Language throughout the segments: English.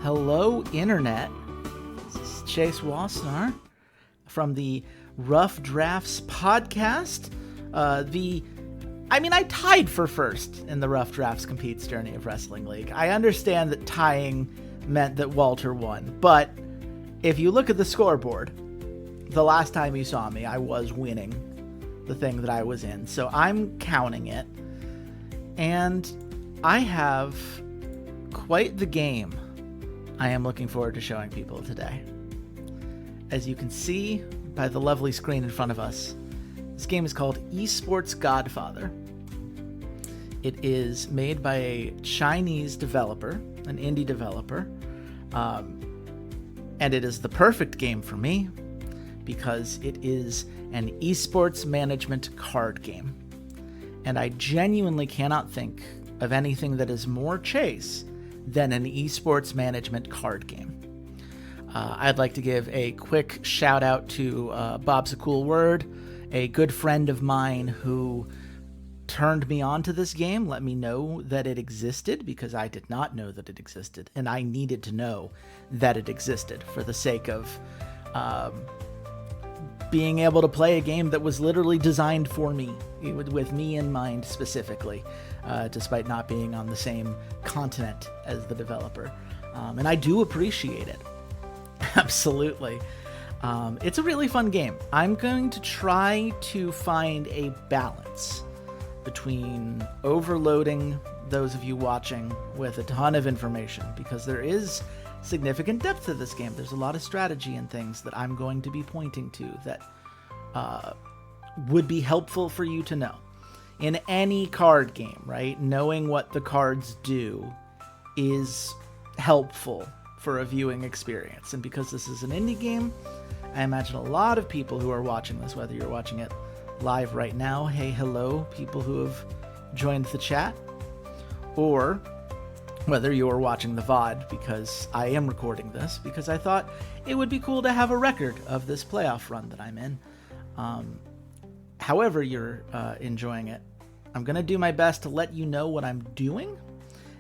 Hello, Internet. This is Chase Wassenar from the Rough Drafts podcast. I tied for first in the Rough Drafts Competes Journey of Wrestling League. I understand that tying meant that Walter won, but if you look at the scoreboard, the last time you saw me, I was winning the thing that I was in, so I'm counting it. And I have quite the game I am looking forward to showing people today. As you can see by the lovely screen in front of us, this game is called Esport Godfather. It is made by a Chinese developer, an indie developer, and it is the perfect game for me because it is an esports management card game. And I genuinely cannot think of anything that is more Chase than an esports management card game. I'd like to give a quick shout out to Bob's a Cool Word, a good friend of mine who turned me on to this game, let me know that it existed because I did not know that it existed, and I needed to know that it existed for the sake of being able to play a game that was literally designed for me, with me in mind specifically, despite not being on the same continent as the developer. And I do appreciate it. Absolutely. It's a really fun game. I'm going to try to find a balance between overloading those of you watching with a ton of information, because there is significant depth to this game. There's a lot of strategy and things that I'm going to be pointing to that would be helpful for you to know. In any card game, right? Knowing what the cards do is helpful for a viewing experience. And because this is an indie game, I imagine a lot of people who are watching this, whether you're watching it live right now, hey, hello, people who have joined the chat, or whether you're watching the VOD, because I am recording this, because I thought it would be cool to have a record of this playoff run that I'm in. However you're enjoying it, I'm going to do my best to let you know what I'm doing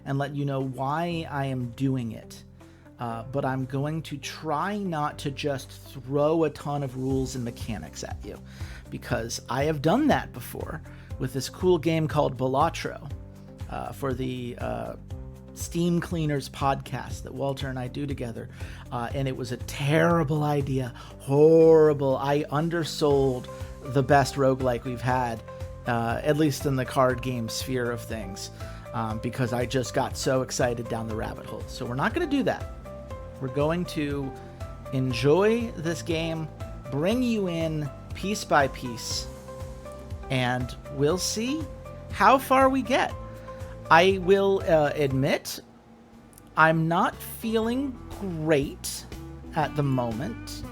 and let you know why I am doing it. But I'm going to try not to just throw a ton of rules and mechanics at you, because I have done that before with this cool game called Balatro for the Steam Cleaners podcast that Walter and I do together, and it was a terrible idea. Horrible. I undersold the best roguelike we've had, at least in the card game sphere of things, because I just got so excited down the rabbit hole. So we're not going to do that. We're going to enjoy this game, bring you in piece by piece, and we'll see how far we get. I will admit I'm not feeling great at the moment.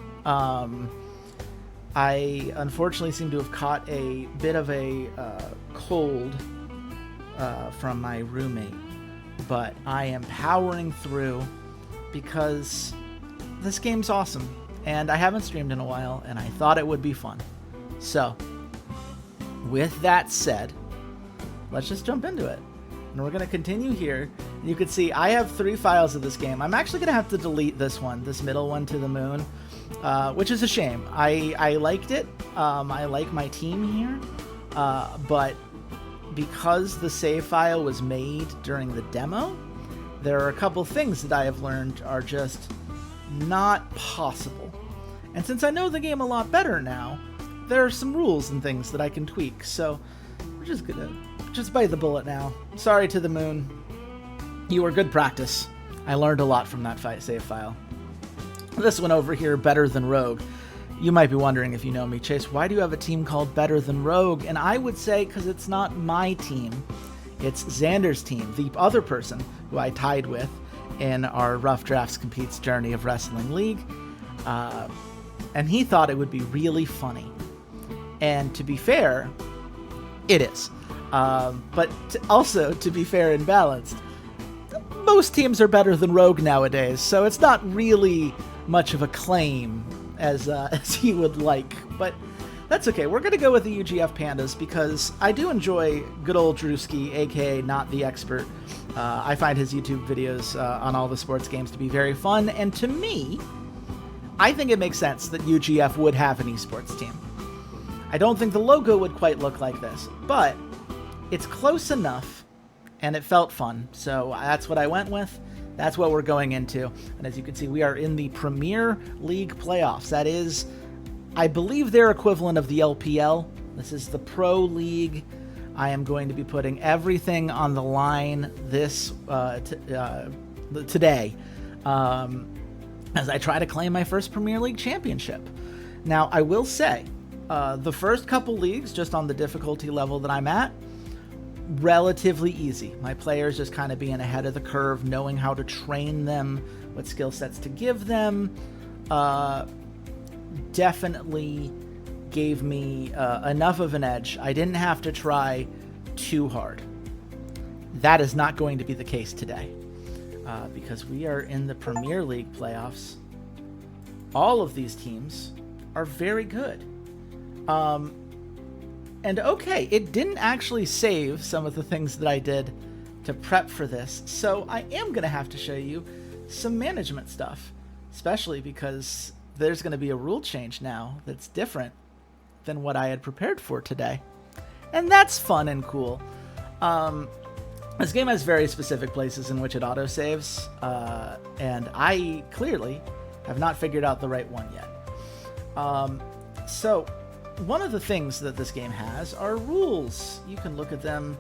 I unfortunately seem to have caught a bit of a cold from my roommate, but I am powering through because this game's awesome, and I haven't streamed in a while, and I thought it would be fun. So, with that said, let's just jump into it. And we're going to continue here. You can see I have 3 files of this game. I'm actually going to have to delete this one, this middle one to the moon, which is a shame. I liked it. I like my team here, but because the save file was made during the demo, there are a couple things that I have learned are just not possible. And since I know the game a lot better now, there are some rules and things that I can tweak. So we're just gonna bite the bullet now. Sorry to the moon. You were good practice. I learned a lot from that save file. This one over here, Better Than Rogue. You might be wondering, if you know me, Chase, why do you have a team called Better Than Rogue? And I would say because it's not my team. It's Xander's team, the other person who I tied with in our Rough Drafts Competes Journey of Wrestling League. And he thought it would be really funny. And to be fair, it is. But also, to be fair and balanced, most teams are better than Rogue nowadays, so it's not really much of a claim as he would like. But That's okay. We're going to go with the UGF Pandas because I do enjoy good old Drewski, aka Not the Expert. I find his YouTube videos on all the sports games to be very fun, and to me, I think it makes sense that UGF would have an esports team. I don't think the logo would quite look like this, but it's close enough, and it felt fun, so that's what I went with. That's what we're going into, and as you can see, we are in the Premier League playoffs. That is, I believe, their equivalent of the LPL. This is the Pro League. I am going to be putting everything on the line today as I try to claim my first Premier League championship. Now, I will say, the first couple leagues, just on the difficulty level that I'm at, relatively easy. My players just kind of being ahead of the curve, knowing how to train them, what skill sets to give them, definitely gave me enough of an edge. I didn't have to try too hard. That is not going to be the case today because we are in the Premier League playoffs. All of these teams are very good. And okay, it didn't actually save some of the things that I did to prep for this, so I am going to have to show you some management stuff, especially because there's going to be a rule change now that's different than what I had prepared for today. And that's fun and cool. This game has very specific places in which it autosaves, and I clearly have not figured out the right one yet. So one of the things that this game has are rules. You can look at them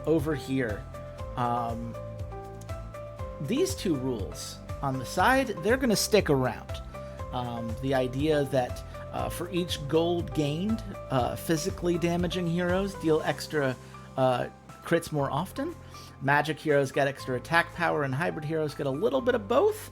over here. These two rules on the side, they're going to stick around. The idea that for each gold gained, physically damaging heroes deal extra crits more often. Magic heroes get extra attack power, and hybrid heroes get a little bit of both.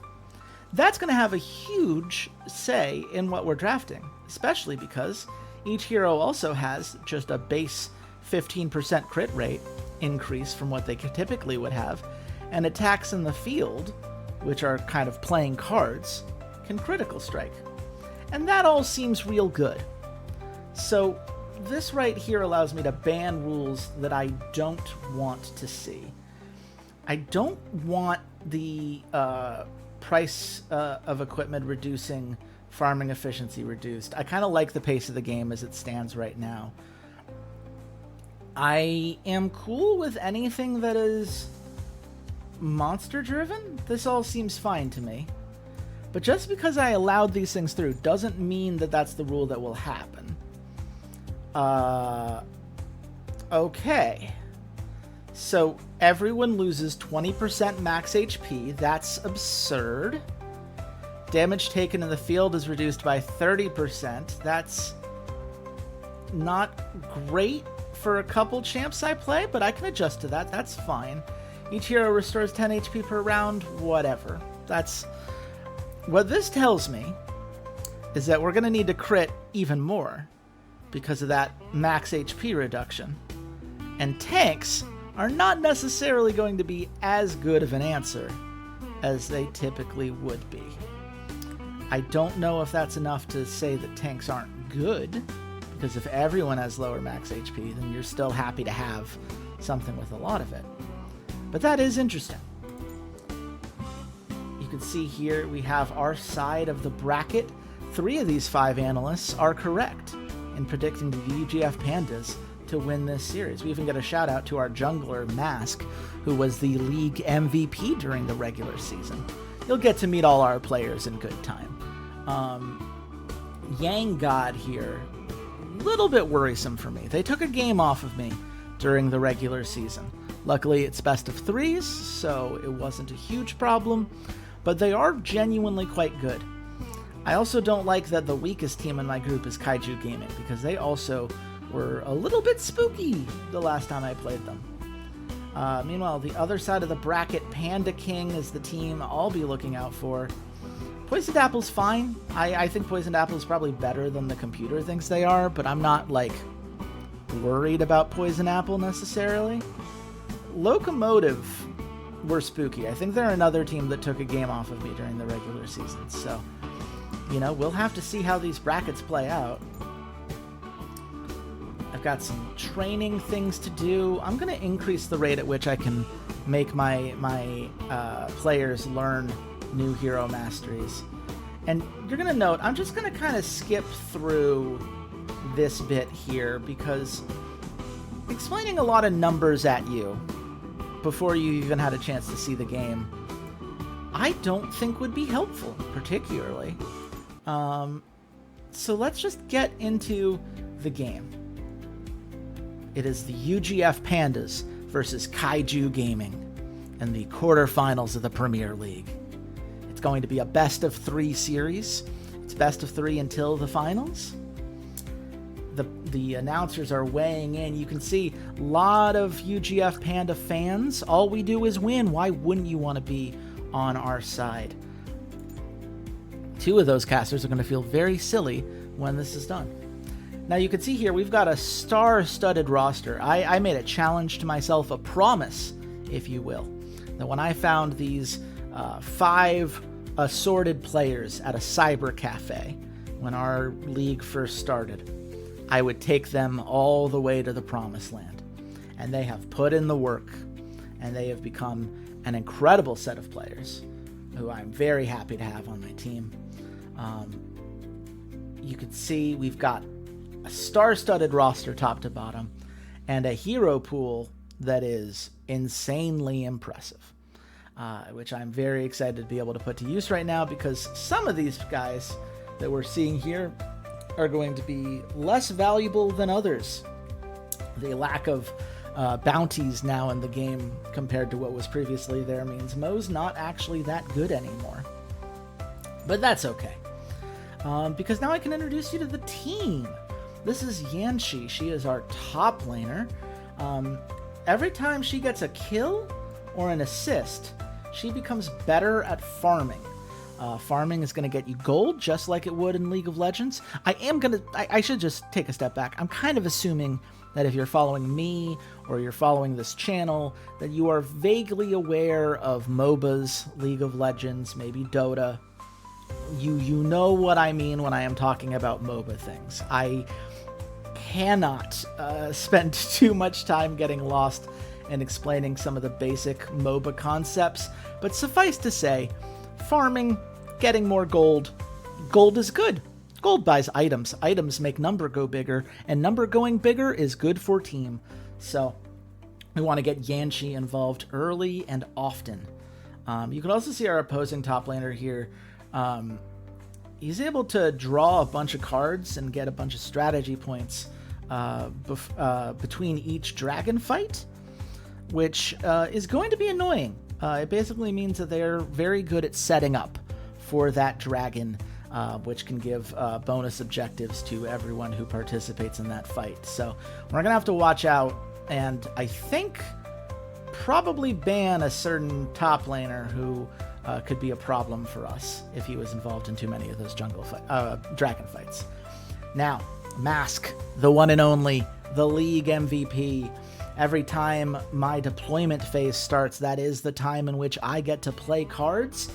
That's going to have a huge say in what we're drafting, especially because each hero also has just a base 15% crit rate increase from what they typically would have, and attacks in the field, which are kind of playing cards, can critical strike. And that all seems real good. So this right here allows me to ban rules that I don't want to see. I don't want the price of equipment reducing farming efficiency reduced. I kind of like the pace of the game as it stands right now. I am cool with anything that is monster driven. This all seems fine to me. But just because I allowed these things through doesn't mean that that's the rule that will happen. Okay. So everyone loses 20% max HP. That's absurd. Damage taken in the field is reduced by 30%. That's not great for a couple champs I play, but I can adjust to that. That's fine. Each hero restores 10 HP per round. Whatever. That's... What this tells me is that we're going to need to crit even more because of that max HP reduction. And tanks are not necessarily going to be as good of an answer as they typically would be. I don't know if that's enough to say that tanks aren't good, because if everyone has lower max HP, then you're still happy to have something with a lot of it. But that is interesting. You can see here we have our side of the bracket. 3 of these 5 analysts are correct in predicting the UGF Pandas to win this series. We even get a shout out to our jungler, Mask, who was the league MVP during the regular season. You'll get to meet all our players in good time. Yang God here, a little bit worrisome for me. They took a game off of me during the regular season. Luckily, it's best of 3s, so it wasn't a huge problem, but they are genuinely quite good. I also don't like that the weakest team in my group is Kaiju Gaming, because they also were a little bit spooky the last time I played them. Meanwhile, the other side of the bracket, Panda King is the team I'll be looking out for. Poisoned Apple's fine. I think Poisoned Apple is probably better than the computer thinks they are, but I'm not, like, worried about Poison Apple necessarily. Locomotive were spooky. I think they're another team that took a game off of me during the regular season, so, you know, we'll have to see how these brackets play out. I've got some training things to do. I'm going to increase the rate at which I can make my players learn new hero masteries. And you're going to note, I'm just going to kind of skip through this bit here because explaining a lot of numbers at you before you even had a chance to see the game, I don't think would be helpful, particularly. So let's just get into the game. It is the UGF Pandas versus Kaiju Gaming in the quarterfinals of the Premier League. It's going to be a best-of-3 series. It's best-of-3 until the finals. The announcers are weighing in. You can see a lot of UGF Panda fans. All we do is win. Why wouldn't you want to be on our side? 2 of those casters are going to feel very silly when this is done. Now you can see here we've got a star-studded roster. I made a challenge to myself, a promise, if you will, that when I found these 5 assorted players at a cyber cafe when our league first started, I would take them all the way to the promised land. And they have put in the work, and they have become an incredible set of players who I'm very happy to have on my team. You can see we've got a star-studded roster top to bottom and a hero pool that is insanely impressive, which I'm very excited to be able to put to use right now because some of these guys that we're seeing here are going to be less valuable than others. The lack of bounties now in the game compared to what was previously there means Mo's not actually that good anymore. But that's okay. Because now I can introduce you to the team. This is Yanshi. She is our top laner. Every time she gets a kill or an assist, she becomes better at farming. Farming is going to get you gold, just like it would in League of Legends. I should just take a step back. I'm kind of assuming that if you're following me or you're following this channel, that you are vaguely aware of MOBAs, League of Legends, maybe Dota. You know what I mean when I am talking about MOBA things. I cannot spend too much time getting lost in explaining some of the basic MOBA concepts, but suffice to say, farming, getting more gold. Gold is good. Gold buys items. Items make number go bigger, and number going bigger is good for team. So we want to get Yanshi involved early and often. You can also see our opposing top laner here. He's able to draw a bunch of cards and get a bunch of strategy points between each dragon fight, which is going to be annoying. It basically means that they're very good at setting up for that dragon, which can give bonus objectives to everyone who participates in that fight. So we're going to have to watch out, and I think probably ban a certain top laner who could be a problem for us if he was involved in too many of those dragon fights. Now, Mask, the one and only, the league MVP. Every time my deployment phase starts, that is the time in which I get to play cards.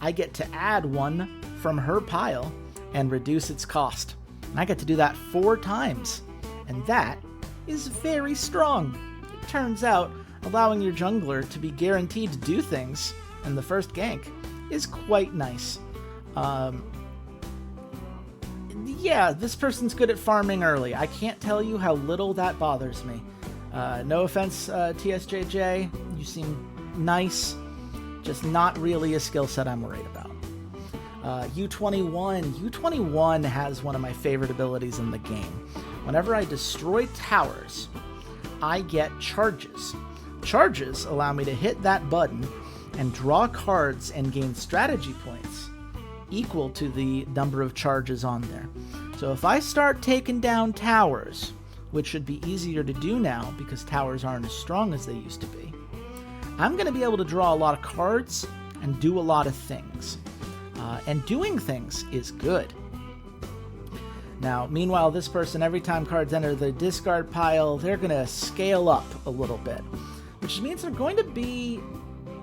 I get to add one from her pile and reduce its cost. And I get to do that 4 times. And that is very strong. It turns out allowing your jungler to be guaranteed to do things in the first gank is quite nice. Yeah, this person's good at farming early. I can't tell you how little that bothers me. No offense, TSJJ, you seem nice, just not really a skill set I'm worried about. U21 has one of my favorite abilities in the game. Whenever I destroy towers, I get charges. Charges allow me to hit that button and draw cards and gain strategy points equal to the number of charges on there. So if I start taking down towers, which should be easier to do now because towers aren't as strong as they used to be, I'm going to be able to draw a lot of cards and do a lot of things. And doing things is good. Now, meanwhile, this person, every time cards enter the discard pile, they're going to scale up a little bit, which means they're going to be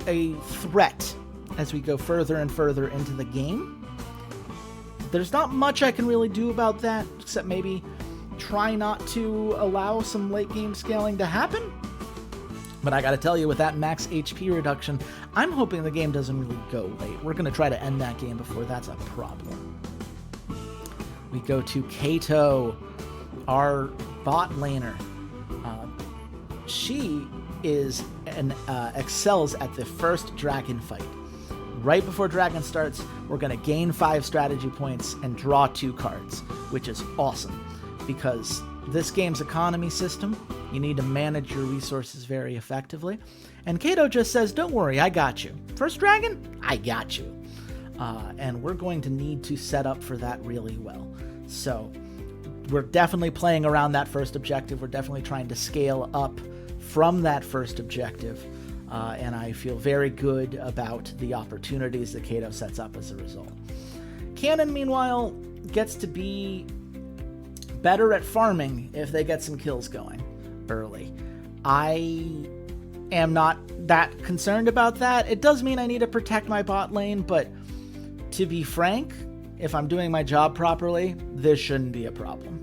a threat as we go further and further into the game. There's not much I can really do about that, except maybe try not to allow some late game scaling to happen. But I gotta tell you, with that max HP reduction, I'm hoping the game doesn't really go late. We're gonna try to end that game before that's a problem. We go to Kato, our bot laner. She excels at the first dragon fight. Right before dragon starts, we're going to gain 5 strategy points and draw 2 cards, which is awesome because this game's economy system, you need to manage your resources very effectively. And Kato just says, don't worry, I got you. First dragon, I got you. And we're going to need to set up for that really well. So we're definitely playing around that first objective. We're definitely trying to scale up from that first objective. And I feel very good about the opportunities that Kato sets up as a result. Cannon, meanwhile, gets to be better at farming if they get some kills going early. I am not that concerned about that. It does mean I need to protect my bot lane, but to be frank, if I'm doing my job properly, this shouldn't be a problem.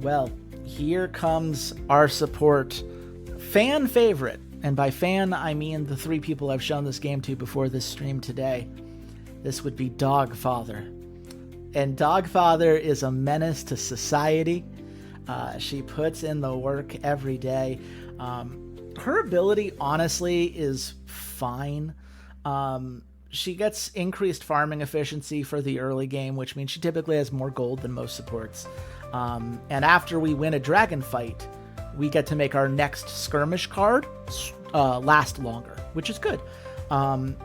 Well, here comes our support fan favorite, and by fan I mean the 3 people I've shown this game to before this stream today. This would be Dogfather, and Dogfather is a menace to society. She puts in the work every day. Her ability honestly is fine. She gets increased farming efficiency for the early game, which means she typically has more gold than most supports. And after we win a dragon fight, we get to make our next skirmish card last longer, which is good.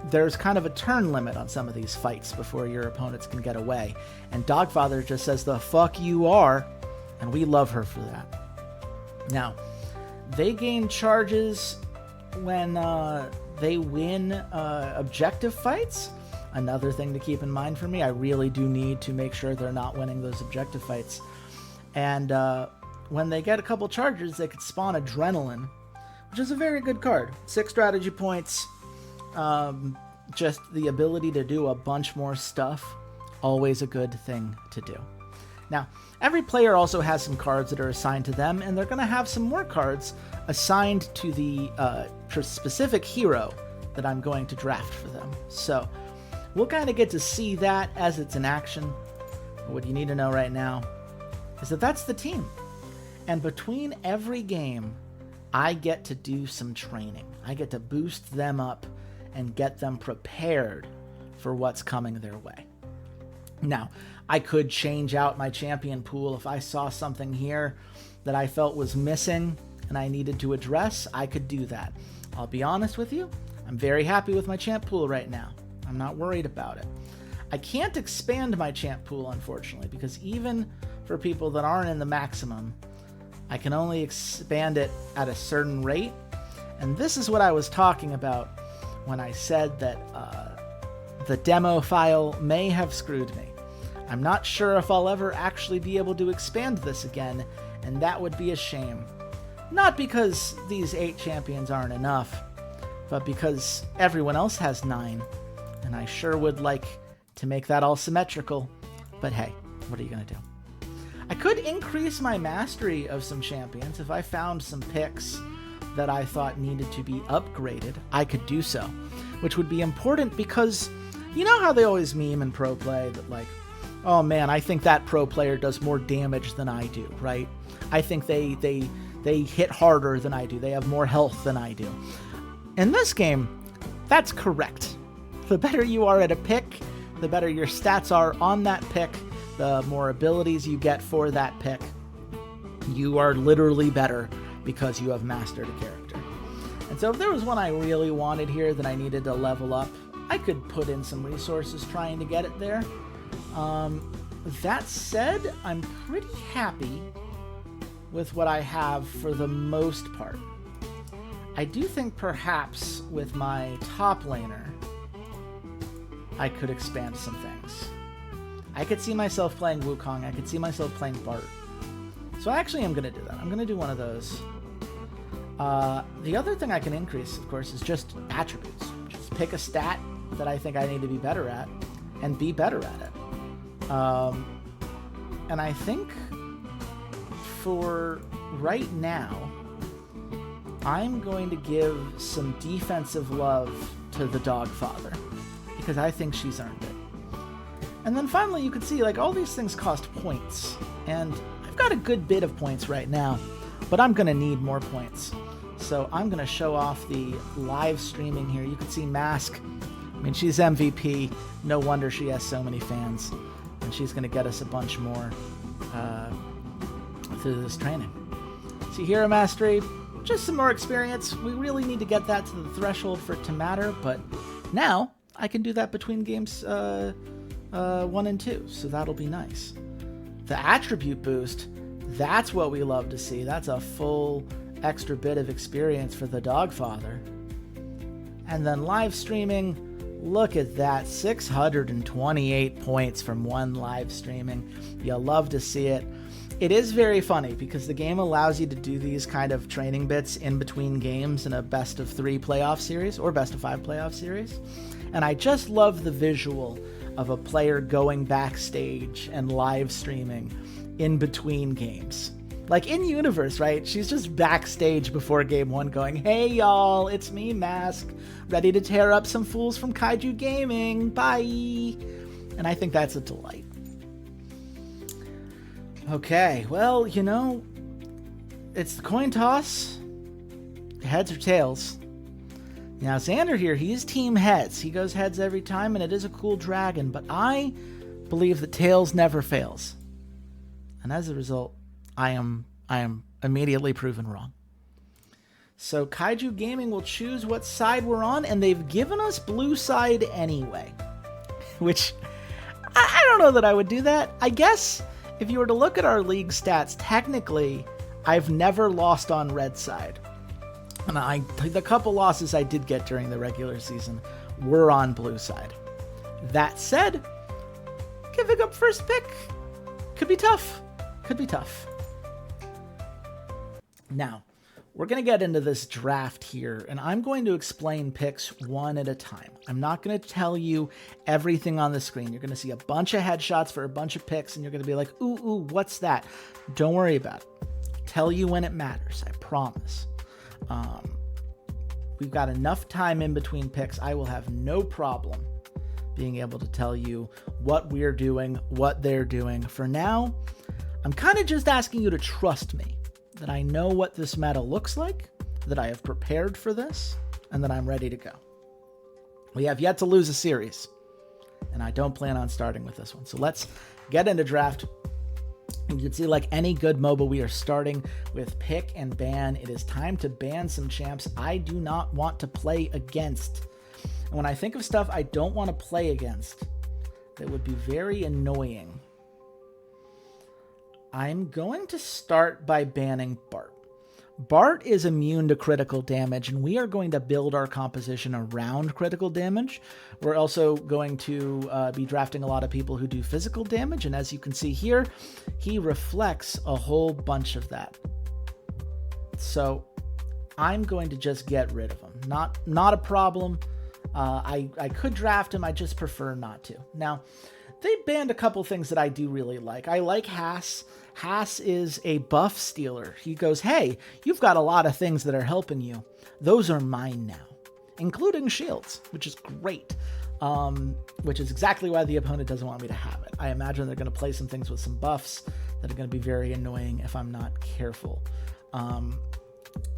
There's kind of a turn limit on some of these fights before your opponents can get away. And Dogfather just says, the fuck you are, and we love her for that. Now, they gain charges when they win objective fights. Another thing to keep in mind for me, I really do need to make sure they're not winning those objective fights. And when they get a couple charges, they could spawn Adrenaline, which is a very good card. 6 strategy points, just the ability to do a bunch more stuff, always a good thing to do. Now, every player also has some cards that are assigned to them, and they're going to have some more cards assigned to the specific hero that I'm going to draft for them. So we'll kind of get to see that as it's in action. What you need to know right now is that that's the team. And between every game, I get to do some training. I get to boost them up and get them prepared for what's coming their way. Now, I could change out my champion pool if I saw something here that I felt was missing and I needed to address. I could do that. I'll be honest with you, I'm very happy with my champ pool right now. I'm not worried about it. I can't expand my champ pool, unfortunately, because even for people that aren't in the maximum, I can only expand it at a certain rate. And this is what I was talking about when I said that the demo file may have screwed me. I'm not sure if I'll ever actually be able to expand this again, and that would be a shame. Not because these 8 champions aren't enough, but because everyone else has 9, and I sure would like to make that all symmetrical. But hey, what are you going to do? I could increase my mastery of some champions. If I found some picks that I thought needed to be upgraded, I could do so, which would be important because you know how they always meme in pro play that like, oh man, I think that pro player does more damage than I do, right? I think they hit harder than I do. They have more health than I do. In this game, that's correct. The better you are at a pick, the better your stats are on that pick, the more abilities you get for that pick. You are literally better because you have mastered a character. And so if there was one I really wanted here that I needed to level up, I could put in some resources trying to get it there. That said, I'm pretty happy with what I have for the most part. I do think perhaps with my top laner, I could expand some things. I could see myself playing Wukong. I could see myself playing Bart. So I actually am going to do that. I'm going to do one of those. The other thing I can increase, of course, is just attributes. Just pick a stat that I think I need to be better at and be better at it. And I think for right now, I'm going to give some defensive love to the Dogfather because I think she's earned it. And then finally, you can see like all these things cost points, and I've got a good bit of points right now, but I'm going to need more points. So I'm going to show off the live streaming here. You can see Mask. I mean, she's MVP. No wonder she has so many fans. And she's going to get us a bunch more through this training. See, Hero Mastery, just some more experience. We really need to get that to the threshold for it to matter, but now I can do that between games 1 and 2, so that'll be nice. The attribute boost, that's what we love to see. That's a full extra bit of experience for the Dogfather. And then live streaming, look at that, 628 points from one live streaming. You'll love to see it. It is very funny because the game allows you to do these kind of training bits in between games in a best of 3 playoff series or best of 5 playoff series. And I just love the visual of a player going backstage and live streaming in between games. Like in universe, right? She's just backstage before game 1 going, "Hey y'all, it's me, Mask, ready to tear up some fools from Kaiju Gaming, bye." And I think that's a delight. Okay, well, you know, it's the coin toss. Heads or tails. Now, Xander here, he's team heads. He goes heads every time, and it is a cool dragon, but I believe that tails never fails. And as a result, I am immediately proven wrong. So Kaiju Gaming will choose what side we're on, and they've given us blue side anyway. Which, I don't know that I would do that. I guess if you were to look at our league stats, technically, I've never lost on red side. And the couple losses I did get during the regular season were on blue side. That said, giving up first pick could be tough. Could be tough. Now, we're going to get into this draft here, and I'm going to explain picks one at a time. I'm not going to tell you everything on the screen. You're going to see a bunch of headshots for a bunch of picks, and you're going to be like, ooh, what's that? Don't worry about it. I'll tell you when it matters, I promise. We've got enough time in between picks. I will have no problem being able to tell you what we're doing, what they're doing. For now, I'm kind of just asking you to trust me, that I know what this meta looks like, that I have prepared for this, and that I'm ready to go. We have yet to lose a series, and I don't plan on starting with this one. So let's get into draft. You can see, like any good MOBA, we are starting with pick and ban. It is time to ban some champs I do not want to play against. And when I think of stuff I don't want to play against, that would be very annoying, I'm going to start by banning Bart. Bart is immune to critical damage, and we are going to build our composition around critical damage. We're also going to be drafting a lot of people who do physical damage, and as you can see here, he reflects a whole bunch of that. So I'm going to just get rid of him. Not a problem. I could draft him, I just prefer not to. Now, they banned a couple things that I do really like. I like Haas. Haas is a buff stealer. He goes, hey, you've got a lot of things that are helping you. Those are mine now, including shields, which is great, which is exactly why the opponent doesn't want me to have it. I imagine they're going to play some things with some buffs that are going to be very annoying if I'm not careful.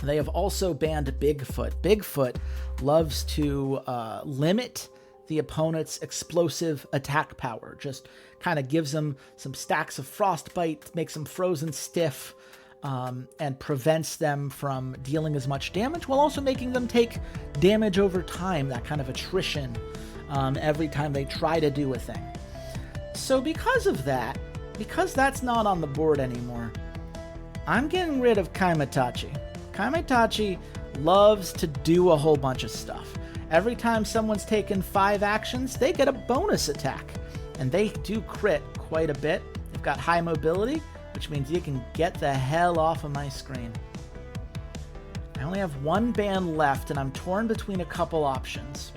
They have also banned Bigfoot. Bigfoot loves to limit the opponent's explosive attack power. Just kind of gives them some stacks of frostbite, makes them frozen stiff, and prevents them from dealing as much damage, while also making them take damage over time, that kind of attrition, every time they try to do a thing. So because of that, because that's not on the board anymore, I'm getting rid of Kaimatachi. Kaimatachi loves to do a whole bunch of stuff. Every time someone's taken 5 actions, they get a bonus attack. And they do crit quite a bit. They've got high mobility, which means you can get the hell off of my screen. I only have one ban left, and I'm torn between a couple options.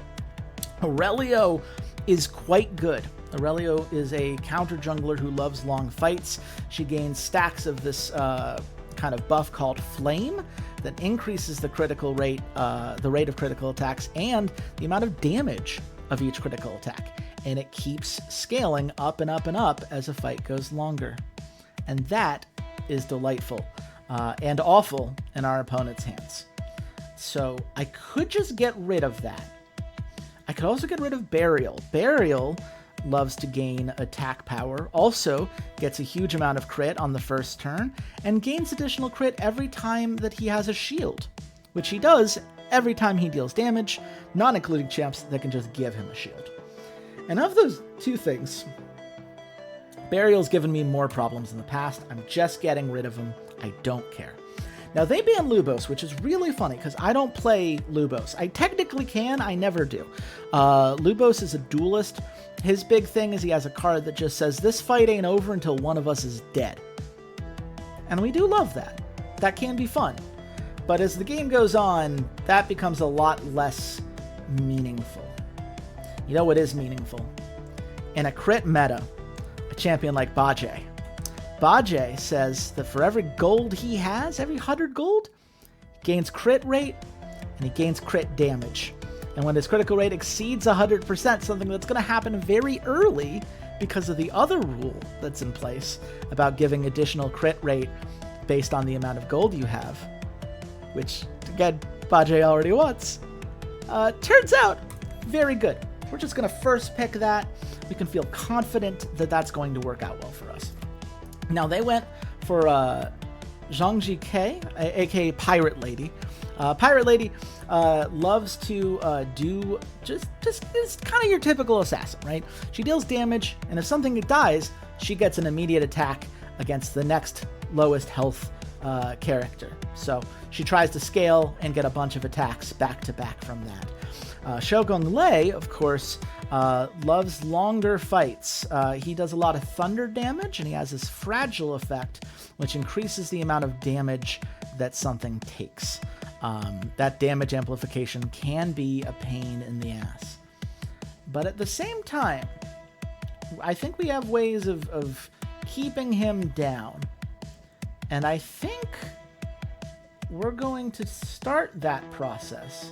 Aurelio is quite good. Aurelio is a counter jungler who loves long fights. She gains stacks of this kind of buff called Flame that increases the critical rate, the rate of critical attacks, and the amount of damage of each critical attack. And it keeps scaling up and up and up as a fight goes longer. And that is delightful and awful in our opponent's hands. So I could just get rid of that. I could also get rid of Burial. Burial loves to gain attack power, also gets a huge amount of crit on the first turn, and gains additional crit every time that he has a shield, which he does every time he deals damage, not including champs that can just give him a shield. And of those two things, Burial's given me more problems in the past. I'm just getting rid of him. I don't care. Now, they banned Lubos, which is really funny because I don't play Lubos. I technically can, I never do. Lubos is a duelist. His big thing is he has a card that just says, this fight ain't over until one of us is dead. And we do love that. That can be fun. But as the game goes on, that becomes a lot less meaningful. You know what is meaningful? In a crit meta, a champion like Bajie. Bajie says that for every gold he has, every 100 gold, he gains crit rate and he gains crit damage. And when his critical rate exceeds 100%, something that's going to happen very early because of the other rule that's in place about giving additional crit rate based on the amount of gold you have, which, again, Bajie already wants, turns out very good. We're just going to first pick that. We can feel confident that that's going to work out well for us. Now, they went for Zhangji K, aka Pirate Lady. Pirate Lady loves to do just is kind of your typical assassin, right? She deals damage, and if something dies, she gets an immediate attack against the next lowest health character. So she tries to scale and get a bunch of attacks back to back from that. Shogun Lei, of course, loves longer fights. He does a lot of thunder damage, and he has this fragile effect, which increases the amount of damage that something takes. That damage amplification can be a pain in the ass. But at the same time, I think we have ways of keeping him down. And I think we're going to start that process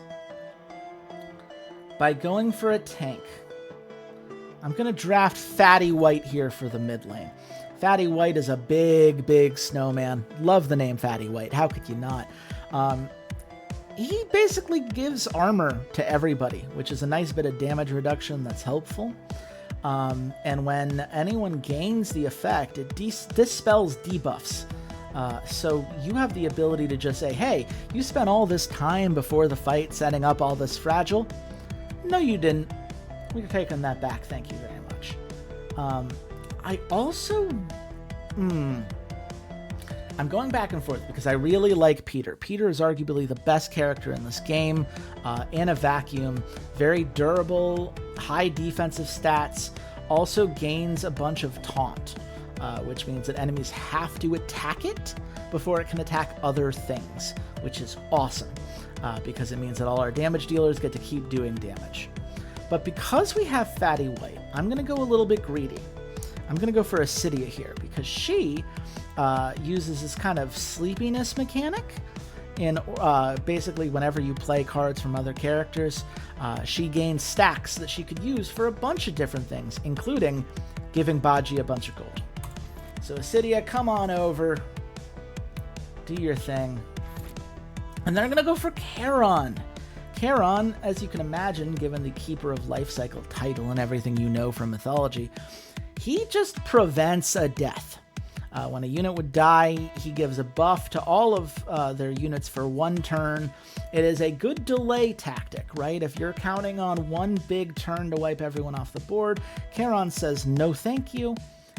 by going for a tank. I'm going to draft Fatty White here for the mid lane. Fatty White is a big snowman. Love the name Fatty White. How could you not? He basically gives armor to everybody, which is a nice bit of damage reduction that's helpful. And when anyone gains the effect, it dispels debuffs. So you have the ability to just say, hey, you spent all this time before the fight setting up all this fragile. No, you didn't. We're taking that back. Thank you very much. I also... I'm going back and forth because I really like Peter. Peter is arguably the best character in this game, in a vacuum. Very durable, high defensive stats. Also gains a bunch of taunt, which means that enemies have to attack it before it can attack other things, which is awesome, because it means that all our damage dealers get to keep doing damage. But because we have Fatty White, I'm going to go a little bit greedy. I'm going to go for Acidia here, because she uses this kind of sleepiness mechanic. In basically, whenever you play cards from other characters, she gains stacks that she could use for a bunch of different things, including giving Bajie a bunch of gold. So Acidia, come on over. Do your thing. And then I'm going to go for Charon. Charon, as you can imagine, given the Keeper of Life Cycle title and everything you know from mythology, he just prevents a death. When a unit would die, he gives a buff to all of their units for one turn. It is a good delay tactic, right? If you're counting on one big turn to wipe everyone off the board, Charon says no thank you,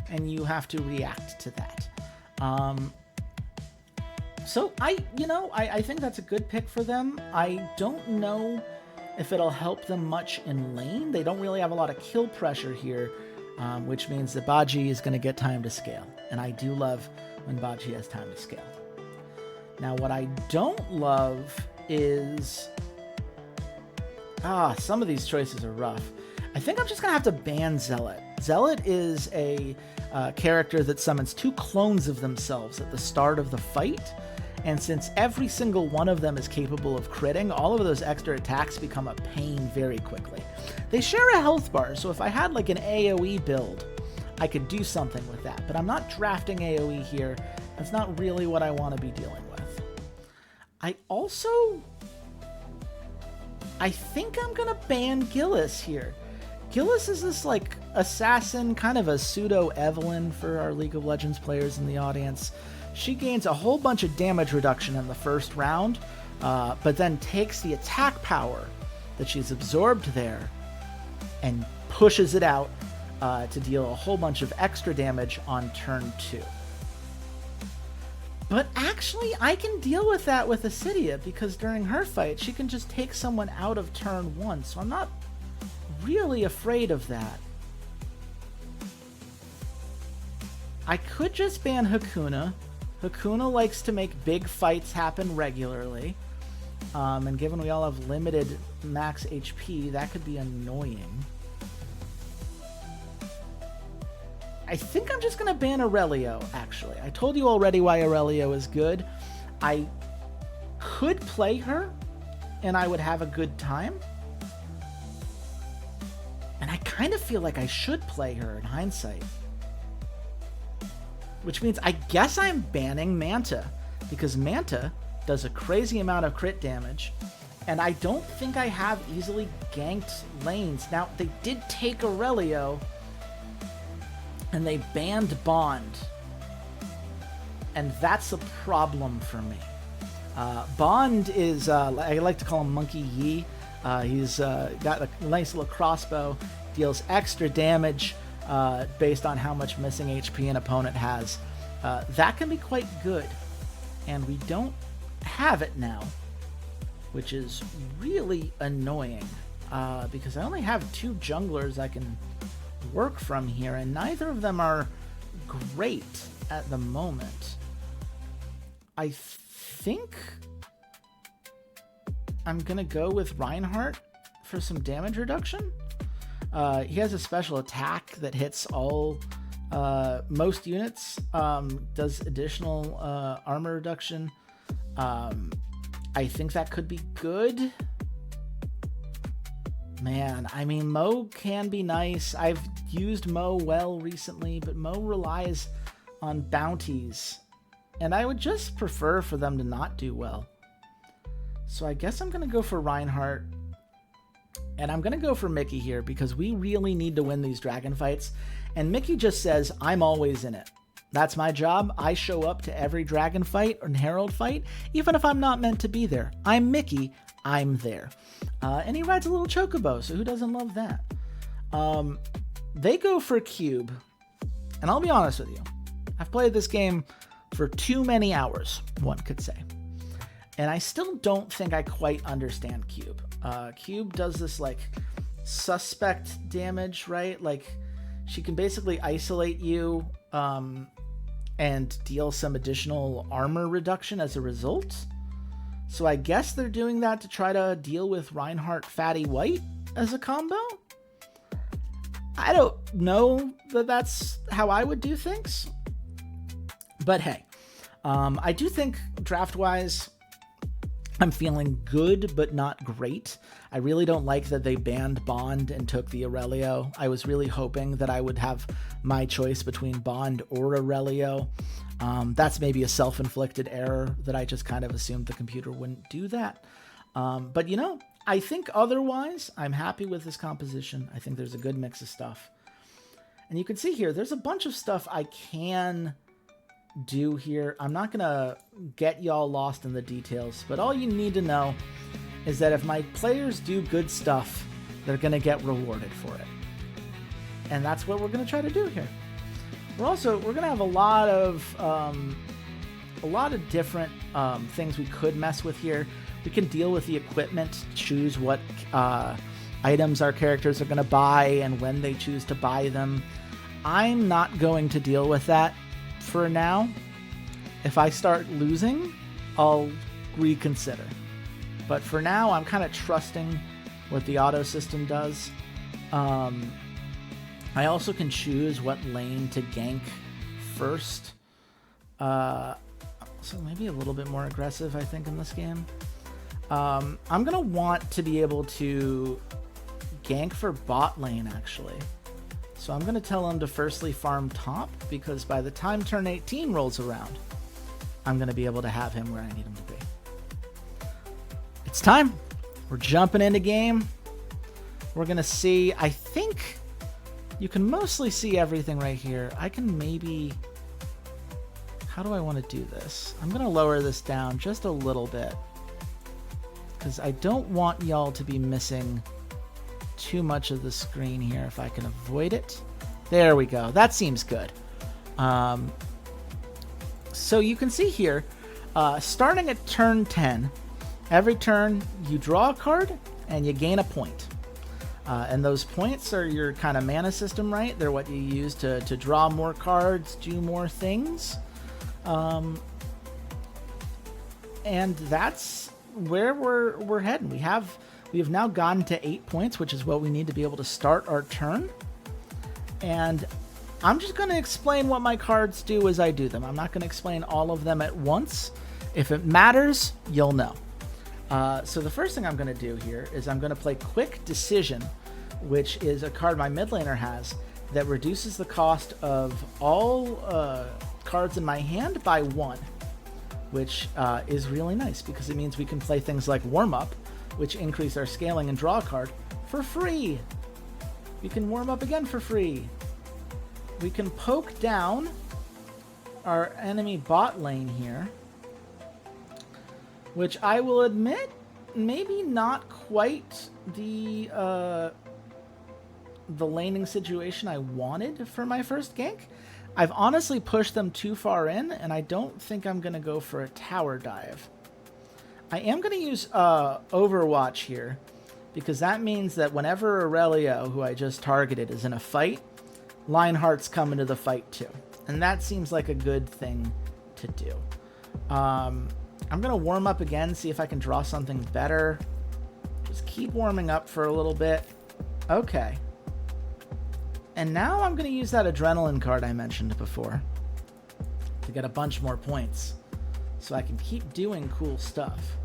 and you have to react to that. So I think that's a good pick for them. I don't know if it'll help them much in lane. They don't really have a lot of kill pressure here, which means that Bajie is going to get time to scale. And I do love when Bajie has time to scale. Now, what I don't love is... some of these choices are rough. I think I'm just going to have to ban Zealot. Zealot is a character that summons 2 clones of themselves at the start of the fight. And since every single one of them is capable of critting, all of those extra attacks become a pain very quickly. They share a health bar, so if I had like an AoE build, I could do something with that. But I'm not drafting AoE here. That's not really what I want to be dealing with. I think I'm going to ban Gillis here. Gillis is this like assassin, kind of a pseudo Evelyn for our League of Legends players in the audience. She gains a whole bunch of damage reduction in the first round, but then takes the attack power that she's absorbed there and pushes it out to deal a whole bunch of extra damage on turn 2. But actually, I can deal with that with Acidia, because during her fight, she can just take someone out of turn 1, so I'm not really afraid of that. I could just ban Hakuna. Hakuna likes to make big fights happen regularly, and given we all have limited max HP, that could be annoying. I think I'm just going to ban Aurelio, actually. I told you already why Aurelio is good. I could play her, and I would have a good time. And I kind of feel like I should play her in hindsight. Which means I guess I'm banning Manta, because Manta does a crazy amount of crit damage, and I don't think I have easily ganked lanes. Now, they did take Aurelio, and they banned Bond, and that's a problem for me. Bond is, I like to call him Monkey Yi. He's got a nice little crossbow, deals extra damage based on how much missing HP an opponent has. That can be quite good, and we don't have it now, which is really annoying, because I only have 2 junglers I can work from here, and neither of them are great at the moment. I think I'm gonna go with Reinhardt for some damage reduction. He has a special attack that hits all most units, does additional armor reduction. I think that could be good. Man, I mean, Mo can be nice. I've used Mo well recently, but Mo relies on bounties, and I would just prefer for them to not do well. So I guess I'm going to go for Reinhardt, and I'm going to go for Mickey here, because we really need to win these dragon fights, and Mickey just says, I'm always in it. That's my job. I show up to every dragon fight or herald fight, even if I'm not meant to be there. I'm Mickey. I'm there. And he rides a little chocobo, so who doesn't love that? They go for Cube, and I'll be honest with you. I've played this game for too many hours, one could say. And I still don't think I quite understand Cube. Cube does this, like, suspect damage, right? Like, she can basically isolate you and deal some additional armor reduction as a result. So I guess they're doing that to try to deal with Reinhardt Fatty White as a combo? I don't know that that's how I would do things. But hey, I do think draft-wise, I'm feeling good, but not great. I really don't like that they banned Bond and took the Aurelio. I was really hoping that I would have my choice between Bond or Aurelio. That's maybe a self-inflicted error that I just kind of assumed the computer wouldn't do that. But, you know, I think otherwise, I'm happy with this composition. I think there's a good mix of stuff. And you can see here, there's a bunch of stuff I can do here. I'm not going to get y'all lost in the details, but all you need to know is that if my players do good stuff, they're going to get rewarded for it. And that's what we're going to try to do here. We're going to have a lot of different things we could mess with here. We can deal with the equipment, choose what items our characters are going to buy and when they choose to buy them. I'm not going to deal with that for now. If I start losing, I'll reconsider. But for now, I'm kind of trusting what the auto system does. I also can choose what lane to gank first. So maybe a little bit more aggressive, I think, in this game. I'm going to want to be able to gank for bot lane, actually. So I'm going to tell him to firstly farm top, because by the time turn 18 rolls around, I'm going to be able to have him where I need him to be. It's time. We're jumping into game. We're going to see, I think you can mostly see everything right here. I can maybe... How do I want to do this? I'm going to lower this down just a little bit, because I don't want y'all to be missing too much of the screen here if I can avoid it. There we go. That seems good. So you can see here, starting at turn 10, every turn you draw a card and you gain a point. And those points are your kind of mana system, right? They're what you use to draw more cards, do more things. And that's where we're heading. We have now gotten to 8 points, which is what we need to be able to start our turn. And I'm just going to explain what my cards do as I do them. I'm not going to explain all of them at once. If it matters, you'll know. So the first thing I'm going to do here is I'm going to play Quick Decision, which is a card my mid laner has that reduces the cost of all cards in my hand by 1, which is really nice because it means we can play things like Warm Up, which increase our scaling and draw a card for free. We can warm up again for free. We can poke down our enemy bot lane here, which I will admit, maybe not quite the laning situation I wanted for my first gank. I've honestly pushed them too far in, and I don't think I'm going to go for a tower dive. I am going to use Overwatch here, because that means that whenever Aurelio, who I just targeted, is in a fight, Lionheart's come into the fight too. And that seems like a good thing to do. I'm going to warm up again, see if I can draw something better. Just keep warming up for a little bit. Okay. And now I'm going to use that Adrenaline card I mentioned before to get a bunch more points, so I can keep doing cool stuff,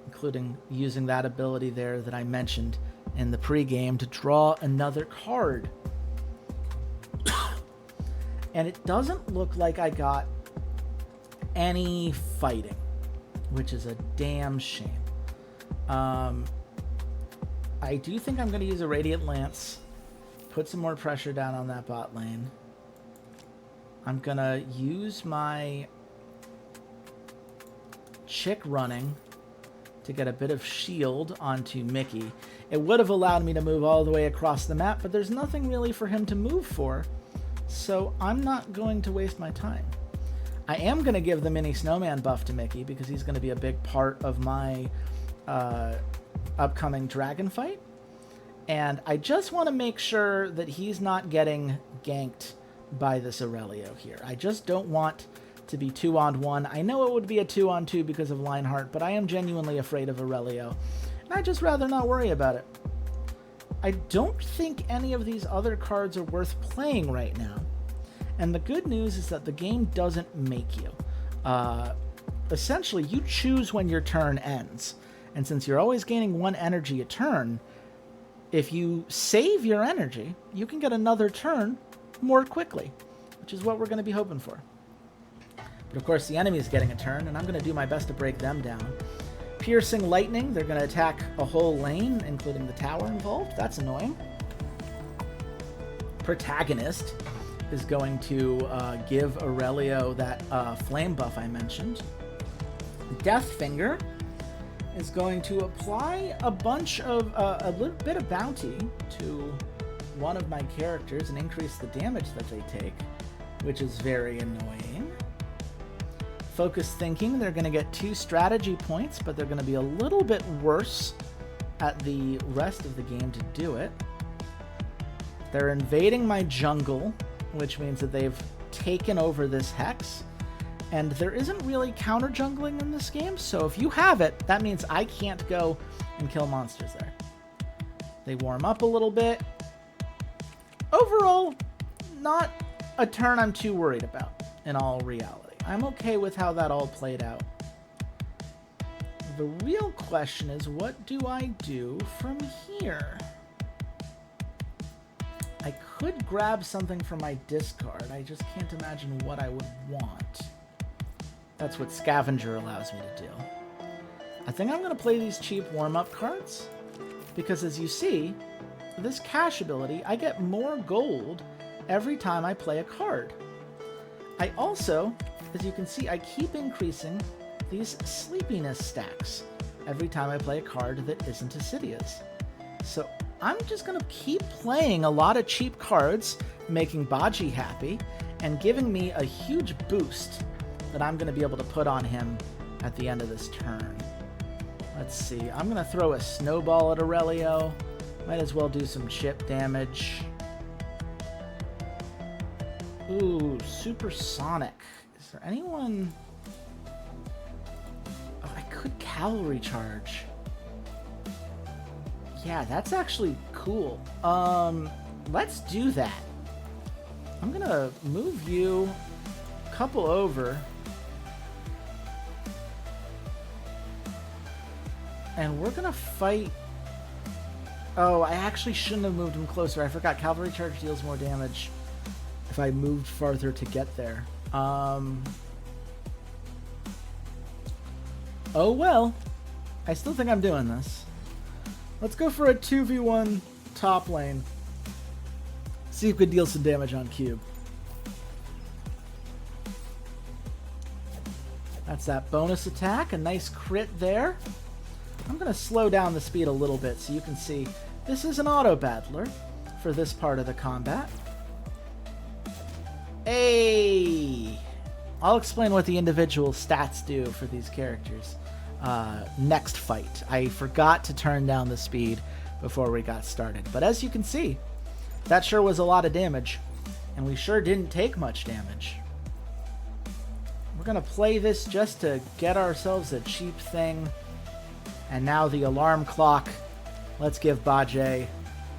including using that ability there that I mentioned in the pregame to draw another card. And it doesn't look like I got any fighting, which is a damn shame. I do think I'm going to use a Radiant Lance, put some more pressure down on that bot lane. I'm going to use my Chick running to get a bit of shield onto Mickey. It would have allowed me to move all the way across the map, but there's nothing really for him to move for, so I'm not going to waste my time. I am going to give the mini snowman buff to Mickey because he's going to be a big part of my upcoming dragon fight. And I just want to make sure that he's not getting ganked by this Aurelio here. I just don't want to be 2-on-1. I know it would be a 2-on-2 because of Lionheart, but I am genuinely afraid of Aurelio. And I'd just rather not worry about it. I don't think any of these other cards are worth playing right now. And the good news is that the game doesn't make you. Essentially, you choose when your turn ends. And since you're always gaining 1 energy a turn, if you save your energy, you can get another turn more quickly, which is what we're going to be hoping for. But of course, the enemy is getting a turn, and I'm going to do my best to break them down. Piercing Lightning, they're going to attack a whole lane, including the tower involved. That's annoying. Protagonist is going to give Aurelio that flame buff I mentioned. Deathfinger is going to apply a bunch of a little bit of bounty to one of my characters and increase the damage that they take, which is very annoying. Focus Thinking, they're going to get 2 strategy points, but they're going to be a little bit worse at the rest of the game to do it. They're invading my jungle, which means that they've taken over this Hex. And there isn't really counter jungling in this game, so if you have it, that means I can't go and kill monsters there. They warm up a little bit. Overall, not a turn I'm too worried about, in all reality. I'm okay with how that all played out. The real question is, what do I do from here? I could grab something from my discard. I just can't imagine what I would want. That's what Scavenger allows me to do. I think I'm going to play these cheap warm-up cards, because as you see, this cash ability, I get more gold every time I play a card. I also, as you can see, I keep increasing these sleepiness stacks every time I play a card that isn't Assidia's. So I'm just going to keep playing a lot of cheap cards, making Baji happy, and giving me a huge boost that I'm going to be able to put on him at the end of this turn. Let's see. I'm going to throw a snowball at Aurelio. Might as well do some chip damage. Ooh, supersonic. Is there anyone... Oh, I could cavalry charge. Yeah, that's actually cool. Let's do that. I'm going to move you a couple over. And we're going to fight... Oh, I actually shouldn't have moved him closer. I forgot cavalry charge deals more damage if I moved farther to get there. Oh well. I still think I'm doing this. Let's go for a 2v1 top lane. See if we could deal some damage on cube. That's that bonus attack. A nice crit there. I'm going to slow down the speed a little bit so you can see this is an auto battler for this part of the combat. Hey! I'll explain what the individual stats do for these characters next fight. I forgot to turn down the speed before we got started. But as you can see, that sure was a lot of damage. And we sure didn't take much damage. We're going to play this just to get ourselves a cheap thing. And now the alarm clock. Let's give Bajie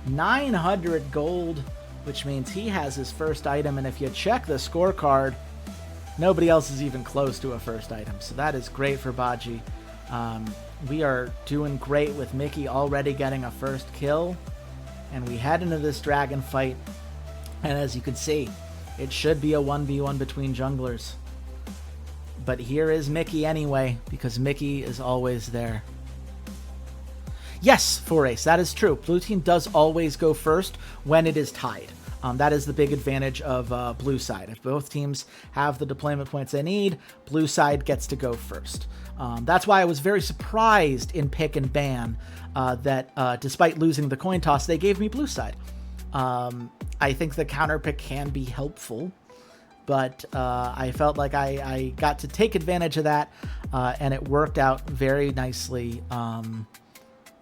900 gold, which means he has his first item. And if you check the scorecard, nobody else is even close to a first item. So that is great for Bajie. We are doing great with Mickey already getting a first kill. And we head into this dragon fight. And as you can see, it should be a 1v1 between junglers. But here is Mickey anyway, because Mickey is always there. Yes, Forace, that is true. Blue team does always go first when it is tied. That is the big advantage of blue side. If both teams have the deployment points they need, blue side gets to go first. That's why I was very surprised in pick and ban that despite losing the coin toss, they gave me blue side. I think the counter pick can be helpful, but I felt like I got to take advantage of that, and it worked out very nicely.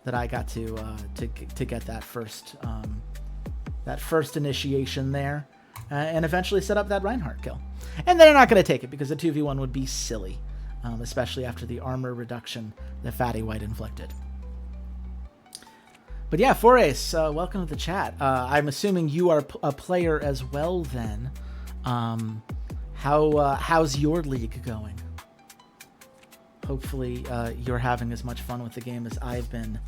That I got to get that first initiation there, and eventually set up that Reinhardt kill. And they're not going to take it because the 2v1 would be silly, especially after the armor reduction that Fatty White inflicted. But yeah, Forace, welcome to the chat. I'm assuming you are a player as well then. How's your league going? Hopefully you're having as much fun with the game as I've been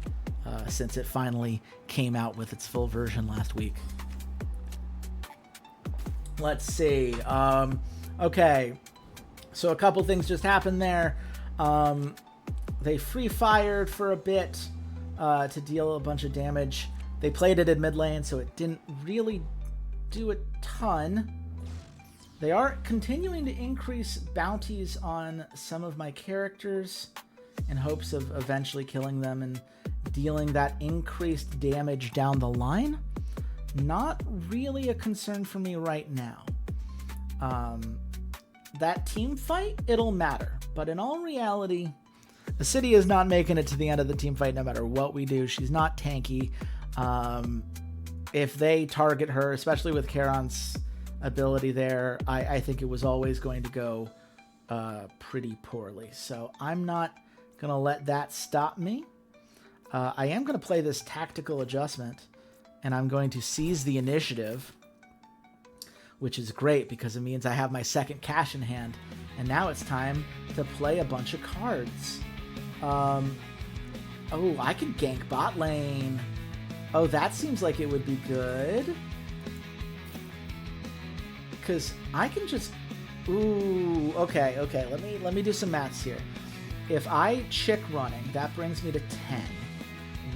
since it finally came out with its full version last week. Let's see. Okay, so a couple things just happened there. They free fired for a bit to deal a bunch of damage. They played it in mid lane, so it didn't really do a ton. They are continuing to increase bounties on some of my characters in hopes of eventually killing them and dealing that increased damage down the line. Not really a concern for me right now. That team fight, it'll matter. But in all reality, Assidia is not making it to the end of the team fight no matter what we do. She's not tanky. If they target her, especially with Charon's ability there, I think it was always going to go pretty poorly. So I'm not going to let that stop me. I am going to play this tactical adjustment, and I'm going to seize the initiative, which is great because it means I have my second cash in hand. And now it's time to play a bunch of cards. Oh, I can gank bot lane. Oh, that seems like it would be good. Because I can just... Ooh, okay. Let me do some maths here. If I chick running, that brings me to 10.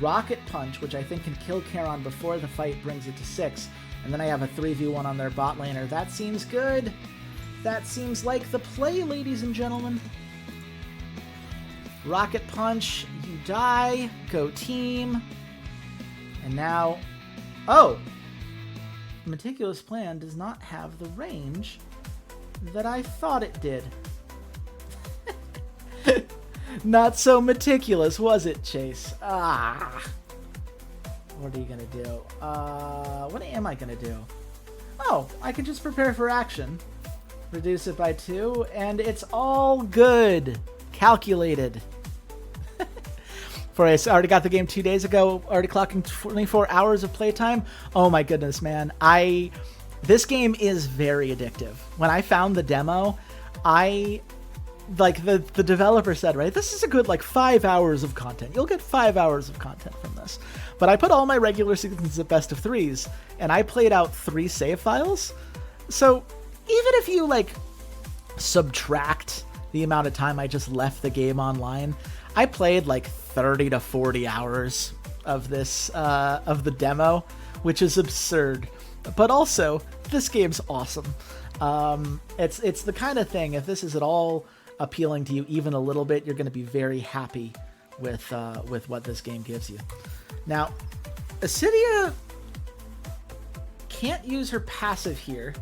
Rocket Punch, which I think can kill Charon before the fight, brings it to 6. And then I have a 3v1 on their bot laner. That seems good. That seems like the play, ladies and gentlemen. Rocket Punch, you die. Go team. And now... Oh! Meticulous Plan does not have the range that I thought it did. Not so meticulous, was it, Chase? Ah! What are you gonna do? What am I gonna do? Oh, I can just prepare for action. Reduce it by 2, and it's all good. Calculated. I already got the game 2 days ago, already clocking 24 hours of playtime. Oh my goodness, man. This game is very addictive. When I found the demo, the developer said, right, this is a good 5 hours of content. You'll get 5 hours of content from this. But I put all my regular seasons at best of 3s, and I played out 3 save files. So even if you subtract the amount of time I just left the game online, I played 30 to 40 hours of this of the demo, which is absurd. But also, this game's awesome. It's the kind of thing, if this is at all appealing to you even a little bit, you're going to be very happy with what this game gives you. Now, Acidia can't use her passive here,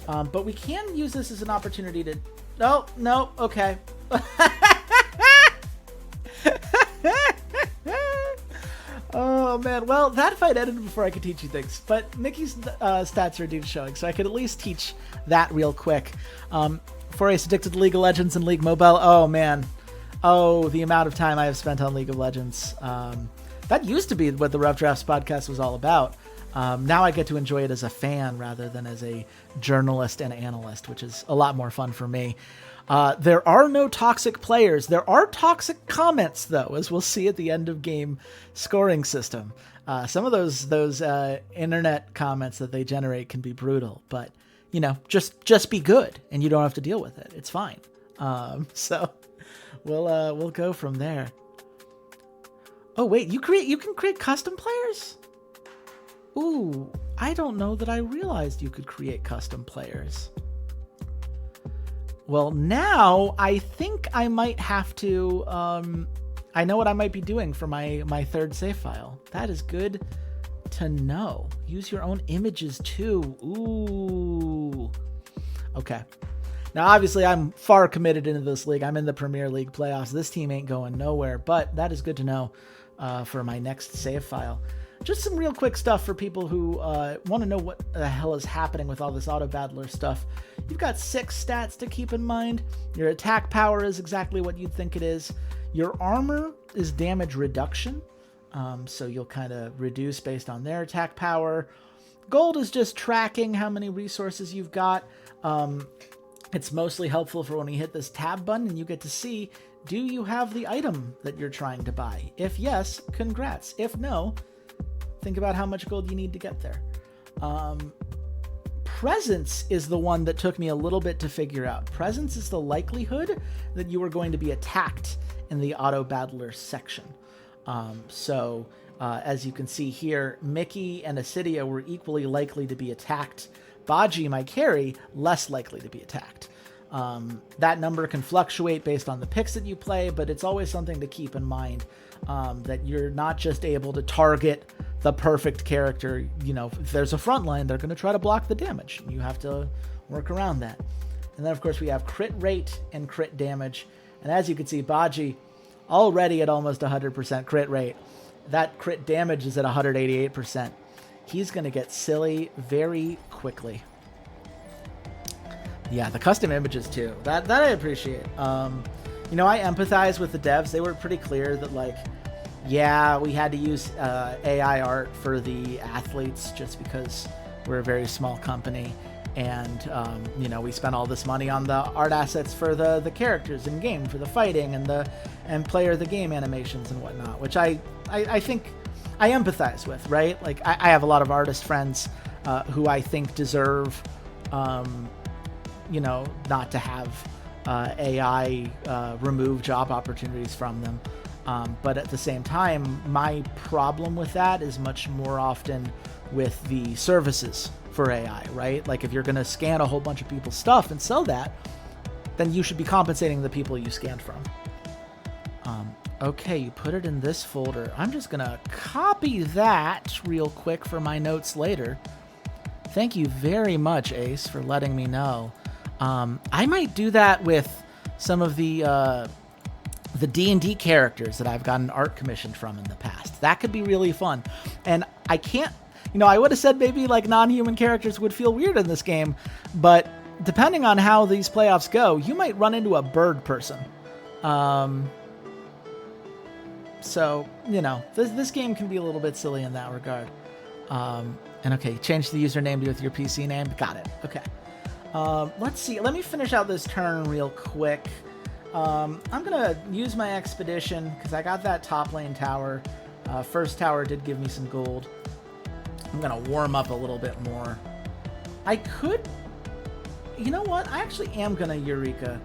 but we can use this as an opportunity to... No, okay. Oh, man. Well, that fight ended before I could teach you things. But Mickey's stats are indeed showing, so I could at least teach that real quick. Forace addicted to League of Legends and League Mobile. Oh, man. Oh, the amount of time I have spent on League of Legends. That used to be what the Rough Drafts podcast was all about. Now I get to enjoy it as a fan rather than as a journalist and analyst, which is a lot more fun for me. There are no toxic players. There are toxic comments, though, as we'll see at the end of game scoring system. Some of those internet comments that they generate can be brutal, but just be good, and you don't have to deal with it. It's fine. So we'll go from there. Oh wait, you can create custom players? Ooh, I don't know that I realized you could create custom players. Well, now I think I might have to, I know what I might be doing for my third save file. That is good to know. Use your own images too. Ooh. Okay. Now, obviously, I'm far committed into this league. I'm in the Premier League playoffs. This team ain't going nowhere, but that is good to know for my next save file. Just some real quick stuff for people who want to know what the hell is happening with all this auto battler stuff. You've got 6 stats to keep in mind. Your attack power is exactly what you'd think it is. Your armor is damage reduction, so you'll kind of reduce based on their attack power. Gold is just tracking how many resources you've got. It's mostly helpful for when you hit this tab button and you get to see, do you have the item that you're trying to buy? If yes, congrats. If no, think about how much gold you need to get there. Presence is the one that took me a little bit to figure out. Presence is the likelihood that you are going to be attacked in the auto battler section. As you can see here, Mickey and Acidia were equally likely to be attacked. Baji, my carry, less likely to be attacked. That number can fluctuate based on the picks that you play, but it's always something to keep in mind, that you're not just able to target the perfect character. If there's a front line, they're going to try to block the damage. You have to work around that. And then, of course, we have crit rate and crit damage. And as you can see, Baji already at almost 100% crit rate. That crit damage is at 188%. He's going to get silly very quickly. Yeah, the custom images too. That I appreciate. I empathize with the devs. They were pretty clear that Yeah, we had to use AI art for the athletes just because we're a very small company. And, we spent all this money on the art assets for the characters in game, for the fighting and player of the game animations and whatnot, which I think I empathize with, right? Like, I have a lot of artist friends who I think deserve, not to have AI remove job opportunities from them. But at the same time, my problem with that is much more often with the services for AI, right? Like, if you're going to scan a whole bunch of people's stuff and sell that, then you should be compensating the people you scanned from. Okay, you put it in this folder. I'm just going to copy that real quick for my notes later. Thank you very much, Ace, for letting me know. I might do that with some of the D&D characters that I've gotten art commissioned from in the past. That could be really fun. And I can't, I would have said maybe like non-human characters would feel weird in this game, but depending on how these playoffs go, you might run into a bird person. So, this game can be a little bit silly in that regard. And okay, change the username with your PC name. Got it. Okay. Let's see. Let me finish out this turn real quick. I'm going to use my expedition because I got that top lane tower. First tower did give me some gold. I'm going to warm up a little bit more. I could... You know what? I actually am going to Eureka.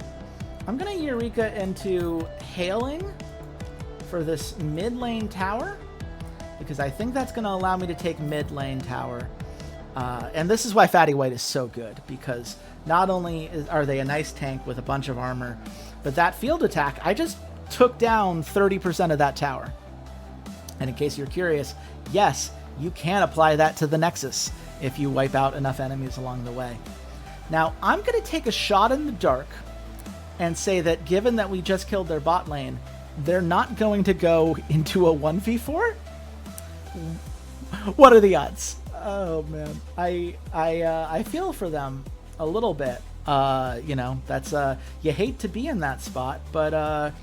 I'm going to Eureka into Hailing for this mid lane tower because I think that's going to allow me to take mid lane tower. And this is why Fatty White is so good, because not only are they a nice tank with a bunch of armor, but that field attack, I just took down 30% of that tower. And in case you're curious, yes, you can apply that to the Nexus if you wipe out enough enemies along the way. Now, I'm going to take a shot in the dark and say that given that we just killed their bot lane, they're not going to go into a 1v4? What are the odds? Oh man, I feel for them a little bit. That's you hate to be in that spot, but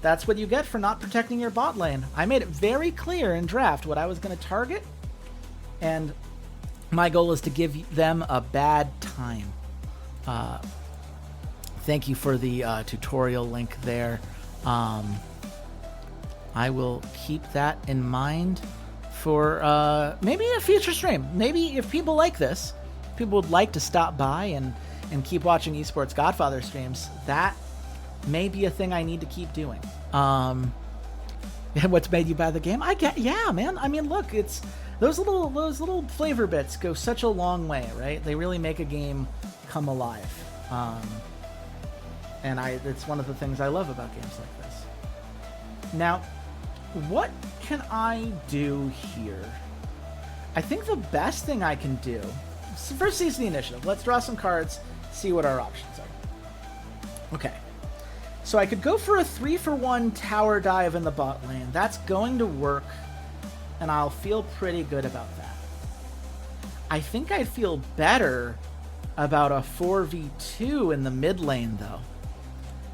that's what you get for not protecting your bot lane. I made it very clear in draft what I was going to target, and my goal is to give them a bad time. Thank you for the tutorial link there. I will keep that in mind for maybe a future stream. Maybe if people like this, people would like to stop by and keep watching Esports Godfather streams, that may be a thing I need to keep doing. What's made you buy the game? Yeah, man. I mean, look, it's those little flavor bits go such a long way, right? They really make a game come alive. And it's one of the things I love about games like this. Now, what can I do here? I think the best thing I can do, first seize the initiative. Let's draw some cards, see what our options are. Okay. So I could go for a 3-for-1 tower dive in the bot lane. That's going to work, and I'll feel pretty good about that. I think I'd feel better about a 4v2 in the mid lane, though,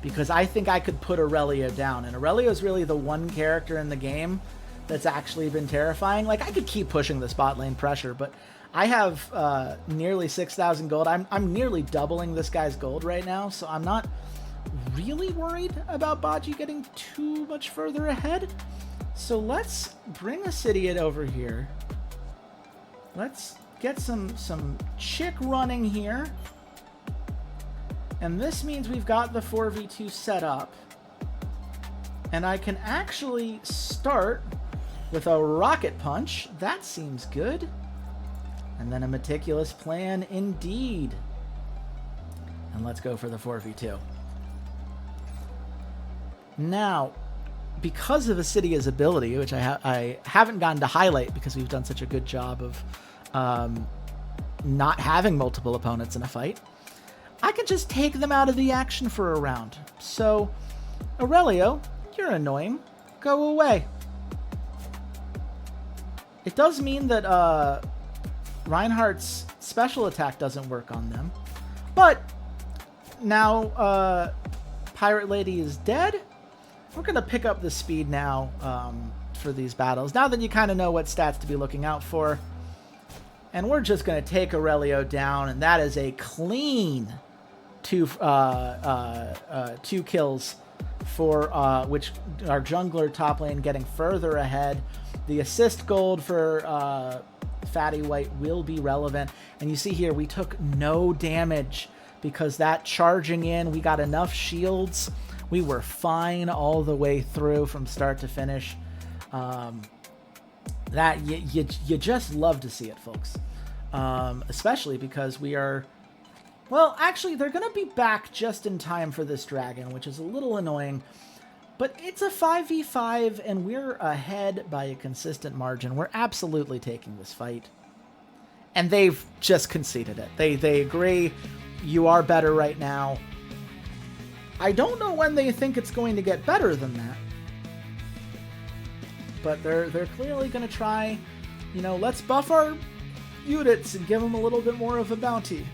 because I think I could put Aurelio down, and Aurelio is really the one character in the game that's actually been terrifying. Like, I could keep pushing the bot lane pressure, but I have nearly 6,000 gold. I'm nearly doubling this guy's gold right now, so I'm not really worried about Baji getting too much further ahead. So let's bring Assidiate over here. Let's get some chick running here. And this means we've got the 4v2 set up. And I can actually start with a rocket punch. That seems good. And then a meticulous plan indeed. And let's go for the 4v2. Now, because of Assidia's ability, which I haven't gotten to highlight because we've done such a good job of not having multiple opponents in a fight, I can just take them out of the action for a round. So, Aurelio, you're annoying. Go away. It does mean that Reinhardt's special attack doesn't work on them. But now Pirate Lady is dead. we're going to pick up the speed now for these battles. Now that you kind of know what stats to be looking out for. And we're just going to take Aurelio down, and that is a clean two kills for which our jungler top lane getting further ahead. The assist gold for Fatty White will be relevant. And you see here, we took no damage because that charging in, we got enough shields. We were fine all the way through from start to finish. That you just love to see it, folks. Especially because we are, well, actually, they're going to be back just in time for this dragon, which is a little annoying. But it's a 5v5, and we're ahead by a consistent margin. We're absolutely taking this fight. And they've just conceded it. They agree, you are better right now. I don't know when they think it's going to get better than that. But they're clearly going to try, you know, let's buff our units and give them a little bit more of a bounty.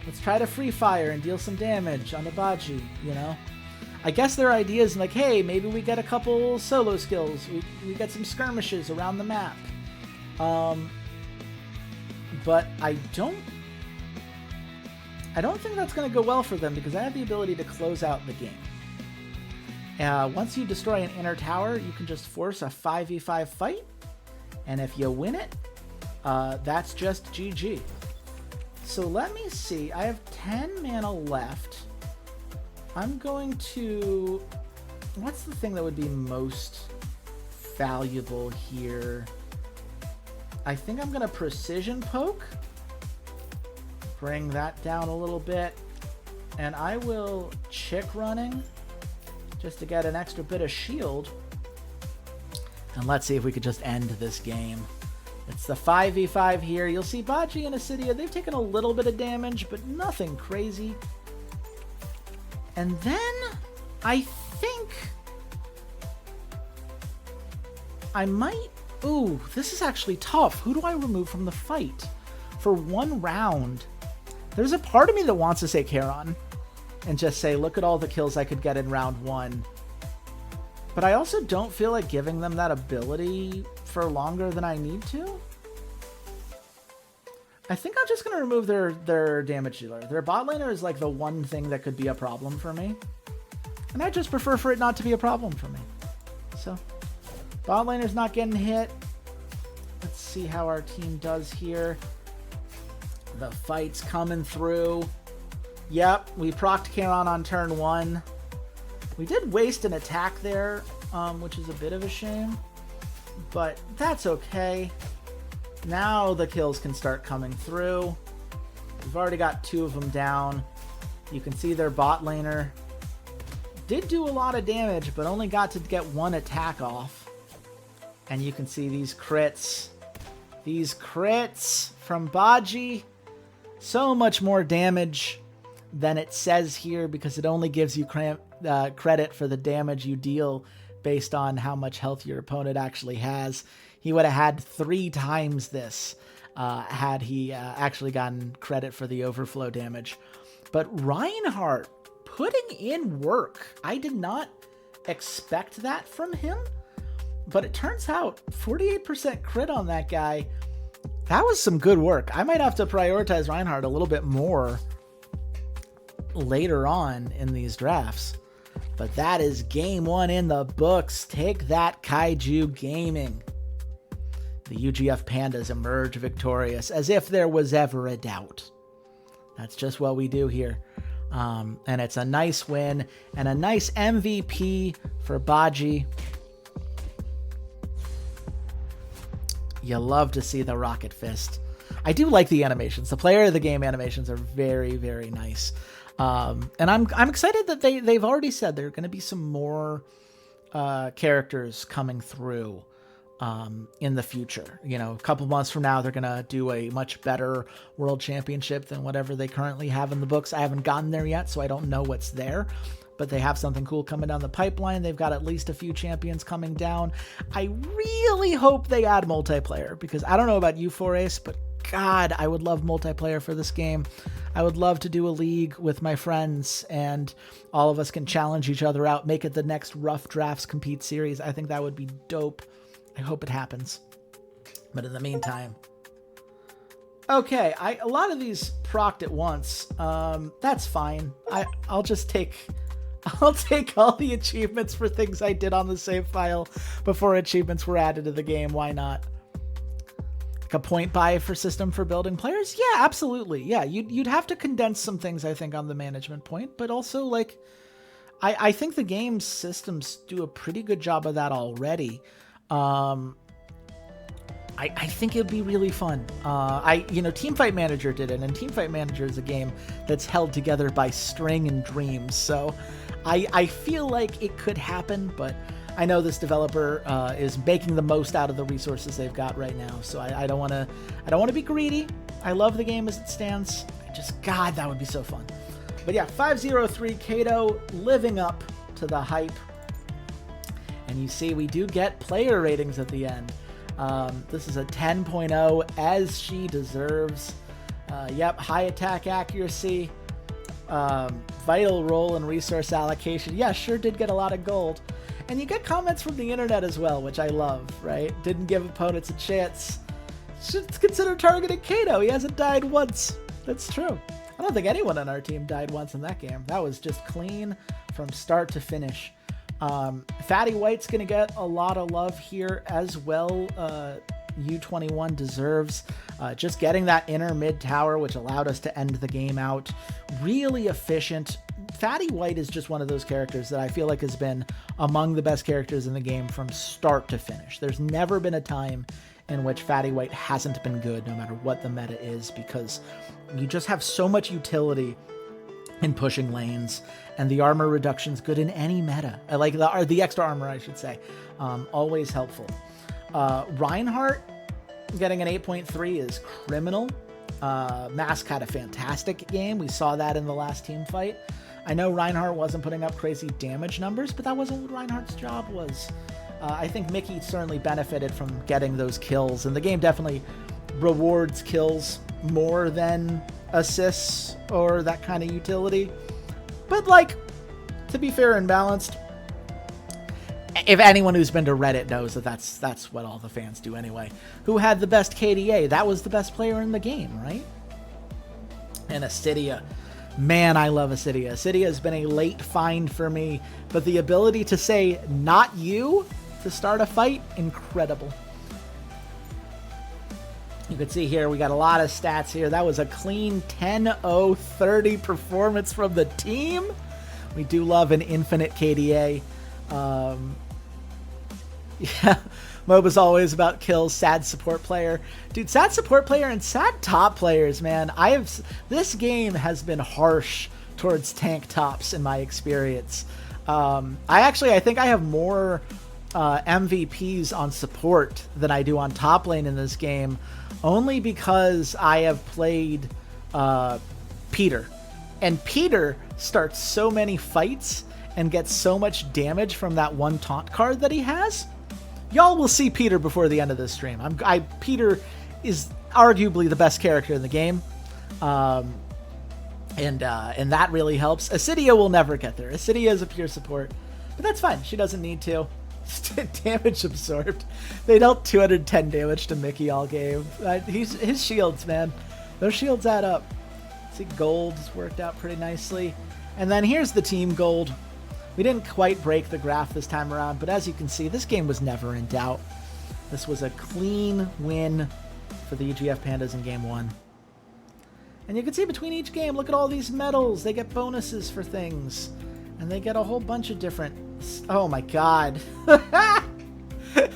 Let's try to free fire and deal some damage on the Baji, you know? I guess their idea is like, hey, maybe we get a couple solo skills. We get some skirmishes around the map. But I don't think that's going to go well for them because I have the ability to close out the game. Once you destroy an inner tower, you can just force a 5v5 fight. And if you win it, that's just GG. So let me see. I have 10 mana left. I'm going to... What's the thing that would be most valuable here? I think I'm going to precision poke. Bring that down a little bit. And I will chick running just to get an extra bit of shield. And let's see if we could just end this game. It's the 5v5 here. You'll see Baji and Acidia, they've taken a little bit of damage, but nothing crazy. And then I think I might... Ooh, this is actually tough. Who do I remove from the fight? For one round, there's a part of me that wants to say Charon and just say, look at all the kills I could get in round one. But I also don't feel like giving them that ability for longer than I need to. I think I'm just going to remove their damage dealer. Their bot laner is like the one thing that could be a problem for me. And I just prefer for it not to be a problem for me. So, bot laner's not getting hit. Let's see how our team does here. The fight's coming through. Yep, we procced Charon on turn 1. We did waste an attack there, which is a bit of a shame. But that's okay. Now the kills can start coming through. We've already got 2 of them down. You can see their bot laner did do a lot of damage, but only got to get 1 attack off. And you can see these crits. These crits from Baji. So much more damage than it says here because it only gives you credit for the damage you deal based on how much health your opponent actually has. He would have had 3 times this had he actually gotten credit for the overflow damage. But Reinhardt putting in work. I did not expect that from him, but it turns out 48% crit on that guy. That was some good work. I might have to prioritize Reinhardt a little bit more later on in these drafts. But that is game 1 in the books. Take that, Kaiju Gaming. The UGF Pandas emerge victorious as if there was ever a doubt. That's just what we do here. And it's a nice win and a nice MVP for Baji. You love to see the rocket fist. I do like the animations. The player of the game animations are very, very nice. And I'm excited that they've already said there are going to be some more characters coming through in the future. You know, a couple months from now, they're going to do a much better world championship than whatever they currently have in the books. I haven't gotten there yet, so I don't know what's there. But they have something cool coming down the pipeline. They've got at least a few champions coming down. I really hope they add multiplayer because I don't know about you, 4Ace, but God, I would love multiplayer for this game. I would love to do a league with my friends and all of us can challenge each other out, make it the next Rough Drafts Compete series. I think that would be dope. I hope it happens. But in the meantime, okay, a lot of these procced at once. That's fine. I'll take all the achievements for things I did on the save file before achievements were added to the game. Why not? Like a point buy for system for building players? Yeah, absolutely. Yeah, you'd have to condense some things, I think, on the management point, but also, like, I think the game's systems do a pretty good job of that already. I think it'd be really fun. Teamfight Manager did it, and Teamfight Manager is a game that's held together by string and dreams. So I feel like it could happen, but I know this developer is making the most out of the resources they've got right now. So I don't want to be greedy. I love the game as it stands. God, that would be so fun. But yeah, 503 Kato living up to the hype. And you see, we do get player ratings at the end. This is a 10.0, as she deserves. Yep, high attack accuracy, vital role in resource allocation. Yeah, sure did get a lot of gold. And you get comments from the internet as well, which I love, right? Didn't give opponents a chance. Should consider targeting Kato. He hasn't died once. That's true. I don't think anyone on our team died once in that game. That was just clean from start to finish. Fatty White's going to get a lot of love here as well. U21 deserves just getting that inner mid tower, which allowed us to end the game out. Really efficient. Fatty White is just one of those characters that I feel like has been among the best characters in the game from start to finish. There's never been a time in which Fatty White hasn't been good, no matter what the meta is, because you just have so much utility in pushing lanes, and the armor reduction's good in any meta. I like the extra armor, I should say. Always helpful. Reinhardt getting an 8.3 is criminal. Mask had a fantastic game. We saw that in the last team fight. I know Reinhardt wasn't putting up crazy damage numbers, but that wasn't what Reinhardt's job was. I think Mickey certainly benefited from getting those kills, and the game definitely rewards kills more than assists or that kind of utility. But, like, to be fair and balanced, if anyone who's been to Reddit knows that that's what all the fans do anyway. Who had the best KDA? That was the best player in the game, right? And Acidia. Man, I love Acidia. Acidia has been a late find for me, but the ability to say, not you, to start a fight, incredible. You can see here, we got a lot of stats here. That was a clean 10-0-30 performance from the team. We do love an infinite KDA. Yeah, MOBA's always about kills, sad support player. Dude, sad support player and sad top players, man. This game has been harsh towards tank tops in my experience. I think I have more MVPs on support than I do on top lane in this game, only because I have played Peter. And Peter starts so many fights and gets so much damage from that one taunt card that he has. Y'all will see Peter before the end of this stream. Peter is arguably the best character in the game. And that really helps. Acidia will never get there. Acidia is a pure support, but that's fine. She doesn't need to. Damage absorbed. They dealt 210 damage to Mickey all game. His shields, man. Those shields add up. See, gold's worked out pretty nicely. And then here's the team gold. We didn't quite break the graph this time around, but as you can see, this game was never in doubt. This was a clean win for the UGF Pandas in game one. And you can see between each game, look at all these medals. They get bonuses for things. And they get a whole bunch of different... Oh my god.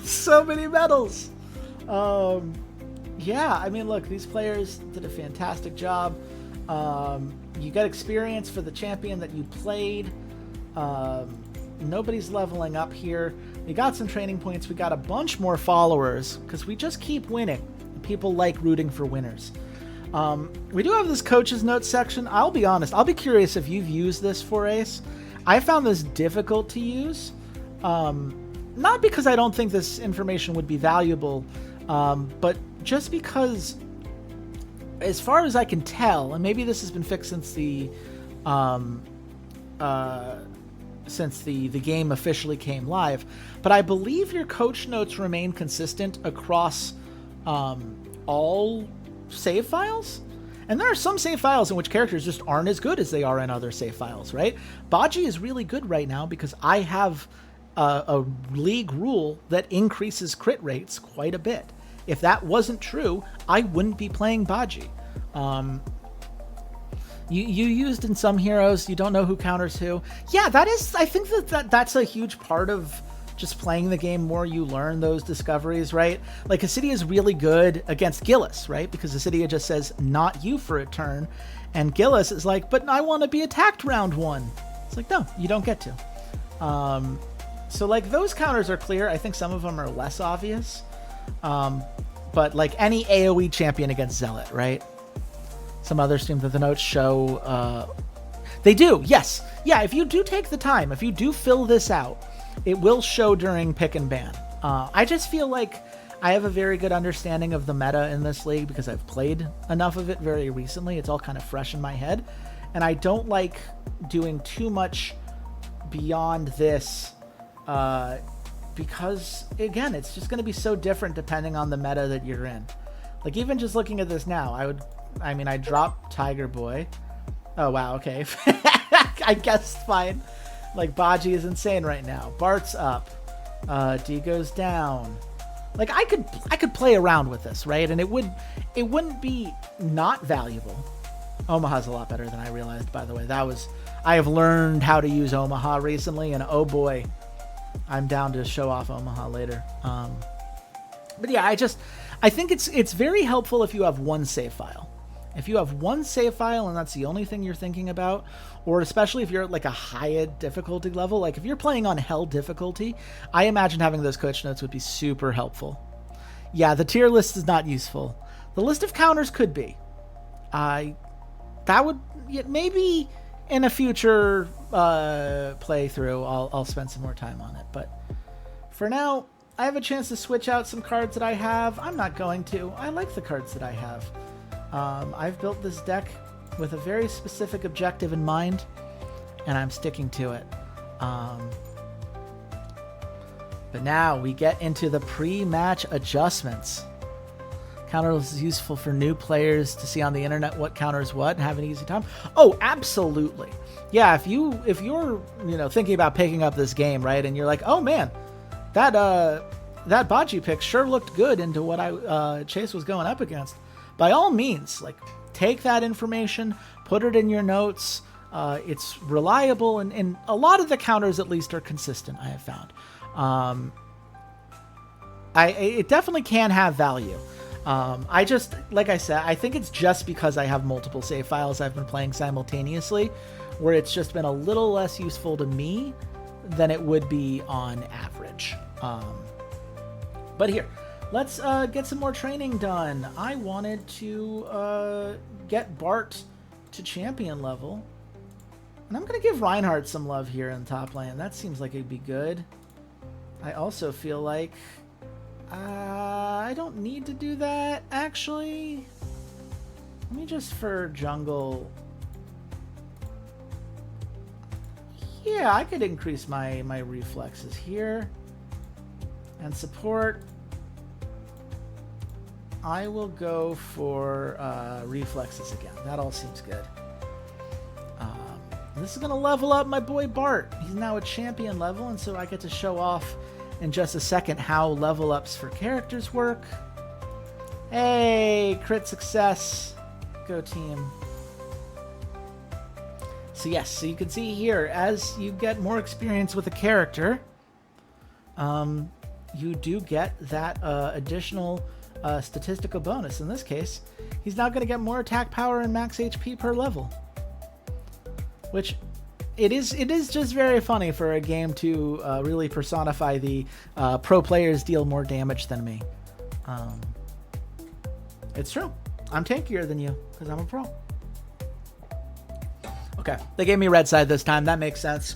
So many medals. Yeah, I mean, look, these players did a fantastic job. You got experience for the champion that you played. Nobody's leveling up here. We got some training points. We got a bunch more followers because we just keep winning. People like rooting for winners. We do have this coach's notes section. I'll be honest. I'll be curious if you've used this for Ace. I found this difficult to use. Not because I don't think this information would be valuable, but just because as far as I can tell, and maybe this has been fixed since the game officially came live, but I believe your coach notes remain consistent across all save files. And there are some save files in which characters just aren't as good as they are in other save files, right? Baji is really good right now because I have a league rule that increases crit rates quite a bit. If that wasn't true, I wouldn't be playing Baji. You used in some heroes, you don't know who counters who. Yeah, that is, I think that's a huge part of just playing the game more. You learn those discoveries, right? Like Acidia is really good against Gillis, right? Because Acidia just says, not you for a turn. And Gillis is like, but I want to be attacked round 1. It's like, no, you don't get to. So like those counters are clear. I think some of them are less obvious. But like any AoE champion against Zealot, right? Some other stream that the notes show, they do, yes. Yeah, if you do take the time, if you do fill this out, it will show during pick and ban. I just feel like I have a very good understanding of the meta in this league because I've played enough of it very recently. It's all kind of fresh in my head. And I don't like doing too much beyond this because, again, it's just going to be so different depending on the meta that you're in. Like, even just looking at this now, I dropped Tiger Boy. Oh, wow, okay. I guess fine. Like, Baji is insane right now. Bart's up. D goes down. Like, I could play around with this, right? And it wouldn't be not valuable. Omaha's a lot better than I realized, by the way. I have learned how to use Omaha recently, and oh boy, I'm down to show off Omaha later. But yeah, I think it's very helpful if you have one save file. If you have one save file and that's the only thing you're thinking about, or especially if you're at like a higher difficulty level, like if you're playing on hell difficulty, I imagine having those coach notes would be super helpful. Yeah, the tier list is not useful. The list of counters could be. That would, maybe in a future playthrough, I'll spend some more time on it. But for now, I have a chance to switch out some cards that I have. I'm not going to. I like the cards that I have. I've built this deck with a very specific objective in mind, and I'm sticking to it. But now we get into the pre-match adjustments. Counters is useful for new players to see on the internet what counters what and have an easy time. Oh, absolutely. Yeah, if you're thinking about picking up this game, right, and you're like, oh man, that Baji pick sure looked good into what Chase was going up against. By all means, like, take that information, put it in your notes. It's reliable, and a lot of the counters at least are consistent, I have found. It definitely can have value. I just, like I said, I think it's just because I have multiple save files I've been playing simultaneously, where it's just been a little less useful to me than it would be on average. But here, let's get some more training done. I wanted to get Bart to champion level. And I'm going to give Reinhardt some love here in top lane. That seems like it'd be good. I also feel like I don't need to do that, actually. Let me just for jungle. Yeah, I could increase my reflexes here. And support, I will go for reflexes again. That all seems good. This is going to level up my boy Bart. He's now a champion level, and so I get to show off in just a second how level ups for characters work. Hey, crit success. Go team. So yes, so you can see here, as you get more experience with a character, you do get that additional statistical bonus. In this case, he's now going to get more attack power and max HP per level. Which, it is just very funny for a game to really personify the pro players deal more damage than me. It's true. I'm tankier than you, because I'm a pro. Okay, they gave me red side this time. That makes sense.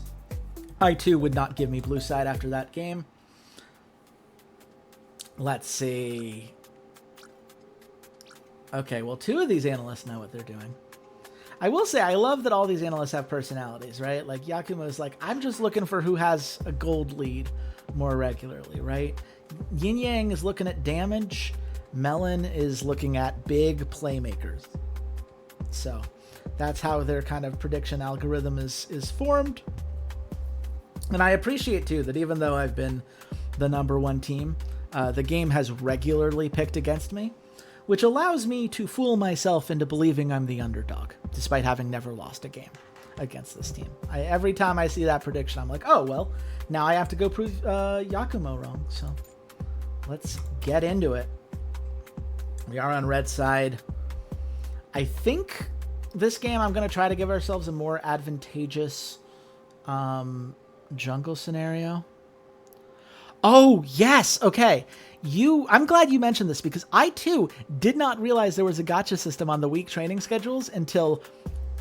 I, too, would not give me blue side after that game. Let's see. Okay, well, 2 of these analysts know what they're doing. I will say, I love that all these analysts have personalities, right? Like, Yakumo's like, I'm just looking for who has a gold lead more regularly, right? Yin Yang is looking at damage. Melon is looking at big playmakers. So that's how their kind of prediction algorithm is formed. And I appreciate, too, that even though I've been the number 1 team, the game has regularly picked against me, which allows me to fool myself into believing I'm the underdog, despite having never lost a game against this team. Every time I see that prediction, I'm like, oh, well, now I have to go prove Yakumo wrong. So let's get into it. We are on red side. I think this game I'm going to try to give ourselves a more advantageous jungle scenario. Oh, yes. Okay. I'm glad you mentioned this because I too did not realize there was a gacha system on the week training schedules until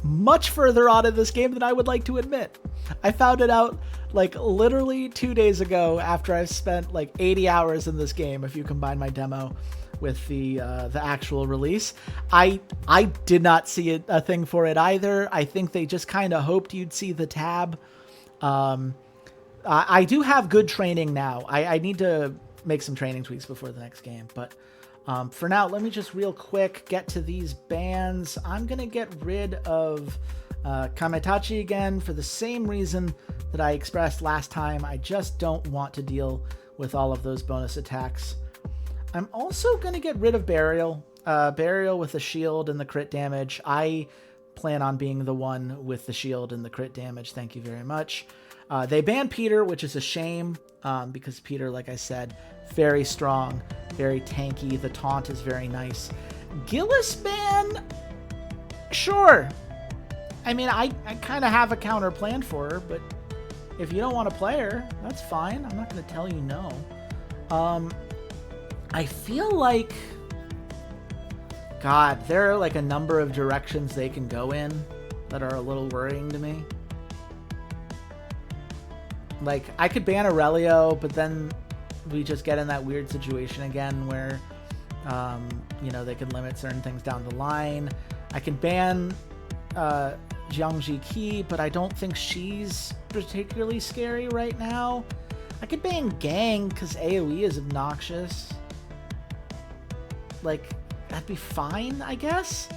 much further on in this game than I would like to admit. I found it out like literally 2 days ago after I've spent like 80 hours in this game. If you combine my demo with the actual release, I did not see a thing for it either. I think they just kind of hoped you'd see the tab. I do have good training now. I need to make some training tweaks before the next game. But for now, let me just real quick get to these bans. I'm going to get rid of Kametachi again for the same reason that I expressed last time. I just don't want to deal with all of those bonus attacks. I'm also going to get rid of Burial. Burial with the shield and the crit damage. I plan on being the one with the shield and the crit damage. Thank you very much. They banned Peter, which is a shame because Peter, like I said, very strong, very tanky. The taunt is very nice. Gillis ban? Sure. I mean, I kind of have a counter planned for her, but if you don't want to play her, that's fine. I'm not going to tell you no. I feel like, God, there are like a number of directions they can go in that are a little worrying to me. Like, I could ban Aurelio, but then we just get in that weird situation again where, you know, they can limit certain things down the line. I can ban Jiangji Qi, but I don't think she's particularly scary right now. I could ban Gang because AoE is obnoxious. Like, that'd be fine, I guess.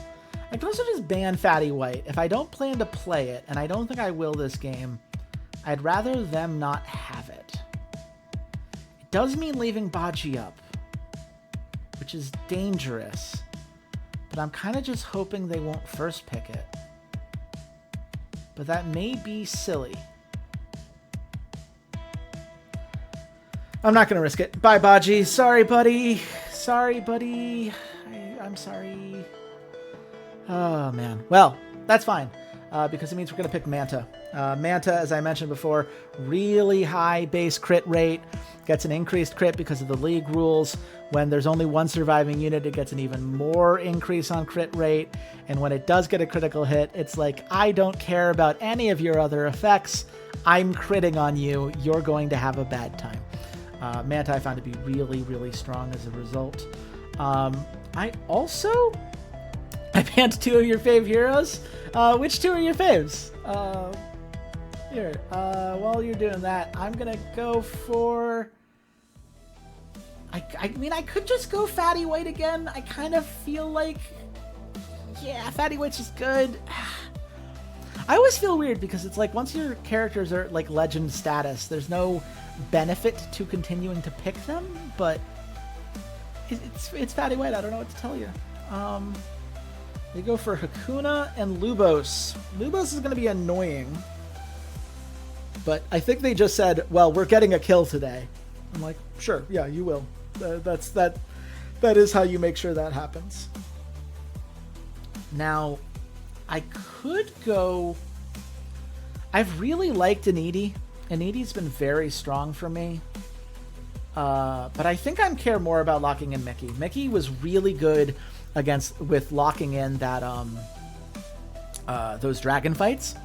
I could also just ban Fatty White. If I don't plan to play it, and I don't think I will this game, I'd rather them not have it. It does mean leaving Baji up, which is dangerous, but I'm kind of just hoping they won't first pick it. But that may be silly. I'm not going to risk it. Bye, Baji. Sorry, buddy. Sorry, buddy. I'm sorry. Oh, man. Well, that's fine. Because it means we're going to pick Manta. Manta, as I mentioned before, really high base crit rate. Gets an increased crit because of the league rules. When there's only one surviving unit, it gets an even more increase on crit rate. And when it does get a critical hit, it's like, I don't care about any of your other effects. I'm critting on you. You're going to have a bad time. Manta I found to be really, really strong as a result. I banned 2 of your fave heroes. Which 2 are your faves? Here, while you're doing that, I'm gonna go for... I mean, I could just go Fatty White again. I kind of feel like... Yeah, Fatty White's just good. I always feel weird because it's like once your characters are like legend status, there's no benefit to continuing to pick them, but it's Fatty White. I don't know what to tell you. They go for Hakuna and Lubos. Lubos is going to be annoying, but I think they just said, well, we're getting a kill today. I'm like, sure, yeah, you will. That is how you make sure that happens. Now, I could go... I've really liked Anidi. Anidi's been very strong for me. But I think I care more about locking in Mickey. Mickey was really good with locking in that those dragon fights.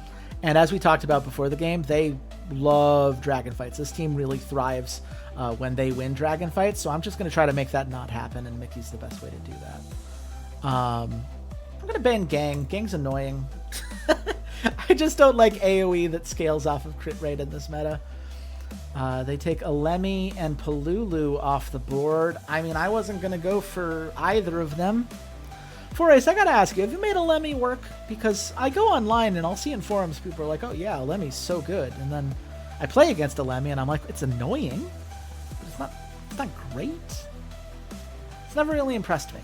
And as we talked about before the game, they love dragon fights. This team really thrives when they win dragon fights. So I'm just going to try to make that not happen, and Mickey's the best way to do that. I'm going to ban Gang. Gang's annoying. I just don't like AoE that scales off of crit rate in this meta. They take Alemi and Palulu off the board. I mean, I wasn't going to go for either of them. Forace, I got to ask you, have you made Alemi work? Because I go online and I'll see in forums people are like, oh yeah, Alemi's so good. And then I play against Alemi and I'm like, it's annoying, but it's not great. It's never really impressed me.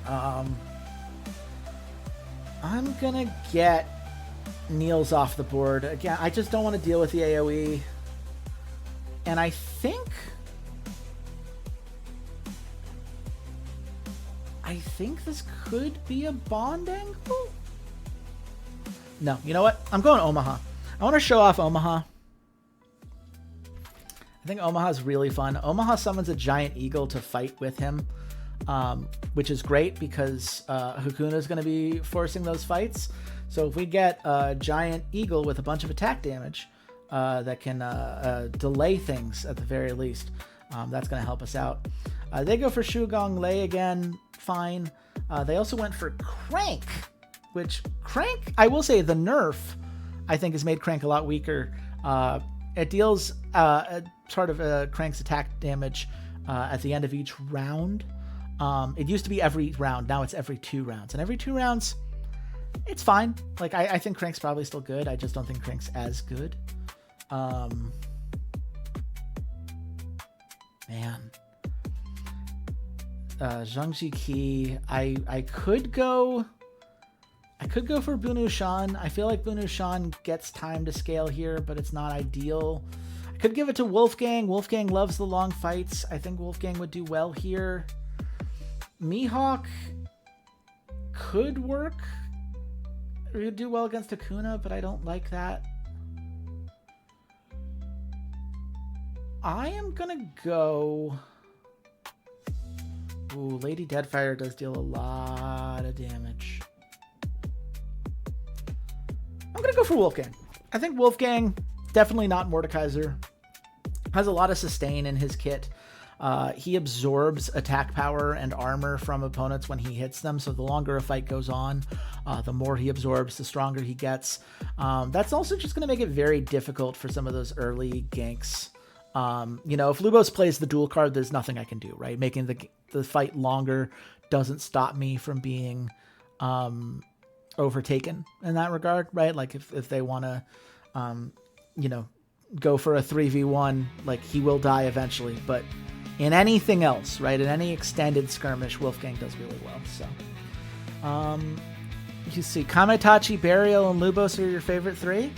I'm gonna get Niels off the board. Again, I just don't want to deal with the AoE. And I think this could be a bond angle. No, you know what? I'm going Omaha. I want to show off Omaha. I think Omaha is really fun. Omaha summons a giant eagle to fight with him, which is great because Hakuna is going to be forcing those fights. So if we get a giant eagle with a bunch of attack damage that can delay things at the very least, that's going to help us out. They go for Shu Gong Lei again. Fine. They also went for Crank, which Crank, I will say the nerf, I think, has made Crank a lot weaker. It deals sort of Crank's attack damage at the end of each round. It used to be every round. Now it's every 2 rounds. And every 2 rounds, it's fine. Like, I think Crank's probably still good. I just don't think Crank's as good. Man. Zhangji Qi. I could go for Bunu Shan. I feel like Bunu Shan gets time to scale here, but it's not ideal. I could give it to Wolfgang. Wolfgang loves the long fights. I think Wolfgang would do well here. Mihawk could work. Or he'd do well against Hakuna, but I don't like that. I am gonna go... Ooh, Lady Deadfire does deal a lot of damage. I'm gonna go for Wolfgang. I think Wolfgang, definitely not Mordekaiser, has a lot of sustain in his kit. He absorbs attack power and armor from opponents when he hits them, so the longer a fight goes on, the more he absorbs, the stronger he gets. That's also just going to make it very difficult for some of those early ganks. You know, if Lubos plays the dual card, there's nothing I can do, right? Making the fight longer doesn't stop me from being overtaken in that regard, right? Like if they want to, you know, go for a 3v1, like he will die eventually, but in anything else, right? In any extended skirmish, Wolfgang does really well. So, you see, Kametachi, Burial, and Lubos are your favorite 3?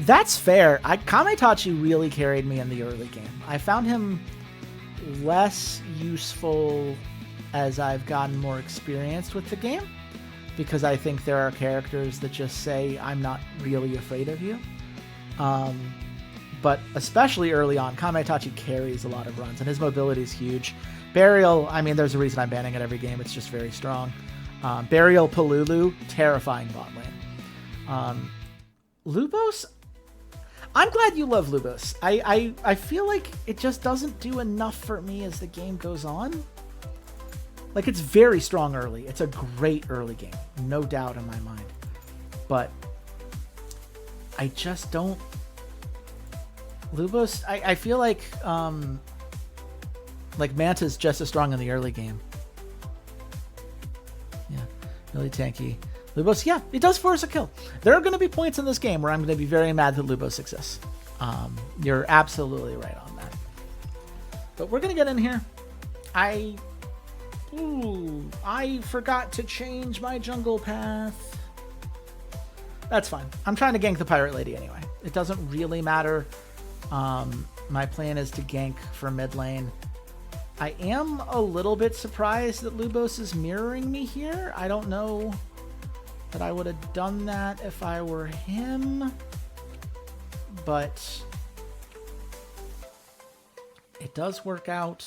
That's fair. Kametachi really carried me in the early game. I found him less useful as I've gotten more experienced with the game, because I think there are characters that just say, I'm not really afraid of you. But especially early on, Kametachi carries a lot of runs, and his mobility is huge. Burial, I mean, there's a reason I'm banning it every game. It's just very strong. Burial, Palulu, terrifying bot lane. Lubos, I'm glad you love Lubos. I feel like it just doesn't do enough for me as the game goes on. Like, it's very strong early. It's a great early game, no doubt in my mind. But I just don't... Lubos, I feel like Manta's just as strong in the early game. Yeah, really tanky. Lubos, yeah, it does force a kill. There are going to be points in this game where I'm going to be very mad that Lubos exists. You're absolutely right on that. But we're going to get in here. I forgot to change my jungle path. That's fine. I'm trying to gank the Pirate Lady anyway. It doesn't really matter. My plan is to gank for mid lane. I am a little bit surprised that Lubos is mirroring me here. I don't know that I would have done that if I were him, but it does work out.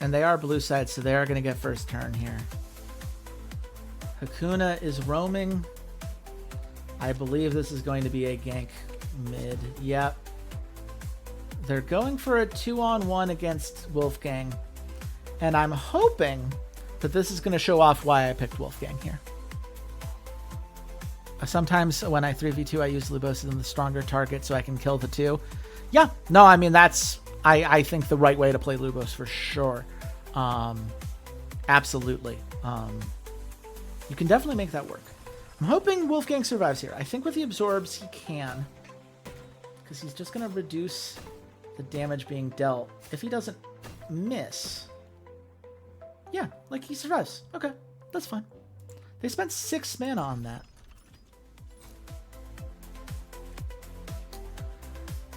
And they are blue side, so they are going to get first turn here. Hakuna is roaming. I believe this is going to be a gank mid. Yep. They're going for a 2-on-1 against Wolfgang. And I'm hoping that this is going to show off why I picked Wolfgang here. Sometimes when I 3v2, I use Lubos as the stronger target so I can kill the 2. Yeah, no, I mean, that's, I think the right way to play Lubos for sure. Absolutely. You can definitely make that work. I'm hoping Wolfgang survives here. I think with the absorbs, he can. Because he's just going to reduce the damage being dealt. If he doesn't miss... Yeah, like he survives. Okay, that's fine. They spent 6 mana on that.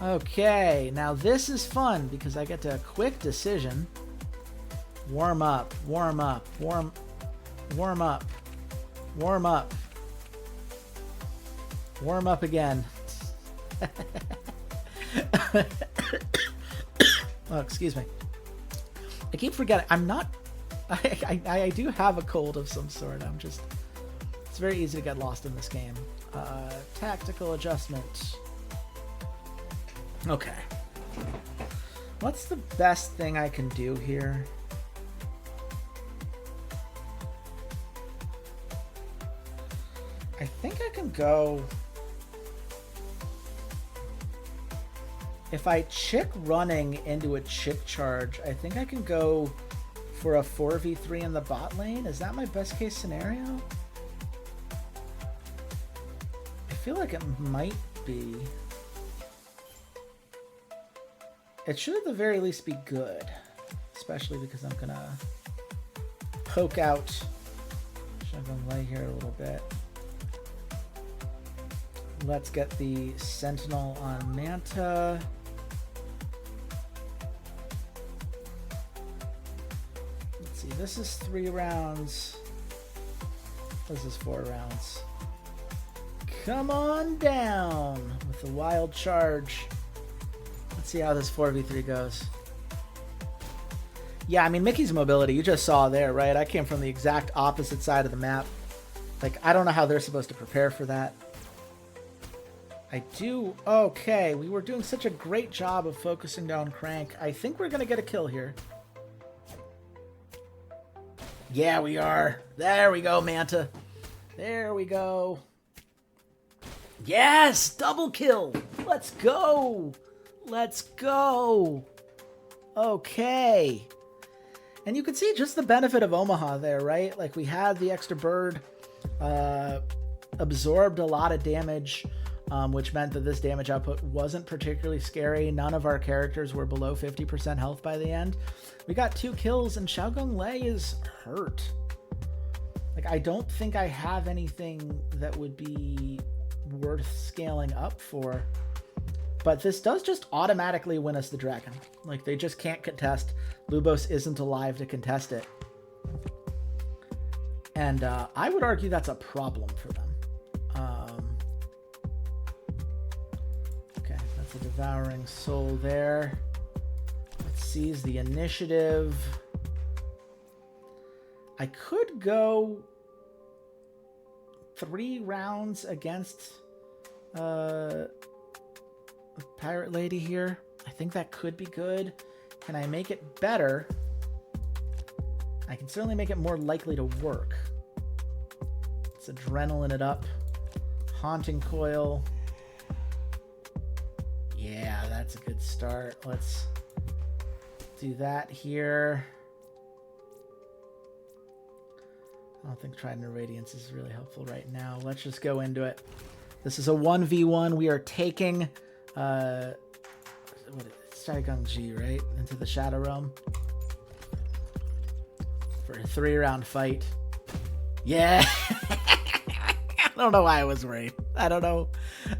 Okay, now this is fun because I get to quick decision. Warm up, warm up, warm up, warm up. Warm up again. Oh, excuse me. I keep forgetting. I'm not... I do have a cold of some sort. I'm just... It's very easy to get lost in this game. Tactical adjustment. Okay. What's the best thing I can do here? I think I can go... If I chick running into a chick charge, I think I can go for a 4v3 in the bot lane. Is that my best case scenario? I feel like it might be. It should at the very least be good, especially because I'm gonna poke out. I'm gonna lay here a little bit. Let's get the Sentinel on Manta. Let's see, this is 3 rounds. This is 4 rounds. Come on down with the wild charge. Let's see how this 4v3 goes. Yeah, I mean, Mickey's mobility, you just saw there, right? I came from the exact opposite side of the map. Like, I don't know how they're supposed to prepare for that. I do... Okay, we were doing such a great job of focusing down Crank. I think we're going to get a kill here. Yeah, we are. There we go, Manta. There we go. Yes! Double kill! Let's go! Let's go! Okay. And you can see just the benefit of Omaha there, right? Like, we had the extra bird, absorbed a lot of damage, which meant that this damage output wasn't particularly scary. None of our characters were below 50% health by the end. We got 2 kills, and Xiaogong Lei is hurt. Like, I don't think I have anything that would be worth scaling up for. But this does just automatically win us the dragon. Like, they just can't contest. Lubos isn't alive to contest it. And I would argue that's a problem for them. Okay, that's a Devouring Soul there. Let's seize the initiative. I could go 3 rounds against Pirate Lady here. I think that could be good. Can I make it better? I can certainly make it more likely to work. Let's adrenaline it up. Haunting Coil. Yeah, that's a good start. Let's do that here. I don't think Trident Radiance is really helpful right now. Let's just go into it. This is a 1v1. We are taking Xiaogong Ji, right? Into the Shadow Realm for a 3-round fight. Yeah. I don't know why I was worried. I don't know.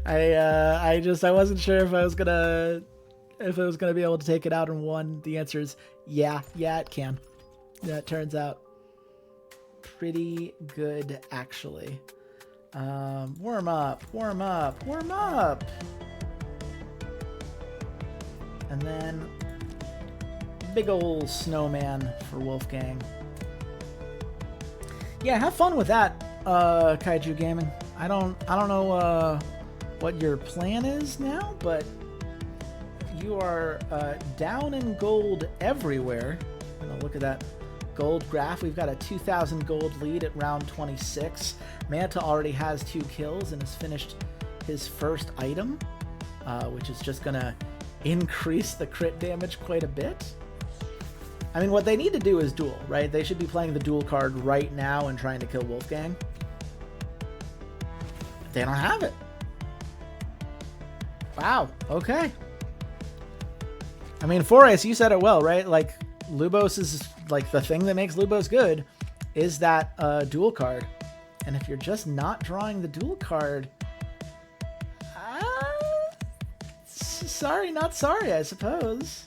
I wasn't sure if I was gonna be able to take it out in one. The answer is yeah, it can. Yeah, it turns out pretty good actually. Warm up. And then big ol' snowman for Wolfgang. Yeah, have fun with that, Kaiju Gaming. I don't know what your plan is now, but you are down in gold everywhere. Look at that gold graph. We've got a 2,000 gold lead at round 26. Manta already has 2 kills and has finished his first item, which is just going to increase the crit damage quite a bit. I mean, what they need to do is duel, right? They should be playing the duel card right now and trying to kill Wolfgang. They don't have it. Wow. Okay. I mean, Forrest, you said it well, right? Like, Lubos is, like, the thing that makes Lubos good is that duel card. And if you're just not drawing the duel card, sorry, not sorry, I suppose.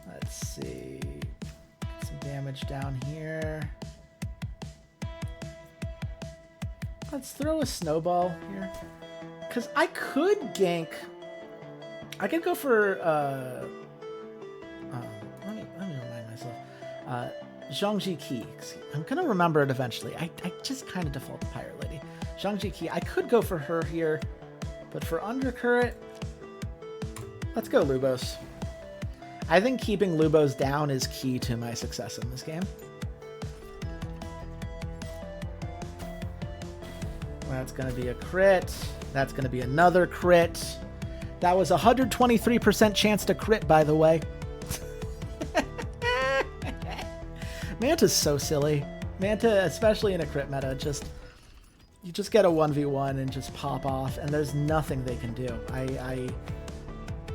Let's see. Get some damage down here. Let's throw a snowball here. Because I could gank. I could go for, let me remind myself. Zhongji Qi. I'm going to remember it eventually. I just kind of default to Pirate Lady. Zhongji Qi. I could go for her here. But for Undercurrent, let's go Lubos. I think keeping Lubos down is key to my success in this game. That's going to be a crit. That's going to be another crit. That was a 123% chance to crit, by the way. Manta's so silly. Manta, especially in a crit meta, you just get a 1v1 and just pop off, and there's nothing they can do. I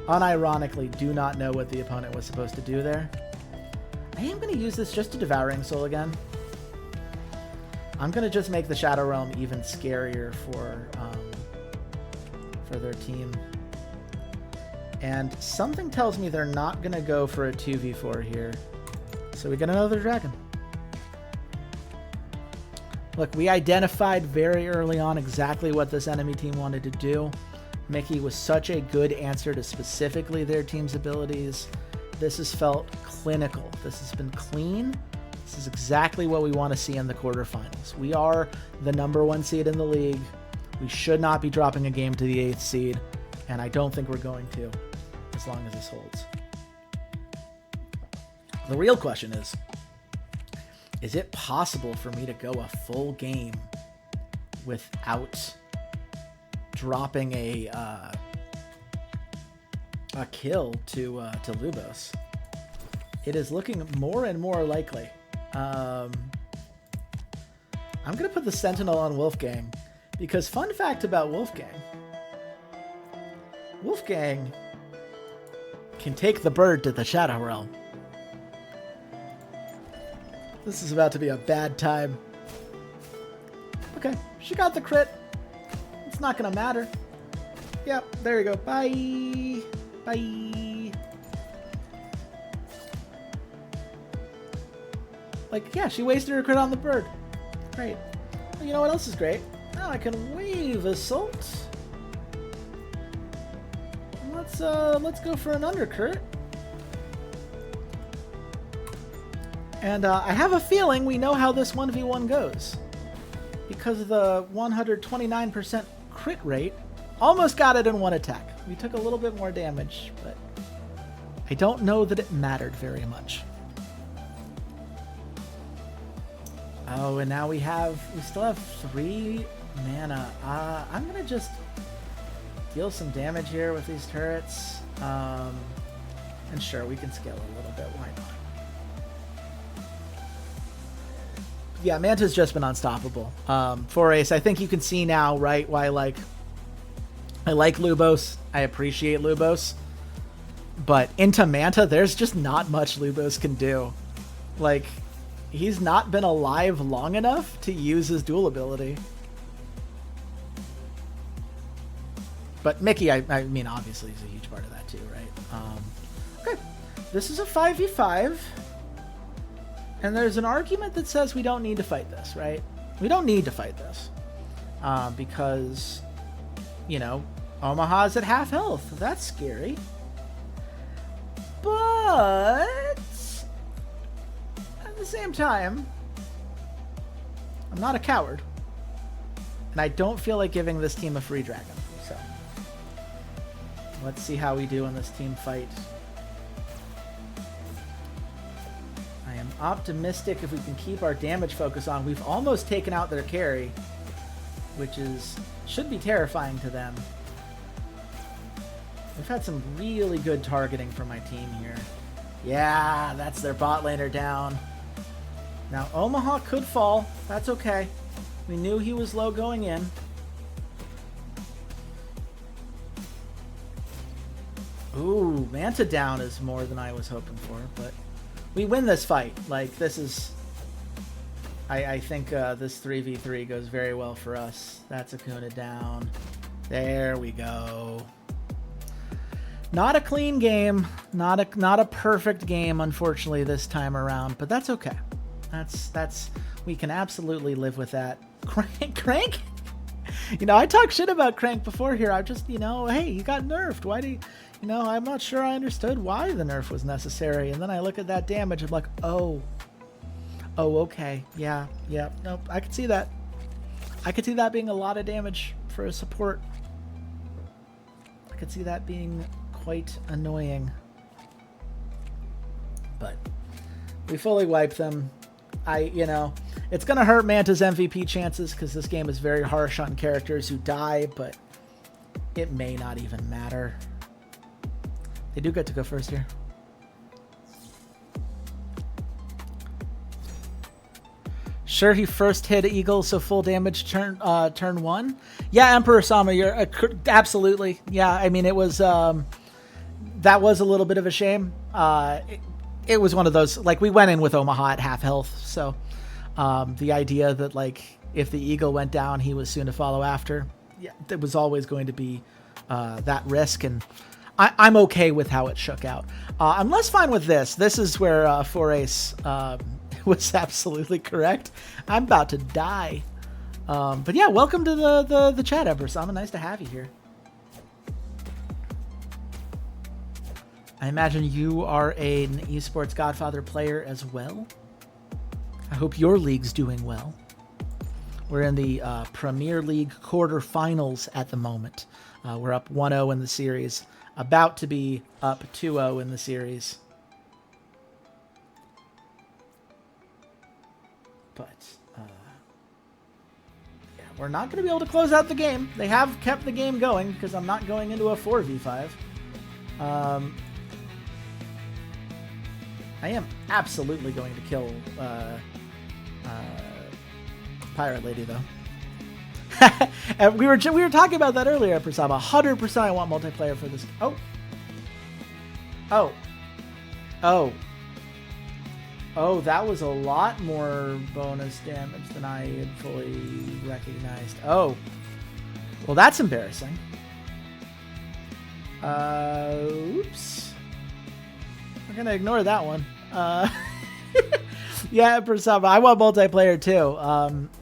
unironically do not know what the opponent was supposed to do there. I am going to use this just to Devouring Soul again. I'm going to just make the Shadow Realm even scarier for their team. And something tells me they're not going to go for a 2v4 here. So we get another dragon. Look, we identified very early on exactly what this enemy team wanted to do. Mickey was such a good answer to specifically their team's abilities. This has felt clinical. This has been clean. This is exactly what we want to see in the quarterfinals. We are the #1 seed in the league. We should not be dropping a game to the 8th seed, and I don't think we're going to, as long as this holds. The real question is it possible for me to go a full game without dropping a kill to Lubos? It is looking more and more likely. I'm going to put the Sentinel on Wolfgang, because fun fact about Wolfgang can take the bird to the Shadow Realm. This is about to be a bad time. Okay, she got the crit. It's not going to matter. Yep, there you go. Bye. Bye. Like, yeah, she wasted her crit on the bird. Great. Well, you know what else is great? Now I can wave Assault. Let's go for an undercurt. And I have a feeling we know how this 1v1 goes. Because of the 129% crit rate, almost got it in one attack. We took a little bit more damage, but I don't know that it mattered very much. Oh, and now we still have 3 mana. I'm going to just deal some damage here with these turrets. And sure, we can scale a little bit. Why not? Yeah, Manta's just been unstoppable. For Ace, I think you can see now, right, why I like Lubos. I appreciate Lubos. But into Manta, there's just not much Lubos can do. Like, he's not been alive long enough to use his dual ability. But Mickey, I mean, obviously is a huge part of that too, right? Okay, this is a 5v5. And there's an argument that says we don't need to fight this, right? We don't need to fight this. Because, you know, Omaha's at half health. That's scary. But at the same time, I'm not a coward. And I don't feel like giving this team a free dragon. So let's see how we do in this team fight. optimistic if we can keep our damage focus on. We've almost taken out their carry, which should be terrifying to them. We've had some really good targeting from my team here. Yeah, that's their bot laner down. Now, Omaha could fall. That's okay. We knew he was low going in. Ooh, Manta down is more than I was hoping for, but we win this fight. Like, this is... I think this 3v3 goes very well for us. That's Akuna down. There we go. Not a clean game. Not a perfect game, unfortunately, this time around, but that's okay. That's we can absolutely live with that. Crank? You know, I talked shit about Crank before here. I just, you know, hey, he got nerfed. Why do you... You know, I'm not sure I understood why the nerf was necessary. And then I look at that damage, I'm like, oh, okay. Yeah, nope, I could see that. I could see that being a lot of damage for a support. I could see that being quite annoying. But we fully wiped them. You know, it's going to hurt Manta's MVP chances because this game is very harsh on characters who die, but it may not even matter. They do get to go first here. Sure, he first hit Eagle, so full damage turn 1. Yeah, Emperor Sama, you're absolutely. Yeah, I mean, it was that was a little bit of a shame. It was one of those, like, we went in with Omaha at half health, so the idea that, like, if the Eagle went down, he was soon to follow after. Yeah, it was always going to be that risk, and I'm okay with how it shook out. I'm less fine with this. This is where Forace was absolutely correct. I'm about to die. But yeah, welcome to the chat, Emperor Sama. Nice to have you here. I imagine you are an Esports Godfather player as well. I hope your league's doing well. We're in the Premier League quarterfinals at the moment. We're up 1-0 in the series. About to be up 2-0 in the series. But, yeah, we're not going to be able to close out the game. They have kept the game going because I'm not going into a 4v5. I am absolutely going to kill Pirate Lady, though. And we were talking about that earlier, Prasama. 100% I want multiplayer for this. Oh, that was a lot more bonus damage than I had fully recognized. Oh, well, that's embarrassing. Oops. We're gonna ignore that one. Yeah, Prasama, I want multiplayer too.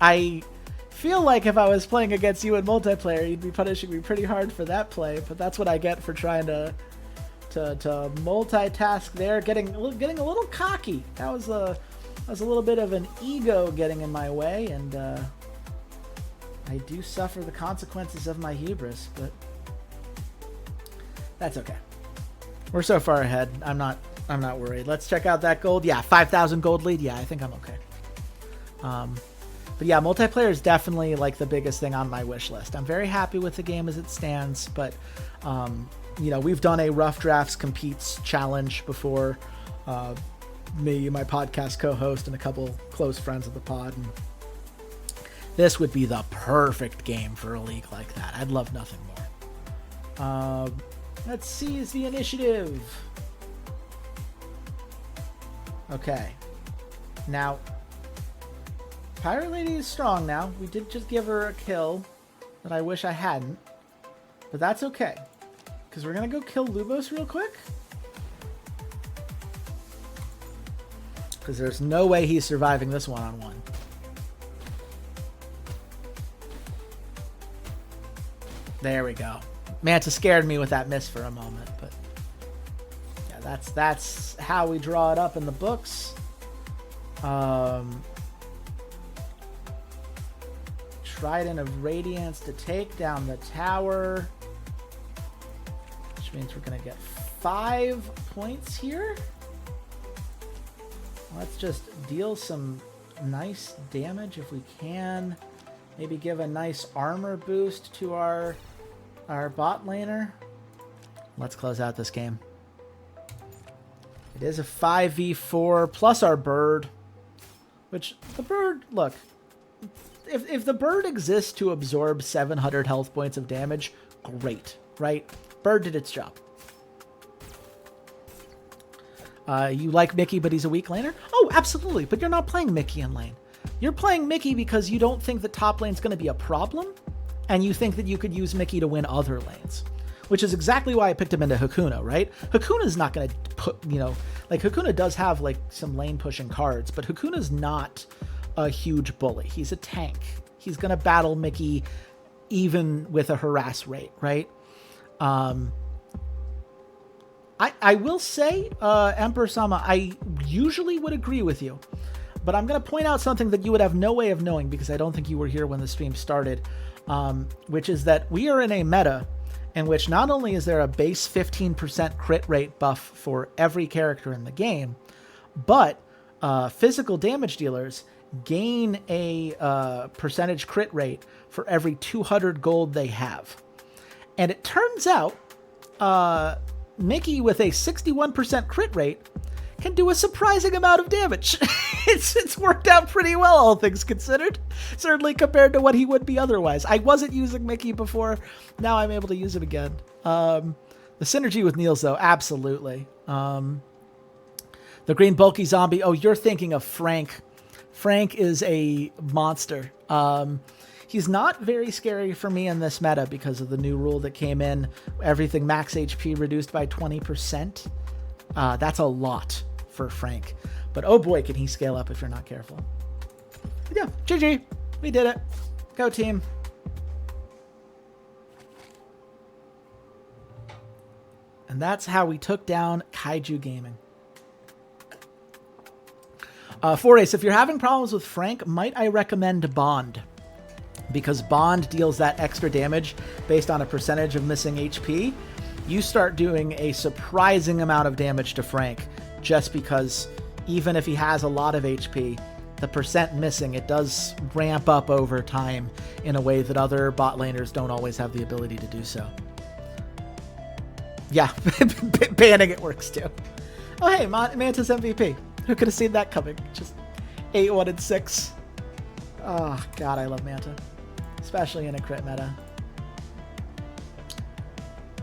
I feel like if I was playing against you in multiplayer, you'd be punishing me pretty hard for that play, but that's what I get for trying to multitask there, getting a little cocky. That was a little bit of an ego getting in my way, and I do suffer the consequences of my hubris, but that's okay. We're so far ahead. I'm not worried. Let's check out that gold. Yeah, 5,000 gold lead. Yeah, I think I'm okay. But yeah, multiplayer is definitely like the biggest thing on my wish list. I'm very happy with the game as it stands, but you know, we've done a Rough Drafts Competes challenge before. Me, my podcast co-host, and a couple close friends of the pod. And this would be the perfect game for a league like that. I'd love nothing more. Let's seize the initiative. Okay. Now, Pirate Lady is strong now. We did just give her a kill that I wish I hadn't. But that's okay. Because we're going to go kill Lubos real quick. Because there's no way he's surviving this one-on-one. There we go. Manta scared me with that miss for a moment. But yeah, that's how we draw it up in the books. Trident of Radiance to take down the tower. Which means we're going to get 5 points here. Let's just deal some nice damage if we can. Maybe give a nice armor boost to our bot laner. Let's close out this game. It is a 5v4 plus our bird. Which, the bird, look, if the bird exists to absorb 700 health points of damage, great, right? Bird did its job. You like Mickey, but he's a weak laner? Oh, absolutely, but you're not playing Mickey in lane. You're playing Mickey because you don't think the top lane's going to be a problem, and you think that you could use Mickey to win other lanes. Which is exactly why I picked him into Hakuna, right? Hakuna's not going to put, like Hakuna does have like some lane pushing cards, but Hakuna's not a huge bully. He's a tank. He's going to battle Mickey even with a harass rate, right? I will say, Emperor Sama, I usually would agree with you, but I'm going to point out something that you would have no way of knowing because I don't think you were here when the stream started, which is that we are in a meta in which not only is there a base 15% crit rate buff for every character in the game, but physical damage dealers gain a percentage crit rate for every 200 gold they have. And it turns out Mickey with a 61% crit rate can do a surprising amount of damage. It's worked out pretty well, all things considered. Certainly compared to what he would be otherwise. I wasn't using Mickey before. Now I'm able to use it again. The synergy with Niels, though, absolutely. The green bulky zombie. Oh, you're thinking of Frank. Frank is a monster. He's not very scary for me in this meta because of the new rule that came in. Everything max HP reduced by 20%. That's a lot for Frank. But oh boy, can he scale up if you're not careful. But yeah, GG. We did it. Go team. And that's how we took down Kaiju Gaming. Forace, if you're having problems with Frank, might I recommend Bond? Because Bond deals that extra damage based on a percentage of missing HP. You start doing a surprising amount of damage to Frank just because even if he has a lot of HP, the percent missing, it does ramp up over time in a way that other bot laners don't always have the ability to do so. Yeah, banning it works too. Oh hey, Mantis MVP. Who could have seen that coming? Just 8-1-6. Oh god, I love Manta. Especially in a crit meta.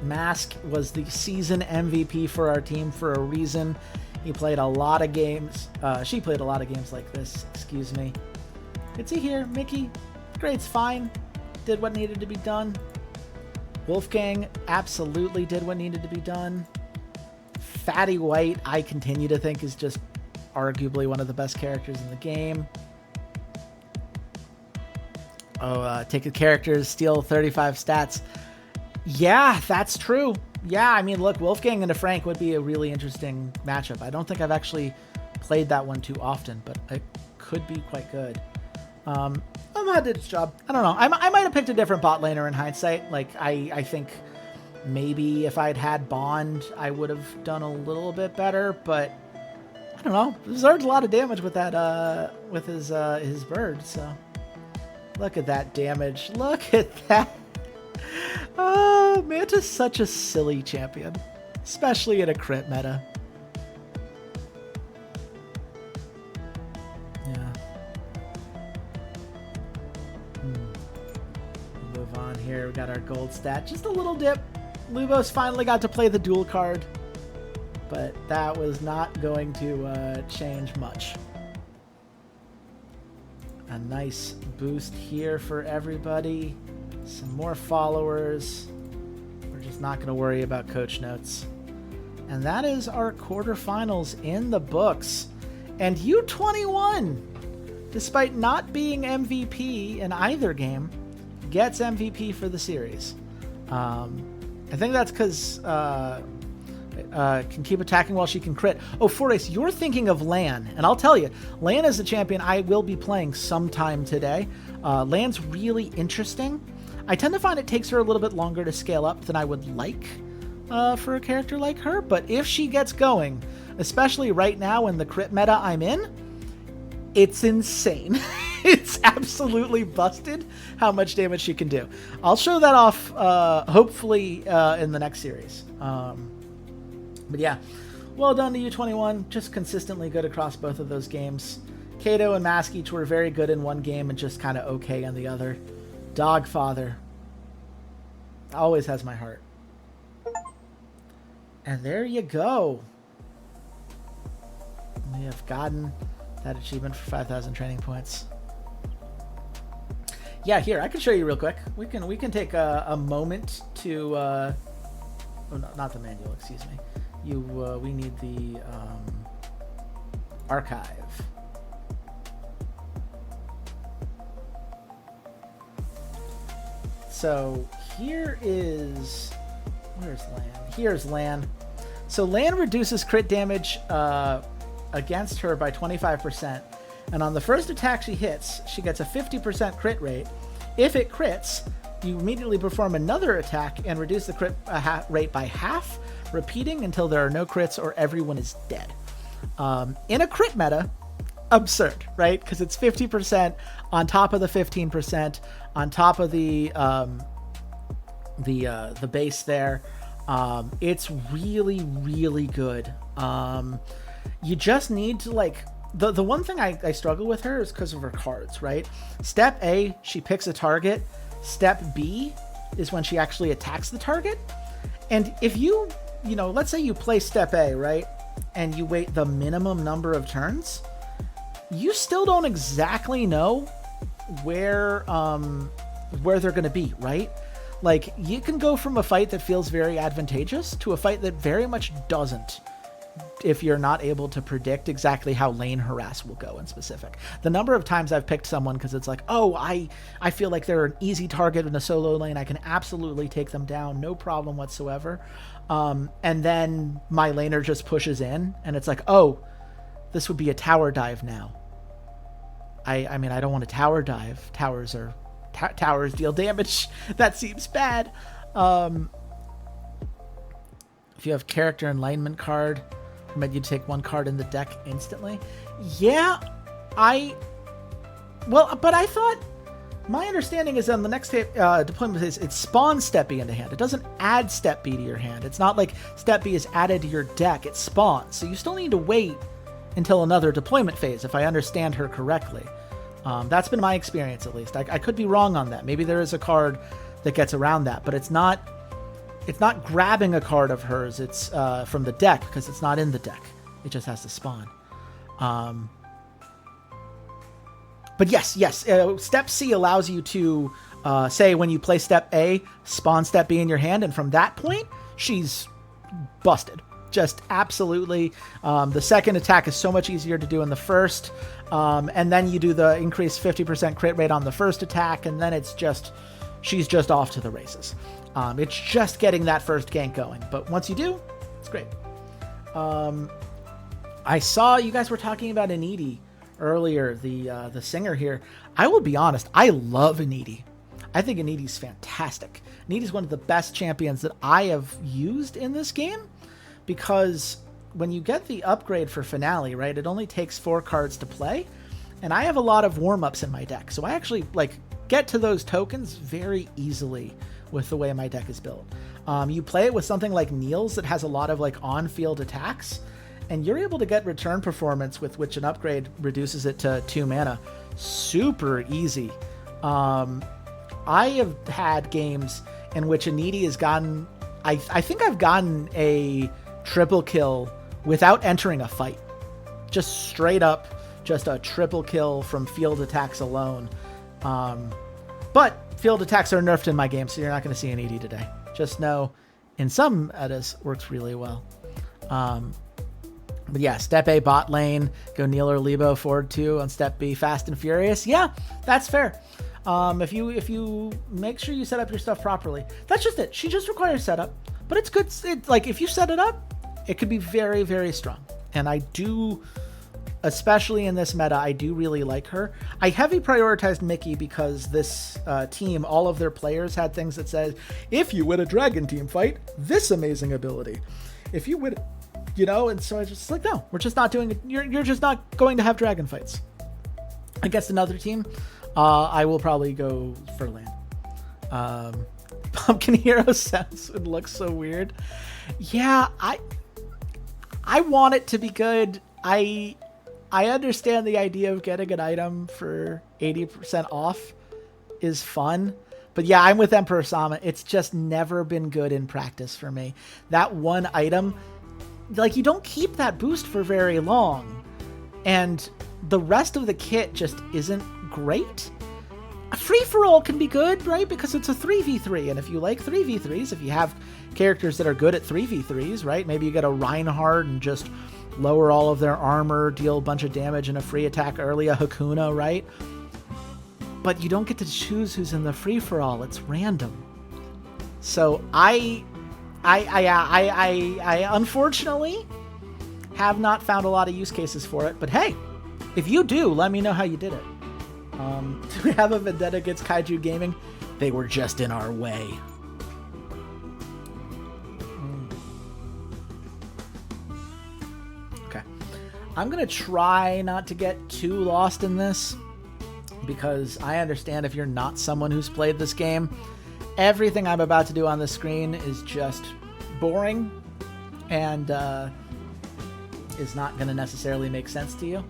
Mask was the season MVP for our team for a reason. He played a lot of games. She played a lot of games like this. Excuse me. Good to hear. Mickey, grade's fine. Did what needed to be done. Wolfgang absolutely did what needed to be done. Fatty White, I continue to think is just arguably one of the best characters in the game. Oh, take a character, steal 35 stats. Yeah, that's true. Yeah, I mean, look, Wolfgang and a Frank would be a really interesting matchup. I don't think I've actually played that one too often, but it could be quite good. Ahmad did its job. I don't know. I might have picked a different bot laner in hindsight. Like, I think maybe if I'd had Bond, I would have done a little bit better, but I don't know. Deserved a lot of damage with that, with his bird, so. Look at that damage. Look at that. Oh, Manta's such a silly champion, especially in a crit meta. Yeah. Move on here. We got our gold stat. Just a little dip. Lubos finally got to play the dual card, but that was not going to change much. A nice boost here for everybody. Some more followers. We're just not going to worry about coach notes. And that is our quarterfinals in the books. And U21, despite not being MVP in either game, gets MVP for the series. I think that's because can keep attacking while she can crit. Oh, Forace, you're thinking of Lan. And I'll tell you, Lan is a champion I will be playing sometime today. Lan's really interesting. I tend to find it takes her a little bit longer to scale up than I would like for a character like her. But if she gets going, especially right now in the crit meta I'm in, it's insane. It's absolutely busted how much damage she can do. I'll show that off, hopefully, in the next series. But yeah, well done to U21. Just consistently good across both of those games. Kato and Mask each were very good in one game and just kind of okay in the other. Dogfather always has my heart. And there you go. We have gotten that achievement for 5,000 training points. Yeah, here, I can show you real quick. We can take a moment to oh no, not the manual, excuse me. We need the archive. So here is, where's Lan? Here's Lan. So Lan reduces crit damage against her by 25%. And on the first attack she hits, she gets a 50% crit rate. If it crits, you immediately perform another attack and reduce the crit rate by half, repeating until there are no crits or everyone is dead. In a crit meta, absurd, right? Because it's 50% on top of the 15%, on top of the base there. It's really, really good. You just need to, like, the one thing I struggle with her is because of her cards, right? Step A, she picks a target. Step B is when she actually attacks the target. And if you let's say you play step A, right? And you wait the minimum number of turns, you still don't exactly know where they're going to be, right? Like, you can go from a fight that feels very advantageous to a fight that very much doesn't, if you're not able to predict exactly how lane harass will go in specific. The number of times I've picked someone because it's like, oh, I feel like they're an easy target in a solo lane. I can absolutely take them down, no problem whatsoever. And then my laner just pushes in and it's like, oh, this would be a tower dive now. I mean, I don't want to tower dive. Towers deal damage. That seems bad. If you have character enlightenment card, permit you to take one card in the deck instantly. Yeah, but I thought, my understanding is on the next deployment is it spawns Step B into hand. It doesn't add Step B to your hand. It's not like Step B is added to your deck. It spawns. So you still need to wait until another deployment phase, if I understand her correctly. That's been my experience, at least. I could be wrong on that. Maybe there is a card that gets around that, but it's not grabbing a card of hers. It's from the deck, because it's not in the deck. It just has to spawn. But yes. Step C allows you to say when you play Step A, spawn Step B in your hand, and from that point, she's busted. Just absolutely. The second attack is so much easier to do in the first. And then you do the increased 50% crit rate on the first attack, and then she's just off to the races. It's just getting that first gank going. But once you do, it's great. I saw you guys were talking about Anidi earlier, the singer here. I will be honest, I love Anidi. I think Anidi's fantastic. Anidi's one of the best champions that I have used in this game, because when you get the upgrade for Finale, right, it only takes 4 cards to play, and I have a lot of warm-ups in my deck, so I actually get to those tokens very easily with the way my deck is built. You play it with something like Niels that has a lot of on-field attacks, and you're able to get return performance with which an upgrade reduces it to 2 mana. Super easy. I have had games in which Anidi has gotten, I think I've gotten a triple kill without entering a fight. Just straight up, just a triple kill from field attacks alone. But field attacks are nerfed in my game, so you're not going to see an ED today. Just know, in some metas, works really well. But yeah, Step A bot lane, go Neil or Lebo forward 2 on Step B, Fast and Furious. Yeah, that's fair. If you make sure you set up your stuff properly, that's just it. She just requires setup, but it's good. If you set it up, it could be very, very strong. And I do, especially in this meta, I do really like her. I heavy prioritized Mickey because this team, all of their players had things that says, if you win a dragon team fight, this amazing ability. If you win you know? And so I just like, no, we're just not doing it. You're just not going to have dragon fights. Against another team, I will probably go for land. Pumpkin Hero sounds and looks so weird. Yeah, I want it to be good. I understand the idea of getting an item for 80% off is fun. But yeah, I'm with Emperor Sama. It's just never been good in practice for me. That one item, like, you don't keep that boost for very long. And the rest of the kit just isn't great. A free-for-all can be good, right? Because it's a 3v3. And if you like 3v3s, if you have characters that are good at 3v3s, right? Maybe you get a Reinhardt and just lower all of their armor, deal a bunch of damage and a free attack early, a Hakuna, right? But you don't get to choose who's in the free-for-all. It's random. So I unfortunately have not found a lot of use cases for it. But hey, if you do, let me know how you did it. Do we have a vendetta against Kaiju Gaming? They were just in our way. Okay. I'm going to try not to get too lost in this, because I understand if you're not someone who's played this game, everything I'm about to do on the screen is just boring and is not going to necessarily make sense to you.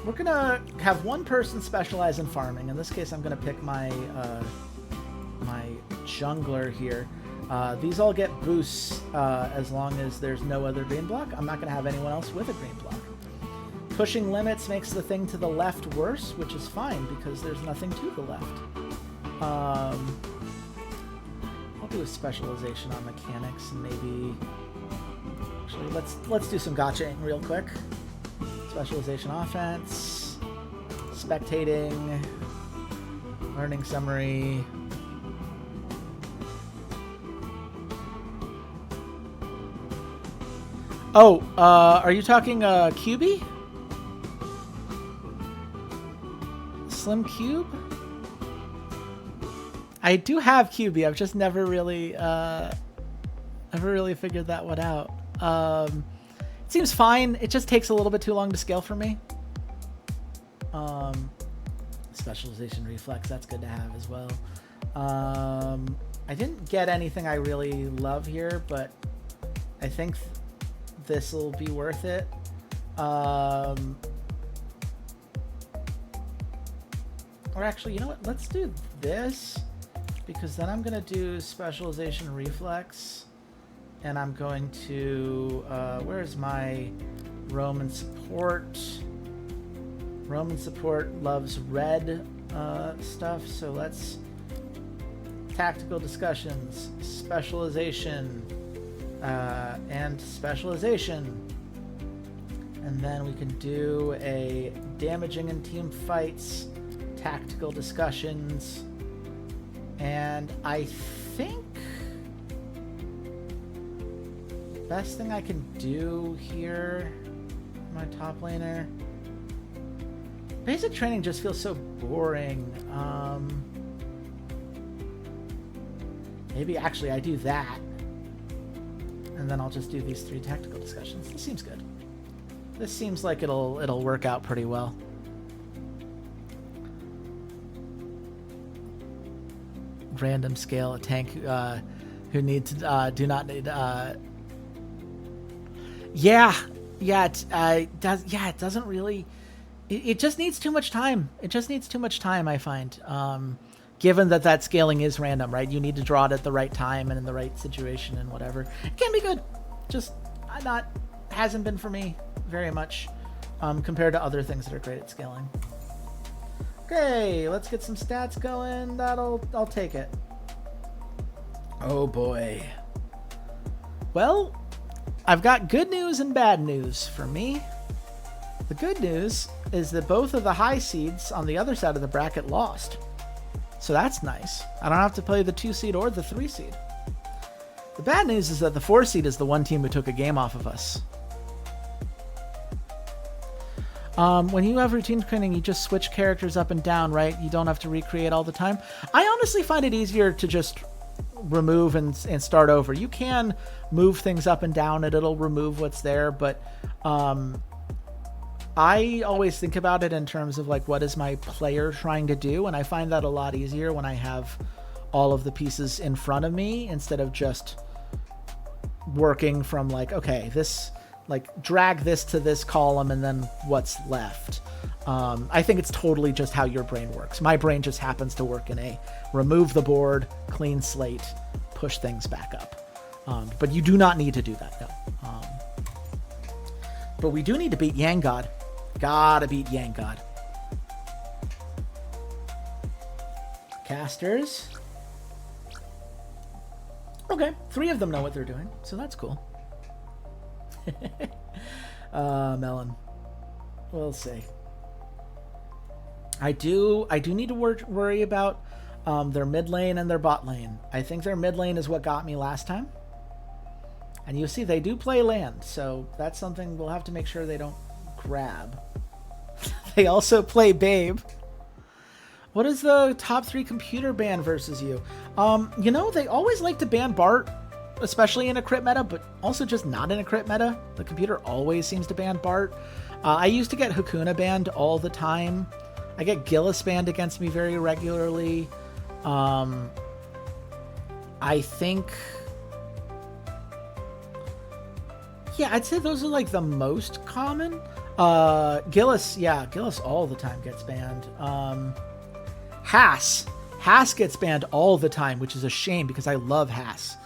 We're going to have one person specialize in farming. In this case, I'm going to pick my my jungler here. These all get boosts as long as there's no other green block. I'm not going to have anyone else with a green block. Pushing limits makes the thing to the left worse, which is fine because there's nothing to the left. I'll do a specialization on mechanics and maybe... Actually, let's do some gotchaing real quick. Specialization offense, spectating, learning summary. Oh, are you talking QB? Slim Cube? I do have QB. I've just never really figured that one out. It seems fine. It just takes a little bit too long to scale for me. Specialization reflex, that's good to have as well. I didn't get anything I really love here, but I think this will be worth it. Or actually, you know what? Let's do this, because then I'm going to do specialization reflex. And I'm going to, where's my Roman support? Roman support loves red stuff, so let's tactical discussions, specialization, and specialization. And then we can do a damaging in team fights, tactical discussions, and I think best thing I can do here, my top laner. Basic training just feels so boring. Maybe actually I do that, and then I'll just do these 3 tactical discussions. This seems good. This seems like it'll work out pretty well. Random scale, a tank who needs do not need. It doesn't really. It just needs too much time. It just needs too much time, I find. Given that scaling is random, right? You need to draw it at the right time and in the right situation and whatever. It can be good. Just hasn't been for me very much compared to other things that are great at scaling. Okay, let's get some stats going. I'll take it. Oh boy. Well, I've got good news and bad news for me. The good news is that both of the high seeds on the other side of the bracket lost. So that's nice. I don't have to play the 2 seed or the 3 seed. The bad news is that the 4 seed is the one team who took a game off of us. When you have routine training, you just switch characters up and down, right? You don't have to recreate all the time. I honestly find it easier to just remove and start over. You can move things up and down and it'll remove what's there, but I always think about it in terms of like, what is my player trying to do? And I find that a lot easier when I have all of the pieces in front of me instead of just working from like, okay, this, like drag this to this column and then what's left. I think it's totally just how your brain works. My brain just happens to work in a remove the board, clean slate, push things back up. But you do not need to do that, no. But we do need to beat Yang God. Gotta beat Yang God. Casters. Okay, 3 of them know what they're doing, so that's cool. Melon. We'll see. I do need to worry about their mid lane and their bot lane. I think their mid lane is what got me last time. And you see, they do play land, so that's something we'll have to make sure they don't grab. They also play Babe. What is the top 3 computer ban versus you? You know, they always like to ban Bart, especially in a crit meta, but also just not in a crit meta. The computer always seems to ban Bart. I used to get Hakuna banned all the time. I get Gillis banned against me very regularly. I think... yeah, I'd say those are like the most common. Gillis all the time gets banned. Haas gets banned all the time, which is a shame because I love Haas.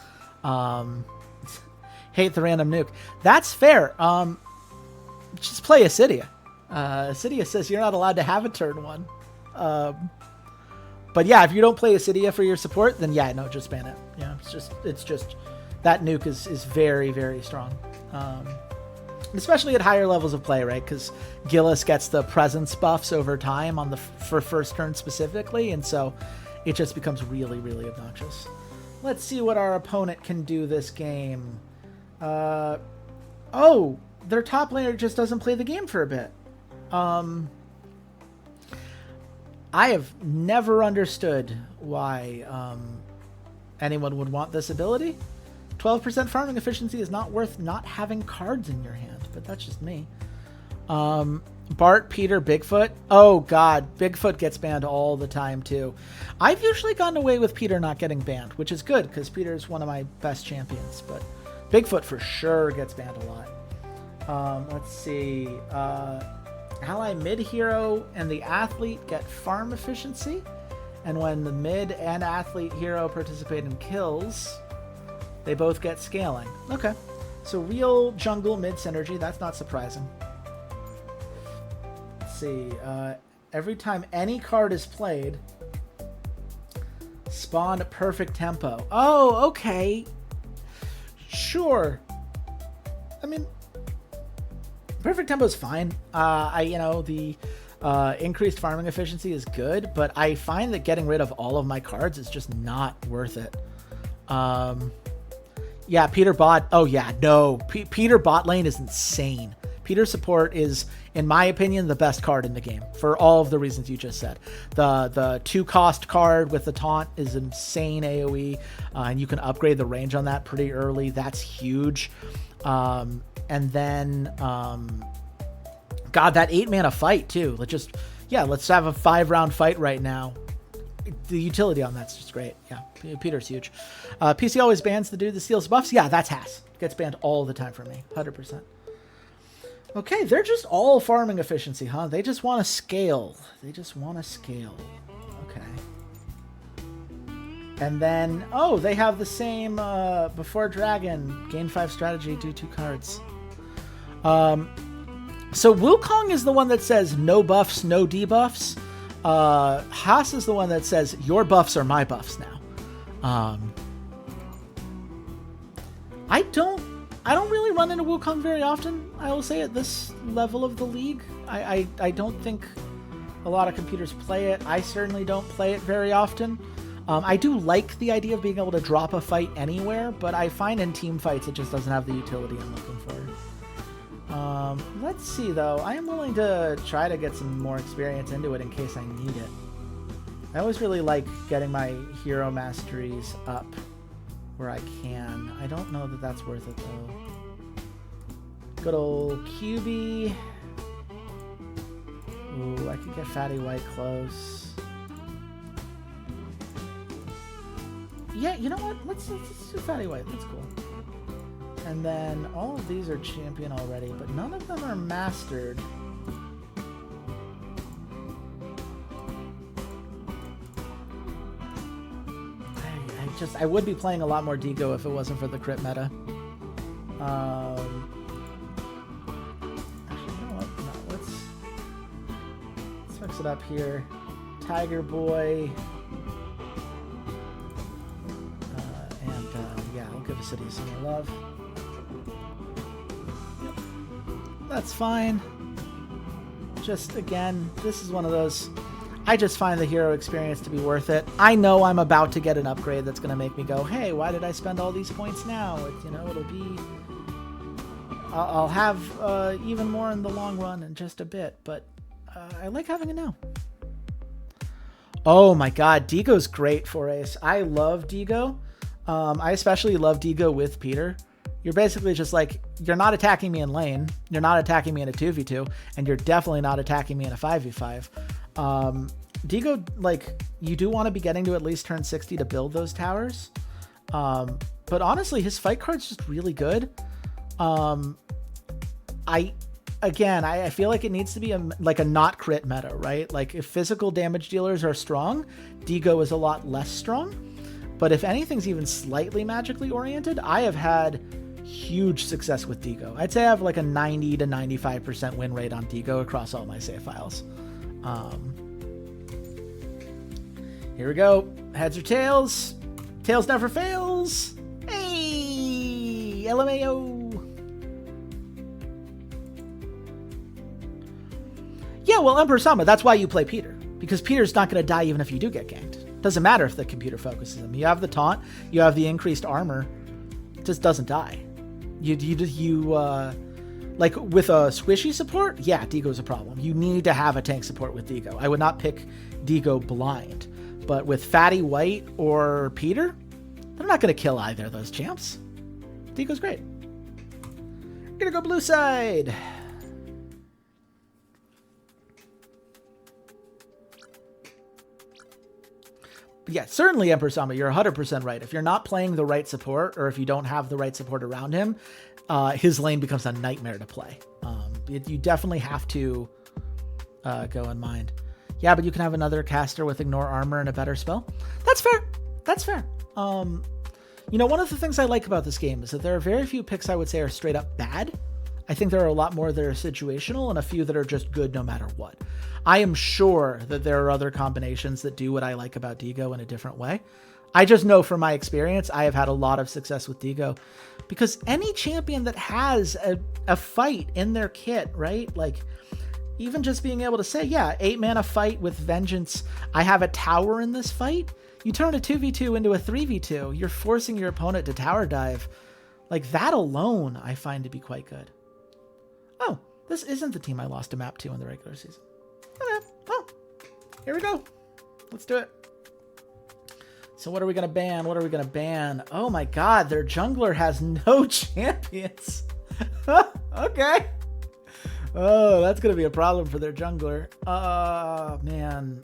Hate the random nuke. That's fair. Just play Acidia. Acidia says you're not allowed to have a turn 1. But yeah, if you don't play Acidia for your support, then yeah, no, just ban it. Yeah, it's just that nuke is very, very strong. Especially at higher levels of play, right? Because Gillis gets the presence buffs over time on for first turn specifically, and so it just becomes really, really obnoxious. Let's see what our opponent can do this game. Oh, their top laner just doesn't play the game for a bit. I have never understood why anyone would want this ability. 12% farming efficiency is not worth not having cards in your hand, but that's just me. Bart, Peter, Bigfoot. Oh god, Bigfoot gets banned all the time too. I've usually gotten away with Peter not getting banned, which is good because Peter is one of my best champions, but Bigfoot for sure gets banned a lot. Let's see. Ally mid hero and the athlete get farm efficiency, and when the mid and athlete hero participate in kills, they both get scaling. Okay. So real jungle mid synergy. That's not surprising. Let's see. Every time any card is played, spawn perfect tempo. Oh, okay. Sure. I mean, perfect tempo is fine. The increased farming efficiency is good, but I find that getting rid of all of my cards is just not worth it. Yeah, Peter bot. Oh yeah, no. Peter bot lane is insane. Peter support is, in my opinion, the best card in the game for all of the reasons you just said. The 2-cost card with the taunt is insane AoE, and you can upgrade the range on that pretty early. That's huge. And then, God, that 8-mana fight too. Let's have a 5-round fight right now. The utility on that's just great. Yeah, Peter's huge. PC always bans the dude that steals buffs. Yeah, that's Haas. Gets banned all the time for me. 100%. Okay, they're just all farming efficiency, huh? They just want to scale. Okay. And then, oh, they have the same before Dragon. Gain 5 strategy, do 2 cards. So Wukong is the one that says no buffs, no debuffs. Haas is the one that says your buffs are my buffs now. I don't really run into Wukong very often, I will say, at this level of the league. I don't think a lot of computers play it. I certainly don't play it very often. I do like the idea of being able to drop a fight anywhere, but I find in team fights it just doesn't have the utility I'm looking for. Let's see, though. I am willing to try to get some more experience into it in case I need it. I always really like getting my hero masteries up where I can. I don't know that that's worth it, though. Good old QB. Ooh, I could get Fatty White close. Yeah, you know what? Let's do Fatty White. That's cool. And then all of these are champion already, but none of them are mastered. I would be playing a lot more Digo if it wasn't for the crit meta. Actually, you know what? No, let's mix it up here. Tiger Boy. And yeah, I'll give a city some more love. Yep. That's fine. Just, again, this is one of those... I just find the hero experience to be worth it. I know I'm about to get an upgrade that's going to make me go, hey, why did I spend all these points now? It'll be... I'll have even more in the long run in just a bit, but I like having it now. Oh my god, Digo's great for Ace. I love Digo. I especially love Digo with Peter. You're basically just like, you're not attacking me in lane, you're not attacking me in a 2v2, and you're definitely not attacking me in a 5v5. Digo, like, you do want to be getting to at least turn 60 to build those towers. But honestly, his fight card's just really good. I feel like it needs to be a not crit meta, right? Like, if physical damage dealers are strong, Digo is a lot less strong. But if anything's even slightly magically oriented, I have had huge success with Digo. I'd say I have like a 90 to 95% win rate on Digo across all my save files. Here we go. Heads or tails? Tails never fails. Hey, LMAO. Yeah, well, Emperor Sama, that's why you play Peter. Because Peter's not going to die even if you do get ganked. Doesn't matter if the computer focuses him. You have the taunt, you have the increased armor. It just doesn't die. Like with a squishy support, yeah, Digo's a problem. You need to have a tank support with Digo. I would not pick Digo blind. But with Fatty White or Peter, they're not going to kill either of those champs. Digo's great. We're going to go blue side. Yeah, certainly, Emperor Sama, you're 100% right. If you're not playing the right support, or if you don't have the right support around him, his lane becomes a nightmare to play. You definitely have to go in mind. Yeah, but you can have another caster with Ignore Armor and a better spell. That's fair. That's fair. One of the things I like about this game is that there are very few picks I would say are straight up bad. I think there are a lot more that are situational and a few that are just good no matter what. I am sure that there are other combinations that do what I like about Digo in a different way. I just know from my experience, I have had a lot of success with Digo because any champion that has a fight in their kit, right? Like even just being able to say, yeah, 8 mana fight with Vengeance. I have a tower in this fight. You turn a 2v2 into a 3v2. You're forcing your opponent to tower dive. Like that alone, I find to be quite good. Oh, this isn't the team I lost a map to in the regular season. Okay, well, here we go. Let's do it. So what are we going to ban? What are we going to ban? Oh my god, their jungler has no champions. Okay. Oh, that's going to be a problem for their jungler. Man.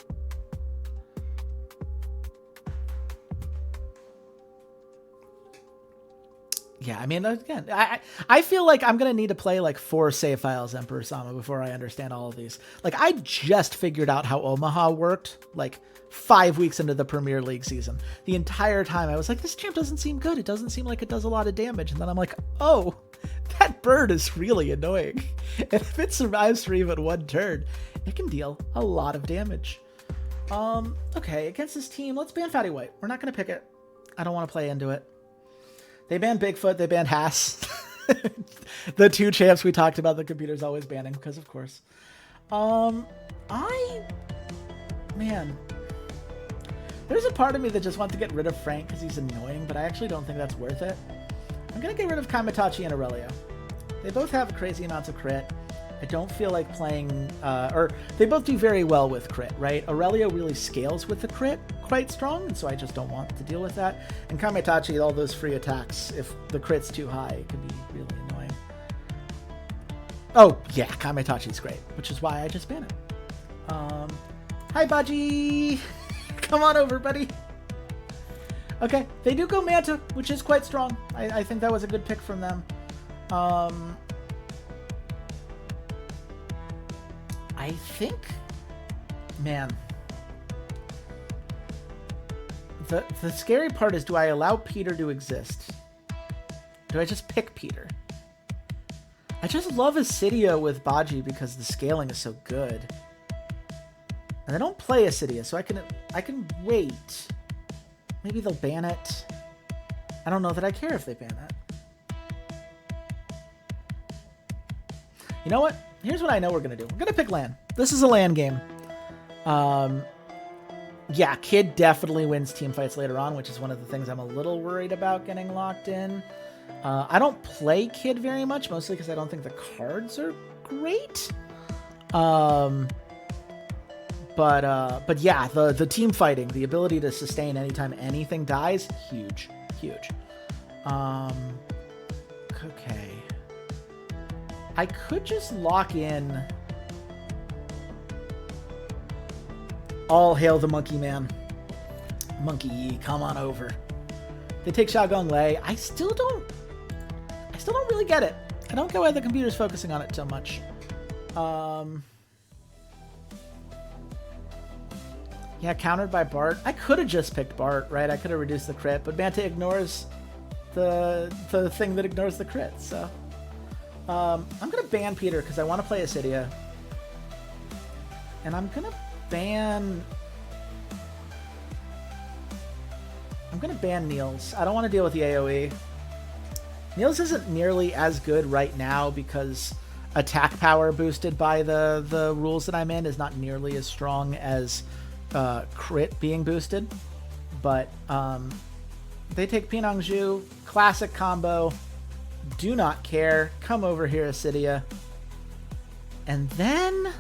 Yeah, I mean, again, I feel like I'm going to need to play like 4 save files Emperor Sama before I understand all of these. Like, I just figured out how Omaha worked, like, 5 weeks into the Premier League season. The entire time I was like, this champ doesn't seem good. It doesn't seem like it does a lot of damage. And then I'm like, oh, that bird is really annoying. And if it survives for even 1 turn, it can deal a lot of damage. Okay, against this team, let's ban Fatty White. We're not going to pick it. I don't want to play into it. They banned Bigfoot, they banned Haas. The 2 champs we talked about, the computer's always banning, because of course. Man. There's a part of me that just wants to get rid of Frank because he's annoying, but I actually don't think that's worth it. I'm going to get rid of Kamitachi and Aurelio. They both have crazy amounts of crit. I don't feel like playing, or they both do very well with crit, right? Aurelio really scales with the crit quite strong, and so I just don't want to deal with that. And Kamitachi, all those free attacks, if the crit's too high, it can be really annoying. Oh, yeah, Kamitachi's great, which is why I just ban it. Hi, Baji! Come on over, buddy! Okay, they do go Manta, which is quite strong. I think that was a good pick from them. I think... Man. The scary part is, do I allow Peter to exist? Do I just pick Peter? I just love Acidia with Baji because the scaling is so good. And they don't play Acidia, so I can wait. Maybe they'll ban it. I don't know that I care if they ban it. You know what? Here's what I know we're going to do. We're going to pick LAN. This is a LAN game. Yeah, Kid definitely wins team fights later on, which is one of the things I'm a little worried about getting locked in. I don't play Kid very much, mostly because I don't think the cards are great. But yeah, the team fighting, the ability to sustain anytime anything dies, huge. Okay. I could just lock in. All hail the monkey man. Monkey Yi, come on over. They take Xiaogong Lei. I still don't really get it. I don't get why the computer's focusing on it so much. Yeah, countered by Bart. I could have just picked Bart, right? I could have reduced the crit, but Manta ignores the thing that ignores the crit, so. I'm going to ban Peter because I want to play Acidia. And I'm going to ban Niels. I don't want to deal with the AoE. Niels isn't nearly as good right now because attack power boosted by the rules that I'm in is not nearly as strong as crit being boosted. But they take Pinangju, classic combo, do not care, come over here, Acidia. And then...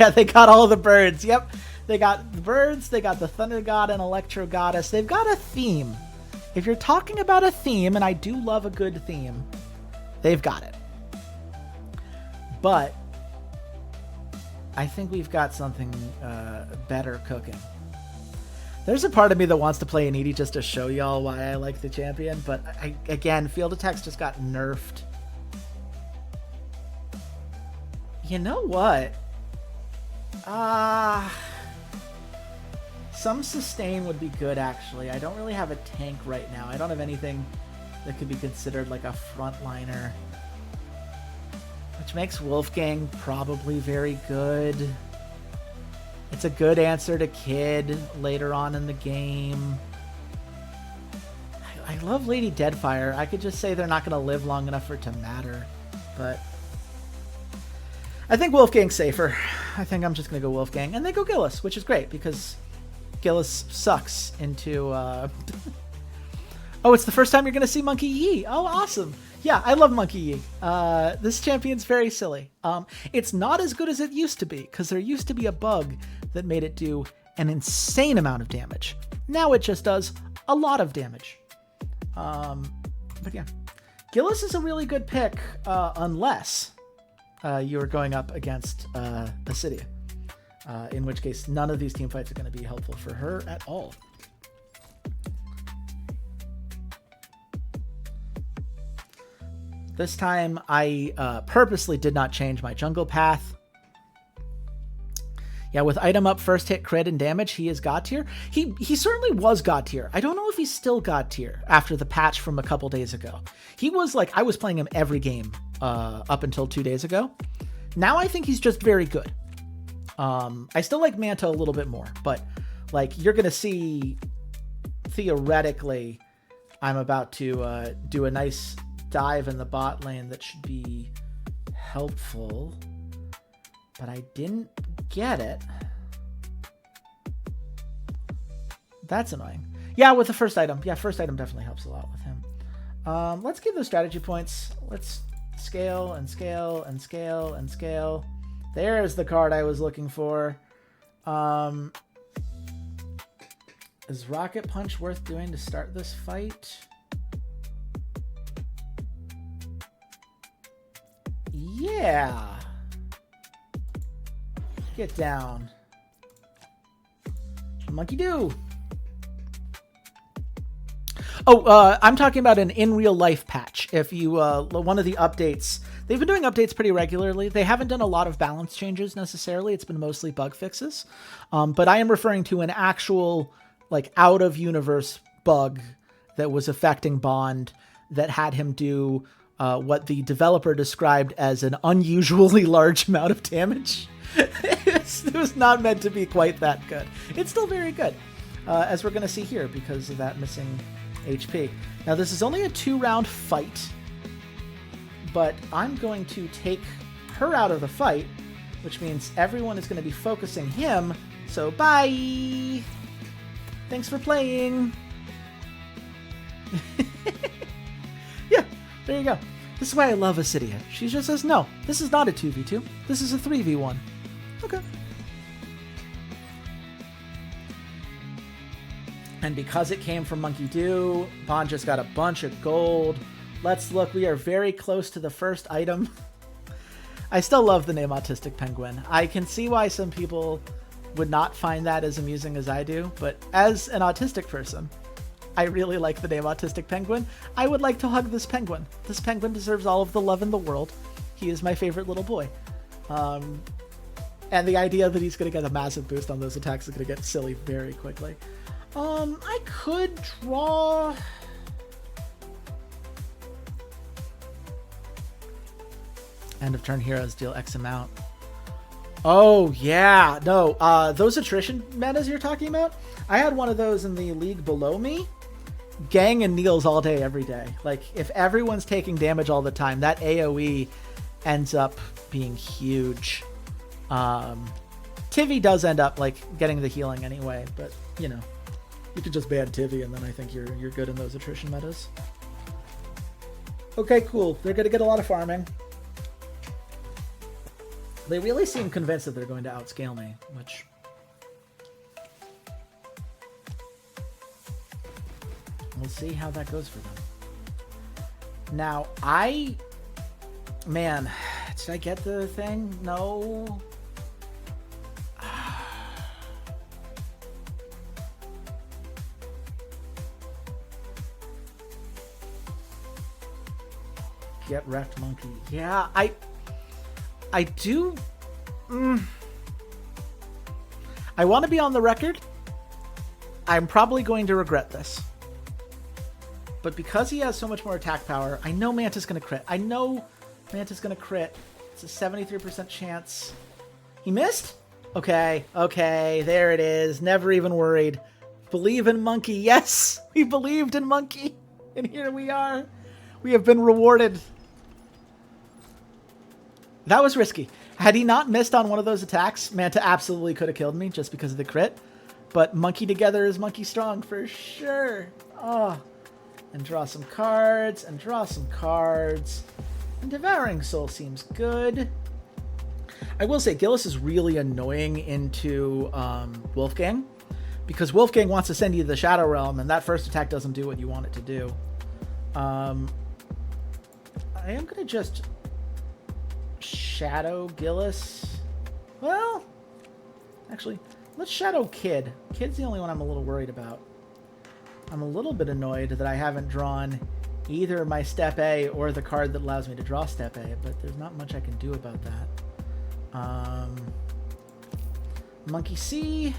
Yeah, they got all the birds. Yep. They got the birds, they got the Thunder God and Electro Goddess. They've got a theme. If you're talking about a theme, and I do love a good theme, they've got it. But I think we've got something better cooking. There's a part of me that wants to play an Edie just to show y'all why I like the champion, but again, field attacks just got nerfed. You know what? Some sustain would be good, actually. I don't really have a tank right now. I don't have anything that could be considered like a frontliner. Which makes Wolfgang probably very good. It's a good answer to Kid later on in the game. I love Lady Deadfire. I could just say they're not going to live long enough for it to matter. But I think Wolfgang's safer. I think I'm just going to go Wolfgang. And they go Gillis, which is great because Gillis sucks into... Oh, it's the first time you're going to see Monkey Yi. Oh, awesome. Yeah, I love Monkey Yi. This champion's very silly. It's not as good as it used to be because there used to be a bug that made it do an insane amount of damage. Now it just does a lot of damage. But yeah, Gillis is a really good pick unless you're going up against Acidia. In which case, none of these team fights are going to be helpful for her at all. This time, I purposely did not change my jungle path. Yeah, with item up, first hit, crit, and damage, he is God tier. He certainly was God tier. I don't know if he's still God tier after the patch from a couple days ago. He was like, I was playing him every game up until 2 days ago. Now I think he's just very good. I still like Manta a little bit more, but like you're going to see, theoretically, I'm about to do a nice dive in the bot lane that should be helpful, but I didn't get it. That's annoying. Yeah, with the first item. Yeah, first item definitely helps a lot with him. Let's give those strategy points. Let's scale and scale and scale and scale. There's the card I was looking for. Is Rocket Punch worth doing to start this fight? Yeah. Get down. Monkey do. Oh, I'm talking about an in real life patch. If you, one of the updates, they've been doing updates pretty regularly. They haven't done a lot of balance changes necessarily. It's been mostly bug fixes. But I am referring to an actual, like, out of universe bug that was affecting Bond that had him do what the developer described as an unusually large amount of damage. It was not meant to be quite that good. It's still very good, as we're going to see here because of that missing HP. Now, this is only a 2-round fight, but I'm going to take her out of the fight, which means everyone is going to be focusing him. So, bye! Thanks for playing! Yeah, there you go. This is why I love Acidia. She just says, no, this is not a 2v2. This is a 3v1. Okay. And because it came from Monkey Do, Bond just got a bunch of gold. Let's look. We are very close to the first item. I still love the name Autistic Penguin. I can see why some people would not find that as amusing as I do, but as an autistic person, I really like the name Autistic Penguin. I would like to hug this penguin. This penguin deserves all of the love in the world. He is my favorite little boy. And the idea that he's going to get a massive boost on those attacks is going to get silly very quickly. I could draw... End of turn heroes deal X amount. Oh, yeah. No, those attrition metas you're talking about? I had one of those in the league below me. Gang and kneels all day, every day. Like, if everyone's taking damage all the time, that AoE ends up being huge. Tivy does end up, like, getting the healing anyway, but, you know. You could just ban Tivy, and then I think you're good in those attrition metas. Okay, cool. They're going to get a lot of farming. They really seem convinced that they're going to outscale me, which... We'll see how that goes for them. Now, Man, did I get the thing? No... Get wrecked, Monkey. Yeah, I do... I want to be on the record. I'm probably going to regret this. But because he has so much more attack power, I know Manta's going to crit. I know Manta's going to crit. It's a 73% chance. He missed? Okay, there it is. Never even worried. Believe in Monkey. Yes, we believed in Monkey. And here we are. We have been rewarded. That was risky. Had he not missed on one of those attacks, Manta absolutely could have killed me just because of the crit. But Monkey together is Monkey strong for sure. Oh. And draw some cards, and draw some cards. And Devouring Soul seems good. I will say, Gillis is really annoying into Wolfgang. Because Wolfgang wants to send you to the Shadow Realm, and that first attack doesn't do what you want it to do. I am going to just... Shadow Gillis. Well, actually, let's Shadow Kid. Kid's the only one I'm a little worried about. I'm a little bit annoyed that I haven't drawn either my Step A or the card that allows me to draw Step A, but there's not much I can do about that. Monkey C.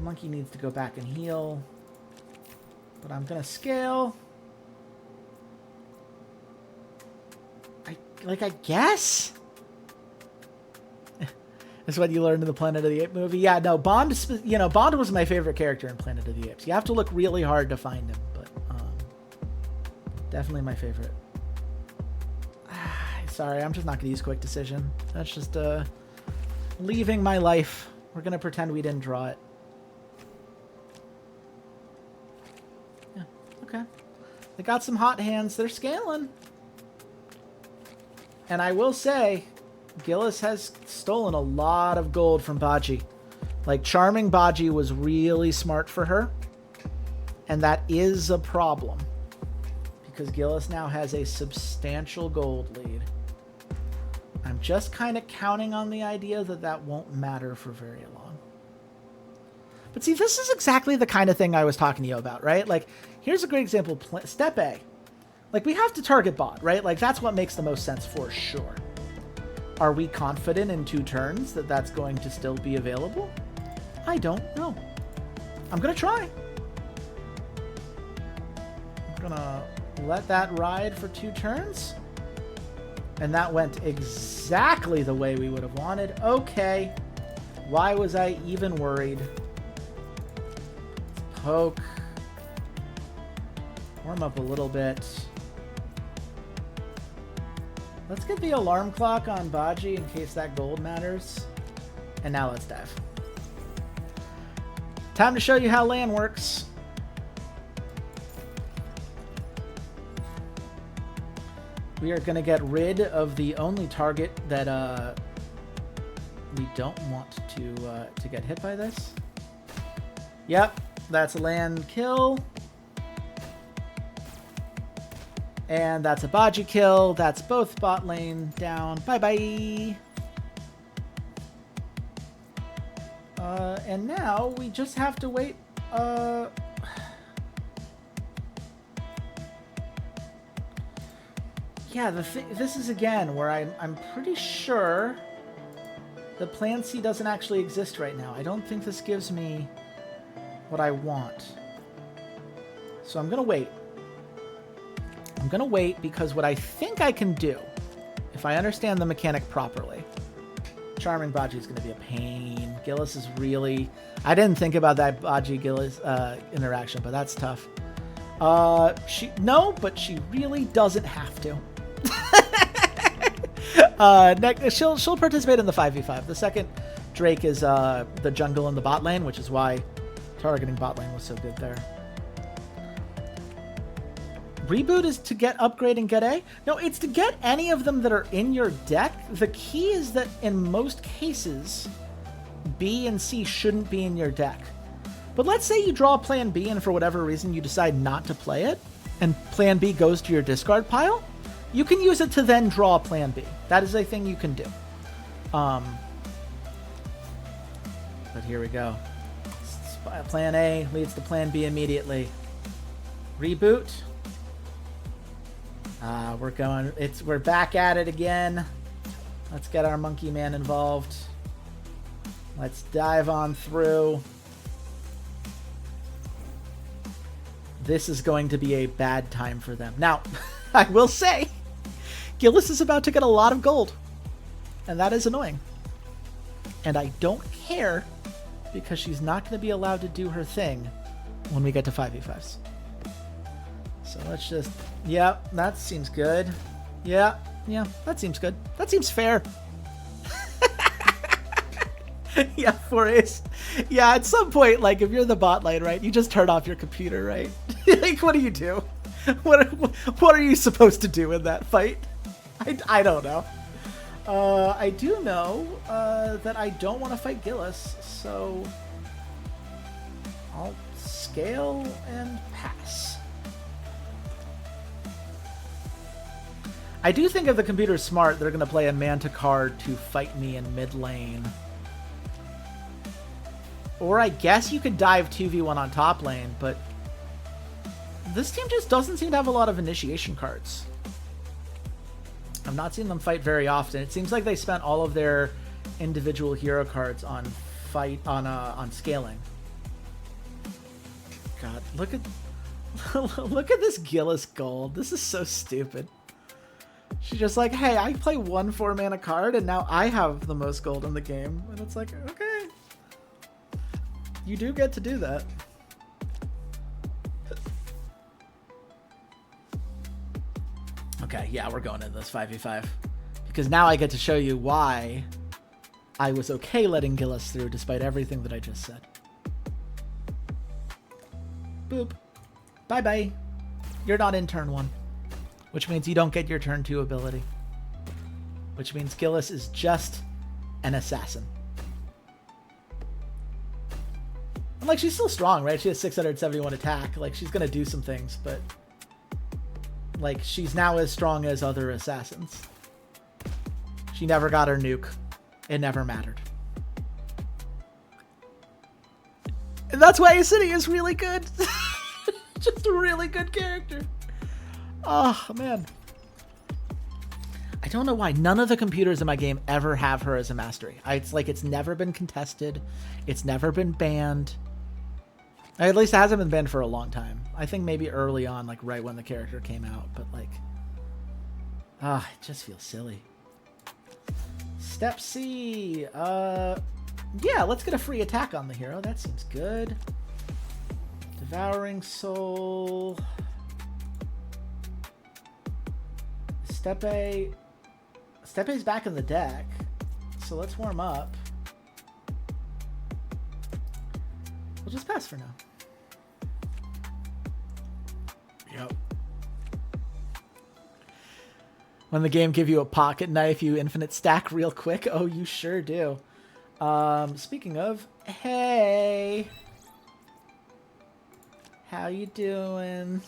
Monkey needs to go back and heal. But I'm going to scale. I guess? That's what you learned in the Planet of the Apes movie. Yeah, no, Bond, Bond was my favorite character in Planet of the Apes. You have to look really hard to find him, but definitely my favorite. Sorry, I'm just not going to use Quick Decision. That's just leaving my life. We're going to pretend we didn't draw it. Yeah, okay. They got some hot hands. They're scaling. And I will say, Gillis has stolen a lot of gold from Bachi. Like, charming Baji was really smart for her. And that is a problem. Because Gillis now has a substantial gold lead. I'm just kind of counting on the idea that that won't matter for very long. But see, this is exactly the kind of thing I was talking to you about, right? Like, here's a great example. Step A. Like, we have to target bot, right? Like, that's what makes the most sense for sure. Are we confident in 2 turns that that's going to still be available? I don't know. I'm going to try. I'm going to let that ride for 2 turns. And that went exactly the way we would have wanted. Okay. Why was I even worried? Let's poke. Warm up a little bit. Let's get the alarm clock on Baji in case that gold matters. And now let's dive. Time to show you how LAN works. We are going to get rid of the only target that we don't want to get hit by this. Yep, that's a LAN kill. And that's a Baji kill. That's both bot lane down. Bye-bye. And now we just have to wait. Yeah, this is again where I'm pretty sure the plan C doesn't actually exist right now. I don't think this gives me what I want. So I'm going to wait. I'm going to wait because what I think I can do, if I understand the mechanic properly, Charming Baji is going to be a pain. Gillis is really... I didn't think about that Baji-Gillis interaction, but that's tough. No, but she really doesn't have to. She'll participate in the 5v5. The second Drake is the jungle in the bot lane, which is why targeting bot lane was so good there. Reboot is to get upgrade and get A? No, it's to get any of them that are in your deck. The key is that in most cases, B and C shouldn't be in your deck. But let's say you draw plan B and for whatever reason you decide not to play it, and plan B goes to your discard pile, you can use it to then draw plan B. That is a thing you can do. But here we go. Plan A leads to plan B immediately. Reboot. We're back at it again. Let's get our monkey man involved. Let's dive on through. This is going to be a bad time for them. Now, I will say, Gillis is about to get a lot of gold. And that is annoying. And I don't care because she's not going to be allowed to do her thing when we get to 5v5s. So let's just... Yep, that seems good. Yeah, that seems good. That seems fair. Yeah, 4 A's. Yeah, at some point, like, if you're the bot lane, right, you just turn off your computer, right? Like, what do you do? What are you supposed to do in that fight? I don't know. I do know that I don't want to fight Gillis, so I'll scale and pass. I do think if the computer's smart, they're going to play a Manta card to fight me in mid lane. Or I guess you could dive 2v1 on top lane, but this team just doesn't seem to have a lot of initiation cards. I've not seen them fight very often. It seems like they spent all of their individual hero cards on scaling. God, look at this Gillis gold. This is so stupid. She's just like, hey, I play 1 4-mana card, and now I have the most gold in the game. And it's like, okay. You do get to do that. Okay, yeah, we're going into this 5v5. Because now I get to show you why I was okay letting Gillis through despite everything that I just said. Boop. Bye-bye. You're not in turn 1. Which means you don't get your turn 2 ability. Which means Gillis is just an assassin. And, like, she's still strong, right? She has 671 attack. Like, she's gonna do some things, but, like, she's now as strong as other assassins. She never got her nuke. It never mattered. And that's why City is really good. Just a really good character. Oh, man. I don't know why none of the computers in my game ever have her as a mastery. It's like it's never been contested. It's never been banned. At least it hasn't been banned for a long time. I think maybe early on, like right when the character came out. But like, it just feels silly. Step C. Yeah, let's get a free attack on the hero. That seems good. Devouring Soul. Step A. Step A's back in the deck. So let's warm up. We'll just pass for now. Yep. When the game give you a pocket knife, you infinite stack real quick. Oh, you sure do. Speaking of, hey. How you doing?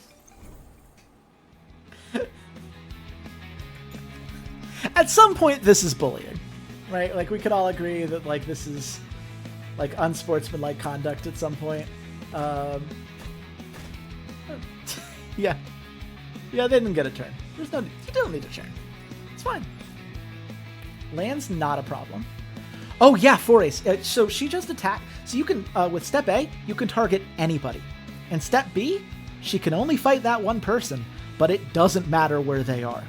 At some point, this is bullying, right? Like, we could all agree that, like, this is, like, unsportsmanlike conduct at some point. Yeah. Yeah, they didn't get a turn. You don't need a turn. It's fine. Land's not a problem. Oh, yeah, 4-ace. So she just attacked. So you can, with step A, you can target anybody. And step B, she can only fight that one person, but it doesn't matter where they are.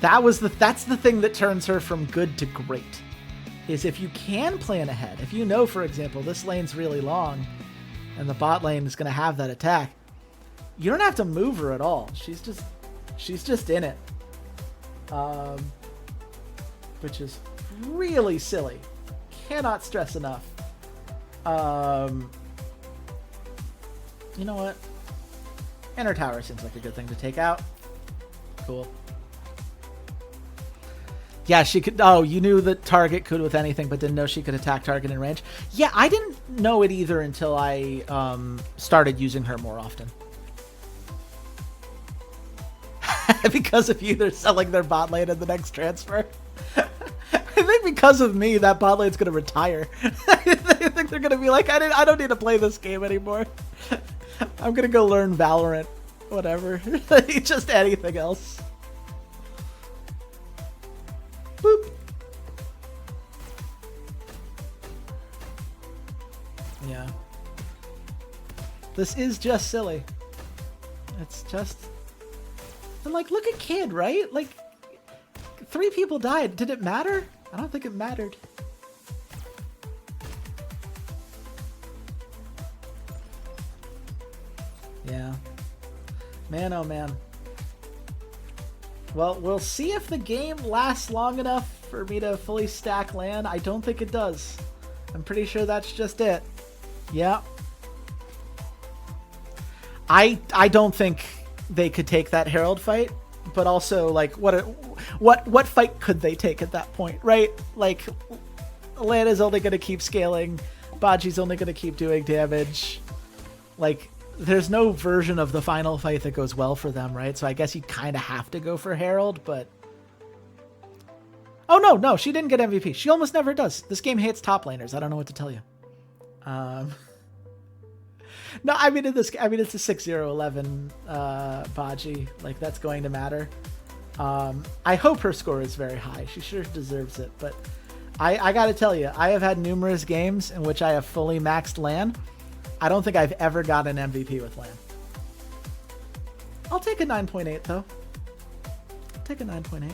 That's the thing that turns her from good to great, is if you can plan ahead. If you know, for example, this lane's really long and the bot lane is going to have that attack, you don't have to move her at all. She's just in it. Which is really silly. Cannot stress enough. You know what? Inner tower seems like a good thing to take out. Cool. Yeah, she could. Oh, you knew that target could with anything, but didn't know she could attack target in range. Yeah, I didn't know it either until I started using her more often. Because of you, they're selling their bot lane in the next transfer. I think because of me, that bot lane's gonna retire. I think they're gonna be like, I don't need to play this game anymore. I'm gonna go learn Valorant, whatever. Just anything else. Boop. Yeah. This is just silly. It's just... And like, look at Kid, right? Like, 3 people died. Did it matter? I don't think it mattered. Yeah. Man, oh man. Well, we'll see if the game lasts long enough for me to fully stack land. I don't think it does. I'm pretty sure that's just it. Yeah. I don't think they could take that Herald fight, but also, like, what fight could they take at that point, right? Like, land is only going to keep scaling. Baji's only going to keep doing damage. Like, there's no version of the final fight that goes well for them, right? So I guess you kind of have to go for Herald, but... Oh, no, she didn't get MVP. She almost never does. This game hates top laners. I don't know what to tell you. No, I mean, it's a 6-0-11 Baji. Like, that's going to matter. I hope her score is very high. She sure deserves it, but I gotta tell you, I have had numerous games in which I have fully maxed LAN. I don't think I've ever got an MVP with LAN. I'll take a 9.8 though. I'll take a 9.8.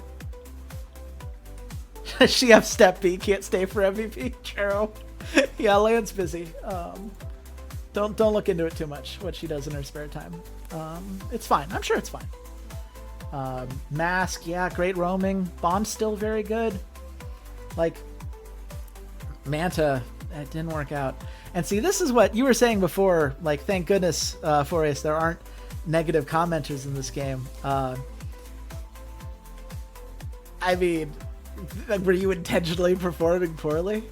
She have step B, can't stay for MVP. Charo. Yeah, LAN's busy. Don't look into it too much, what she does in her spare time. It's fine. I'm sure it's fine. Mask, yeah, great roaming. Bomb's still very good. Like, Manta, it didn't work out. And see, this is what you were saying before. Like, thank goodness, for us, there aren't negative commenters in this game. I mean, were you intentionally performing poorly?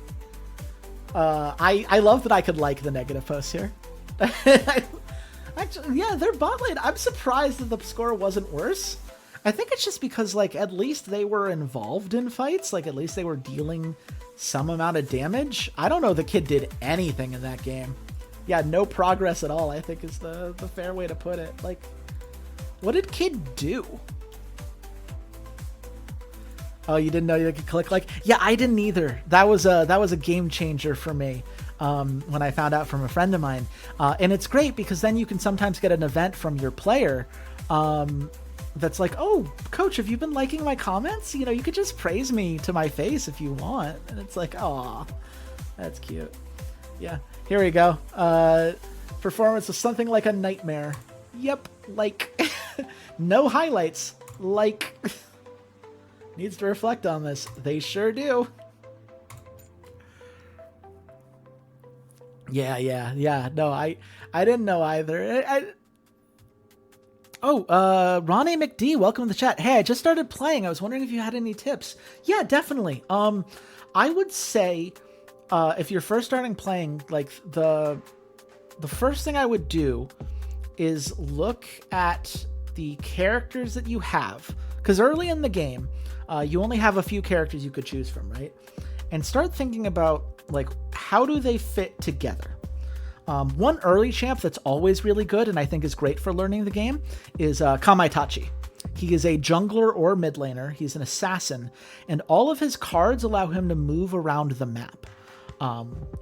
I love that I could like the negative posts here. Actually, yeah, their bot lane, I'm surprised that the score wasn't worse. I think it's just because, like, at least they were involved in fights. Like, at least they were dealing some amount of damage. I don't know the kid did anything in that game. Yeah, no progress at all, I think is the fair way to put it. Like, what did kid do? Oh, you didn't know you could click like? Yeah, I didn't either. That was a game changer for me. When I found out from a friend of mine. And it's great because then you can sometimes get an event from your player that's like, oh, coach, have you been liking my comments? You know, you could just praise me to my face if you want. And it's like, aw, that's cute. Yeah, here we go. Performance of something like a nightmare. Yep, like. No highlights. Like. Needs to reflect on this. They sure do. Yeah. No, I didn't know either. Ronnie McD, welcome to the chat. Hey, I just started playing. I was wondering if you had any tips. Yeah, definitely. I would say, if you're first starting playing, like the first thing I would do is look at the characters that you have, because early in the game, you only have a few characters you could choose from, right? And start thinking about, like, how do they fit together? One early champ that's always really good and I think is great for learning the game is Kamaitachi. He is a jungler or mid laner. He's an assassin, and all of his cards allow him to move around the map,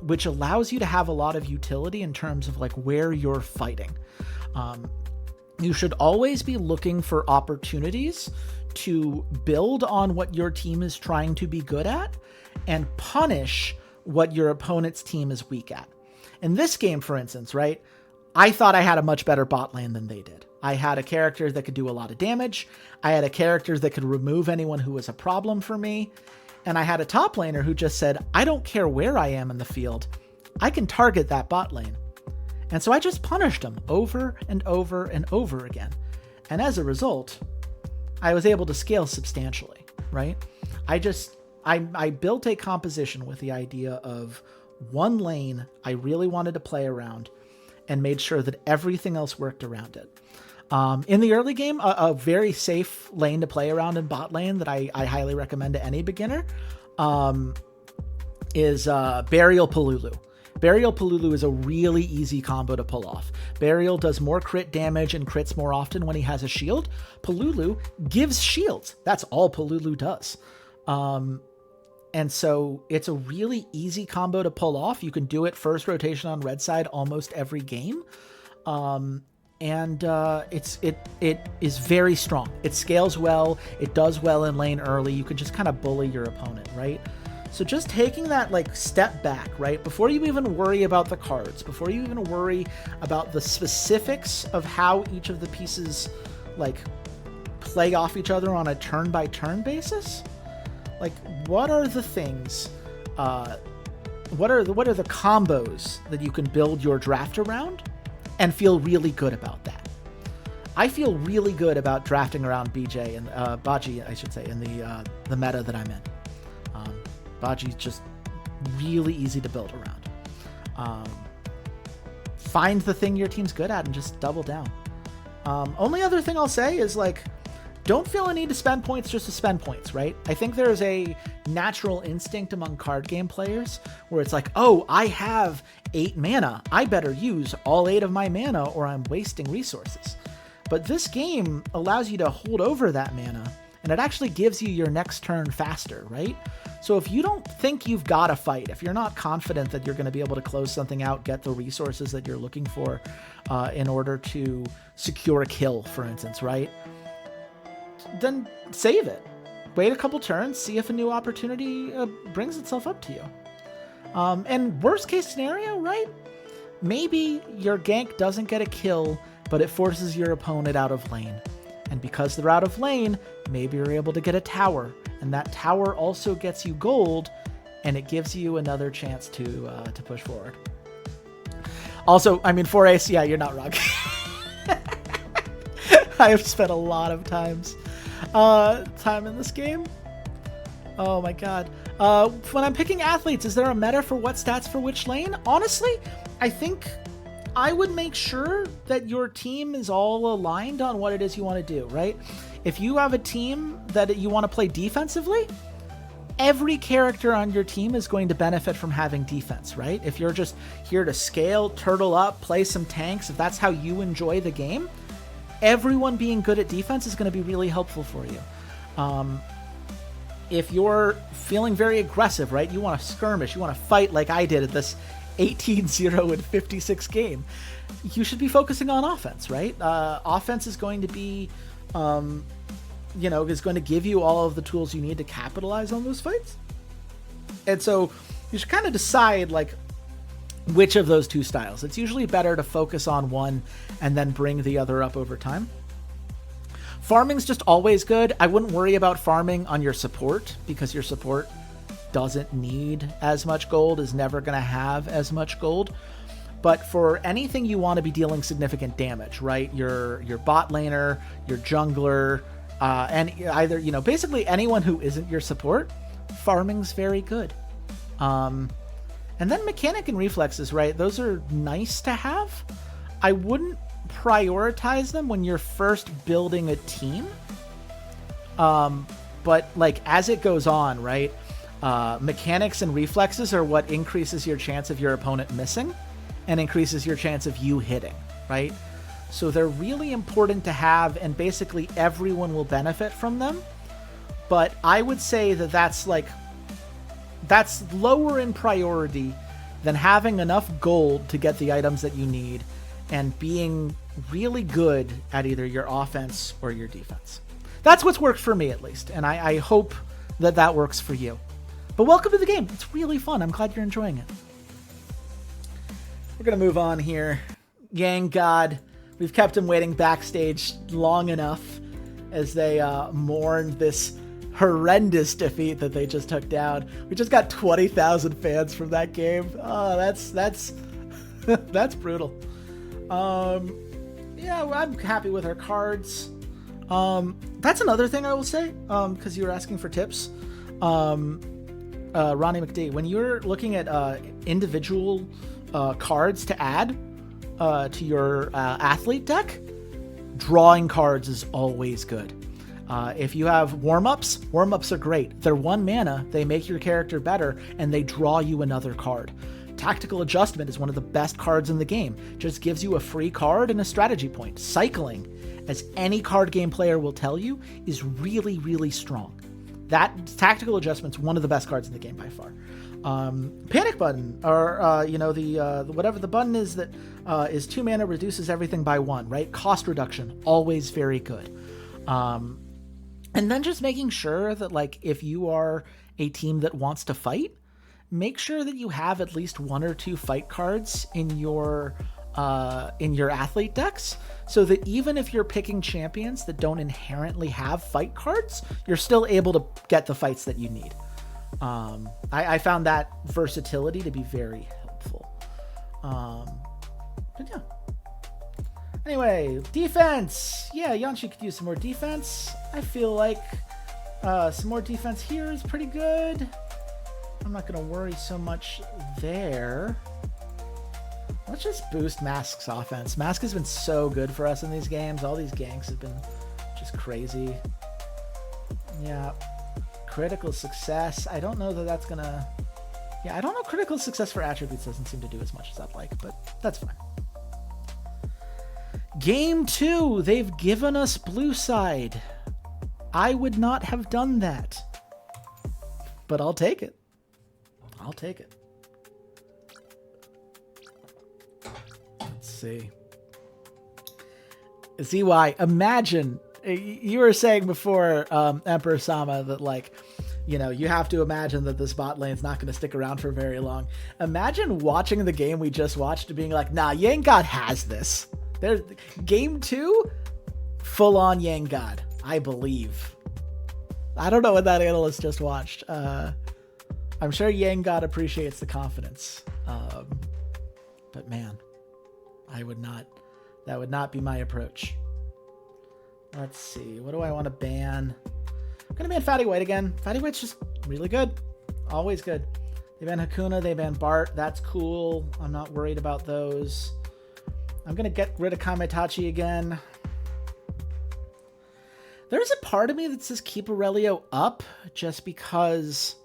which allows you to have a lot of utility in terms of, like, where you're fighting. You should always be looking for opportunities to build on what your team is trying to be good at and punish what your opponent's team is weak at. In this game, for instance, right, I thought I had a much better bot lane than they did. I had a character that could do a lot of damage. I had a character that could remove anyone who was a problem for me. And I had a top laner who just said, I don't care where I am in the field. I can target that bot lane. And so I just punished him over and over and over again. And as a result, I was able to scale substantially, right? I built a composition with the idea of one lane I really wanted to play around and made sure that everything else worked around it. In the early game, a very safe lane to play around in bot lane that I highly recommend to any beginner is Burial Polulu. Burial Polulu is a really easy combo to pull off. Burial does more crit damage and crits more often when he has a shield. Polulu gives shields. That's all Polulu does. And so it's a really easy combo to pull off. You can do it first rotation on red side almost every game. It is very strong. It scales well. It does well in lane early. You can just kind of bully your opponent, right? So just taking that, like, step back, right? Before you even worry about the cards, before you even worry about the specifics of how each of the pieces, like, play off each other on a turn-by-turn basis, like, what are the things, what are the combos that you can build your draft around and feel really good about that? I feel really good about drafting around BJ and Baji, I should say, in the meta that I'm in. Baji's just really easy to build around. Find the thing your team's good at and just double down. Only other thing I'll say is, like, don't feel a need to spend points just to spend points, right? I think there's a natural instinct among card game players where it's like, oh, I have 8 mana. I better use all 8 of my mana or I'm wasting resources. But this game allows you to hold over that mana, and it actually gives you your next turn faster, right? So if you don't think you've got a fight, if you're not confident that you're going to be able to close something out, get the resources that you're looking for in order to secure a kill, for instance, right? Then save it. Wait a couple turns, see if a new opportunity brings itself up to you. And worst case scenario, right? Maybe your gank doesn't get a kill, but it forces your opponent out of lane. And because they're out of lane, maybe you're able to get a tower. And that tower also gets you gold, and it gives you another chance to push forward. Also, I mean, 4-ace, yeah, you're not wrong. I have spent a lot of time in this game. Oh my god. When I'm picking athletes, is there a meta for what stats for which lane? Honestly, I think I would make sure that your team is all aligned on what it is you want to do, right? If you have a team that you want to play defensively, every character on your team is going to benefit from having defense, right? If you're just here to scale, turtle up, play some tanks, if that's how you enjoy the game, everyone being good at defense is going to be really helpful for you. If you're feeling very aggressive, right? You want to skirmish, you want to fight like I did at this 18-0 and 56 game, you should be focusing on offense, right? Offense is going to be, is going to give you all of the tools you need to capitalize on those fights. And so you should kind of decide like which of those two styles. It's usually better to focus on one and then bring the other up over time. Farming's just always good. I wouldn't worry about farming on your support because your support doesn't need as much gold, is never going to have as much gold. But for anything you want to be dealing significant damage, right? Your bot laner, your jungler, and either, basically anyone who isn't your support, farming's very good. And then mechanic and reflexes, right? Those are nice to have. I wouldn't prioritize them when you're first building a team. But like as it goes on, right? Mechanics and reflexes are what increases your chance of your opponent missing and increases your chance of you hitting, right? So they're really important to have, and basically everyone will benefit from them. But I would say that that's lower in priority than having enough gold to get the items that you need and being really good at either your offense or your defense. That's what's worked for me, at least, and I hope that that works for you. But welcome to the game. It's really fun. I'm glad you're enjoying it. We're going to move on here. Yang God, we've kept him waiting backstage long enough as they mourn this horrendous defeat that they just took down. We just got 20,000 fans from that game. Oh, that's that's brutal. Yeah, I'm happy with our cards. That's another thing I will say, because you were asking for tips. Ronnie McD, when you're looking at individual cards to add to your athlete deck, drawing cards is always good. If you have warm-ups are great. They're 1 mana, they make your character better, and they draw you another card. Tactical Adjustment is one of the best cards in the game. Just gives you a free card and a strategy point. Cycling, as any card game player will tell you, is really, really strong. That Tactical Adjustment's one of the best cards in the game by far. Panic Button, or the whatever the button is that is 2 mana, reduces everything by 1, right? Cost reduction, always very good. And then just making sure that, like, if you are a team that wants to fight, make sure that you have at least 1 or 2 fight cards in your athlete decks, so that even if you're picking champions that don't inherently have fight cards, you're still able to get the fights that you need. I found that versatility to be very helpful. But yeah. Anyway, defense. Yeah, Yanchi could use some more defense. I feel like some more defense here is pretty good. I'm not going to worry so much there. Let's just boost Mask's offense. Mask has been so good for us in these games. All these ganks have been just crazy. Yeah. Critical success. I don't know that that's going to... Yeah, I don't know. Critical success for attributes doesn't seem to do as much as I'd like, but that's fine. Game 2. They've given us blue side. I would not have done that. But I'll take it. I'll take it. Let's see. ZY, imagine, you were saying before, Emperor Sama, that, like, you know, you have to imagine that this bot lane's not going to stick around for very long. Imagine watching the game we just watched and being like, nah, Yang God has this. There's game 2, full on Yang God, I believe. I don't know what that analyst just watched. I'm sure Yang God appreciates the confidence. But man, I would not. That would not be my approach. Let's see. What do I want to ban? I'm going to ban Fatty White again. Fatty White's just Really good. Always good. They ban Hakuna, they ban Bart. That's cool. I'm not worried about those. I'm going to get rid of Kamitachi again. There's a part of me that says keep Aurelio up just because...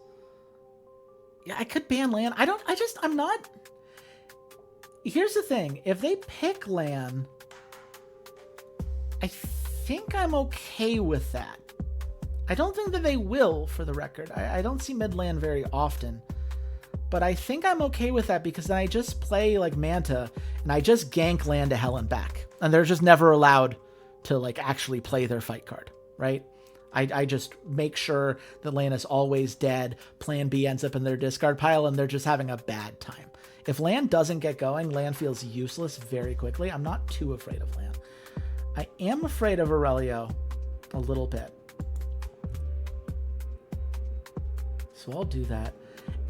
Yeah, I could ban Lan. I'm not... Here's the thing. If they pick Lan, I think I'm okay with that. I don't think that they will, for the record. I don't see mid Lan very often. But I think I'm okay with that because then I just play like Manta and I just gank Lan to hell and back. And they're just never allowed to like actually play their fight card, right? I just make sure that Lan is always dead. Plan B ends up in their discard pile and they're just having a bad time. If Lan doesn't get going, Lan feels useless very quickly. I'm not too afraid of Lan. I am afraid of Aurelio a little bit. So I'll do that.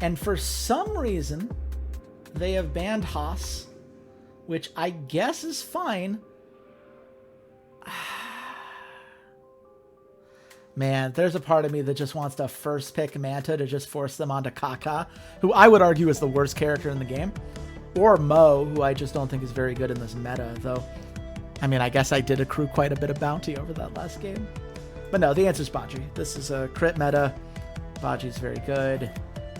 And for some reason, they have banned Haas, which I guess is fine. Man, there's a part of me that just wants to first pick Manta to just force them onto Kaka, who I would argue is the worst character in the game. Or Mo, who I just don't think is very good in this meta, though. I mean, I guess I did accrue quite a bit of bounty over that last game. But no, the answer is Baji. This is a crit meta. Baji's very good.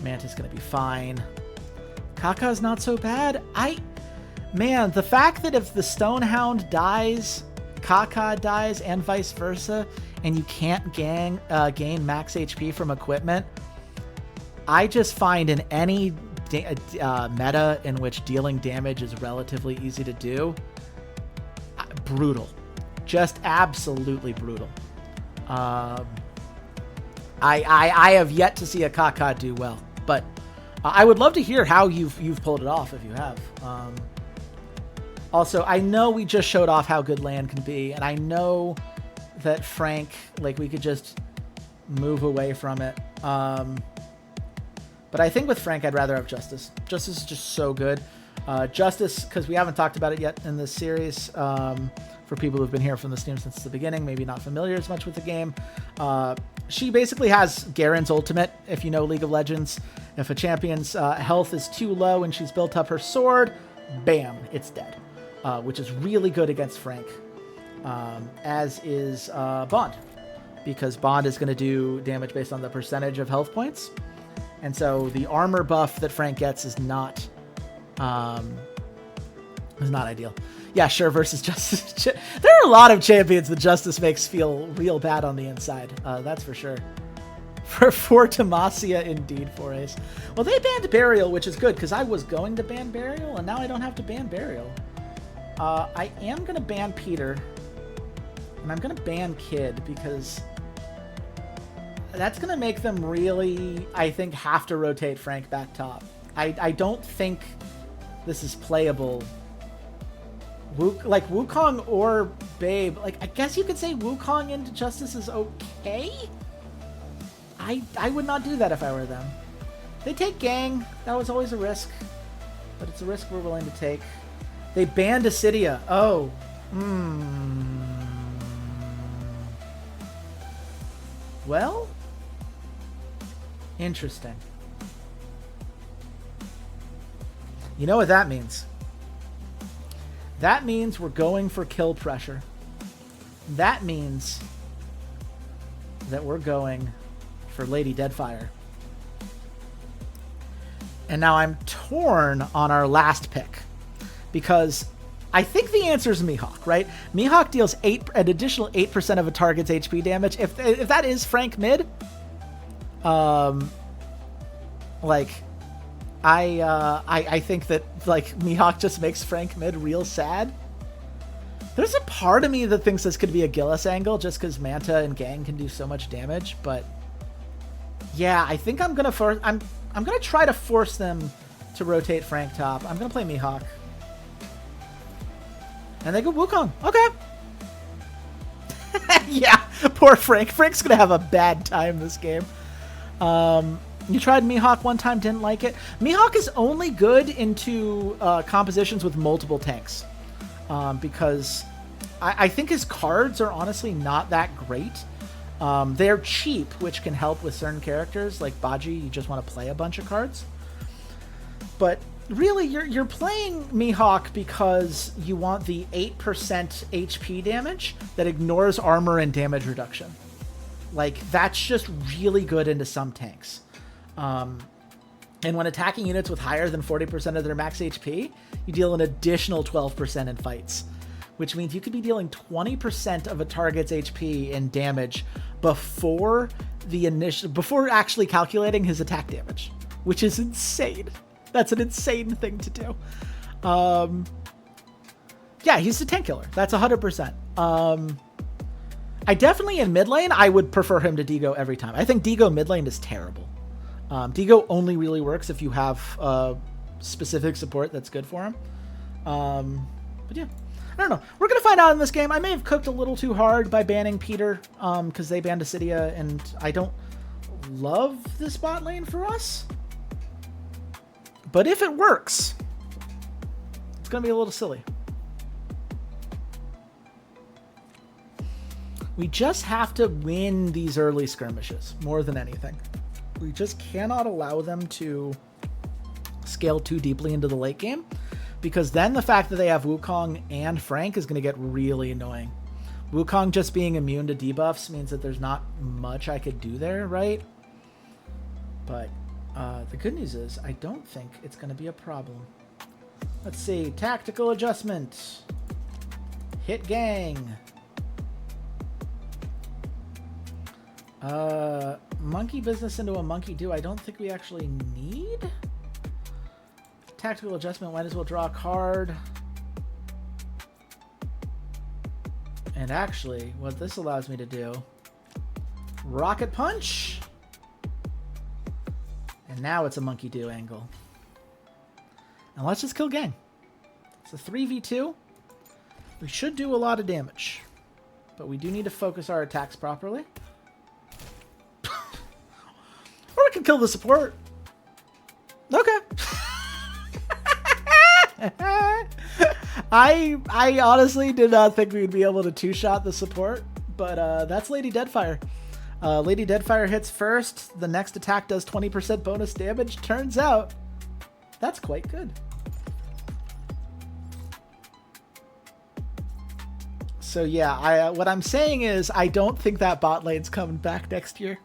Manta's going to be fine. Kaka's not so bad. Man, the fact that if the Stonehound dies, Kaka dies, and vice versa, and you can't gain max HP from equipment, I just find in any meta in which dealing damage is relatively easy to do, brutal. Just absolutely brutal. I have yet to see a Kaka do well, but I would love to hear how you've pulled it off if you have. Also, I know we just showed off how good Lan can be, and I know that Frank, like, we could just move away from it. But I think with Frank, I'd rather have Justice. Justice is just so good. Justice, because we haven't talked about it yet in this series, for people who've been here from the stream since the beginning, maybe not familiar as much with the game. She basically has Garen's ultimate, if you know League of Legends. If a champion's health is too low and she's built up her sword, bam, it's dead. Which is really good against Frank. As is Bond. Because Bond is going to do damage based on the percentage of health points. And so the armor buff that Frank gets is not ideal. Yeah, sure, versus Justice. There are a lot of champions that Justice makes feel real bad on the inside. That's for sure. For Demacia, indeed, for Ace. Well, they banned Burial, which is good, because I was going to ban Burial, and now I don't have to ban Burial. I am going to ban Peter, and I'm going to ban Kid, because that's going to make them really, I think, have to rotate Frank back top. I don't think this is playable. Wukong or Babe, like, I guess you could say Wukong into Justice is okay? I would not do that if I were them. They take Gang. That was always a risk, but it's a risk we're willing to take. They banned Acidia. Oh. Well, interesting. You know what that means? That means we're going for kill pressure. That means that we're going for Lady Deadfire. And now I'm torn on our last pick, because I think the answer is Mihawk, right? Mihawk deals an additional 8% of a target's HP damage. If that is Frank mid, I think that, like, Mihawk just makes Frank mid real sad. There's a part of me that thinks this could be a Gillis angle just because Manta and Gang can do so much damage, but yeah, I think I'm gonna try to force them to rotate Frank top. I'm gonna play Mihawk. And they go Wukong. Okay. Yeah, poor Frank. Frank's gonna have a bad time this game. You tried Mihawk one time, didn't like it. Mihawk is only good into compositions with multiple tanks, because I think his cards are honestly not that great. They're cheap, which can help with certain characters. Like Baji, you just want to play a bunch of cards. But really, you're playing Mihawk because you want the 8% HP damage that ignores armor and damage reduction. Like, that's just really good into some tanks. And when attacking units with higher than 40% of their max HP, you deal an additional 12% in fights, which means you could be dealing 20% of a target's HP in damage before actually calculating his attack damage, which is insane. That's an insane thing to do. Yeah, he's a tank killer. That's 100%. I definitely, in mid lane, I would prefer him to Digo every time. I think Digo mid lane is terrible. Digo only really works if you have specific support that's good for him. But yeah, I don't know. We're going to find out in this game. I may have cooked a little too hard by banning Peter because they banned Acidia, and I don't love this bot lane for us. But if it works, it's going to be a little silly. We just have to win these early skirmishes more than anything. We just cannot allow them to scale too deeply into the late game, because then the fact that they have Wukong and Frank is going to get really annoying. Wukong just being immune to debuffs means that there's not much I could do there, right? But the good news is I don't think it's going to be a problem. Let's see. Tactical adjustment. Hit gang. Monkey business into a monkey do. I don't think we actually need. Tactical adjustment. Might as well draw a card. And actually, what this allows me to do, rocket punch. And now it's a monkey do angle. And let's just kill gang. It's a 3v2. We should do a lot of damage, but we do need to focus our attacks properly. Or we can kill the support. Okay. I honestly did not think we would be able to two-shot the support, but that's Lady Deadfire. Lady Deadfire hits first. The next attack does 20% bonus damage. Turns out that's quite good. So yeah, what I'm saying is I don't think that bot lane's coming back next year.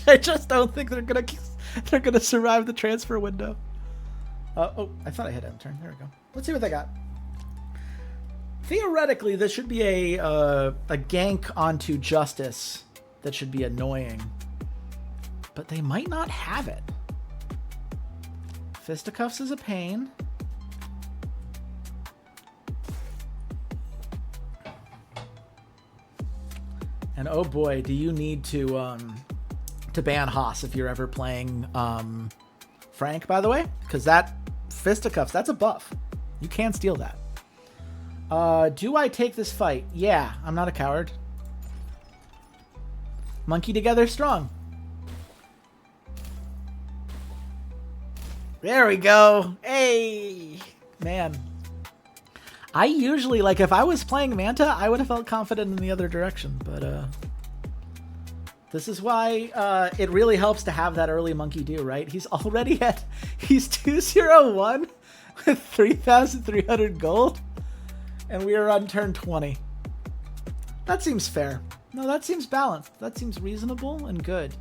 I just don't think they're gonna survive the transfer window. Oh, I thought I hit end turn. There we go. Let's see what they got. Theoretically, this should be a gank onto Justice that should be annoying, but they might not have it. Fisticuffs is a pain. And oh boy, do you need to ban Haas if you're ever playing Frank, by the way, because that Fisticuffs, that's a buff. You can steal that. Do I take this fight? Yeah, I'm not a coward. Monkey together strong. There we go. Hey, man. I usually, like, if I was playing Manta, I would have felt confident in the other direction, but this is why it really helps to have that early monkey do, right? He's 201 with 3,300 gold, and we are on turn 20. That seems fair. No, that seems balanced. That seems reasonable and good.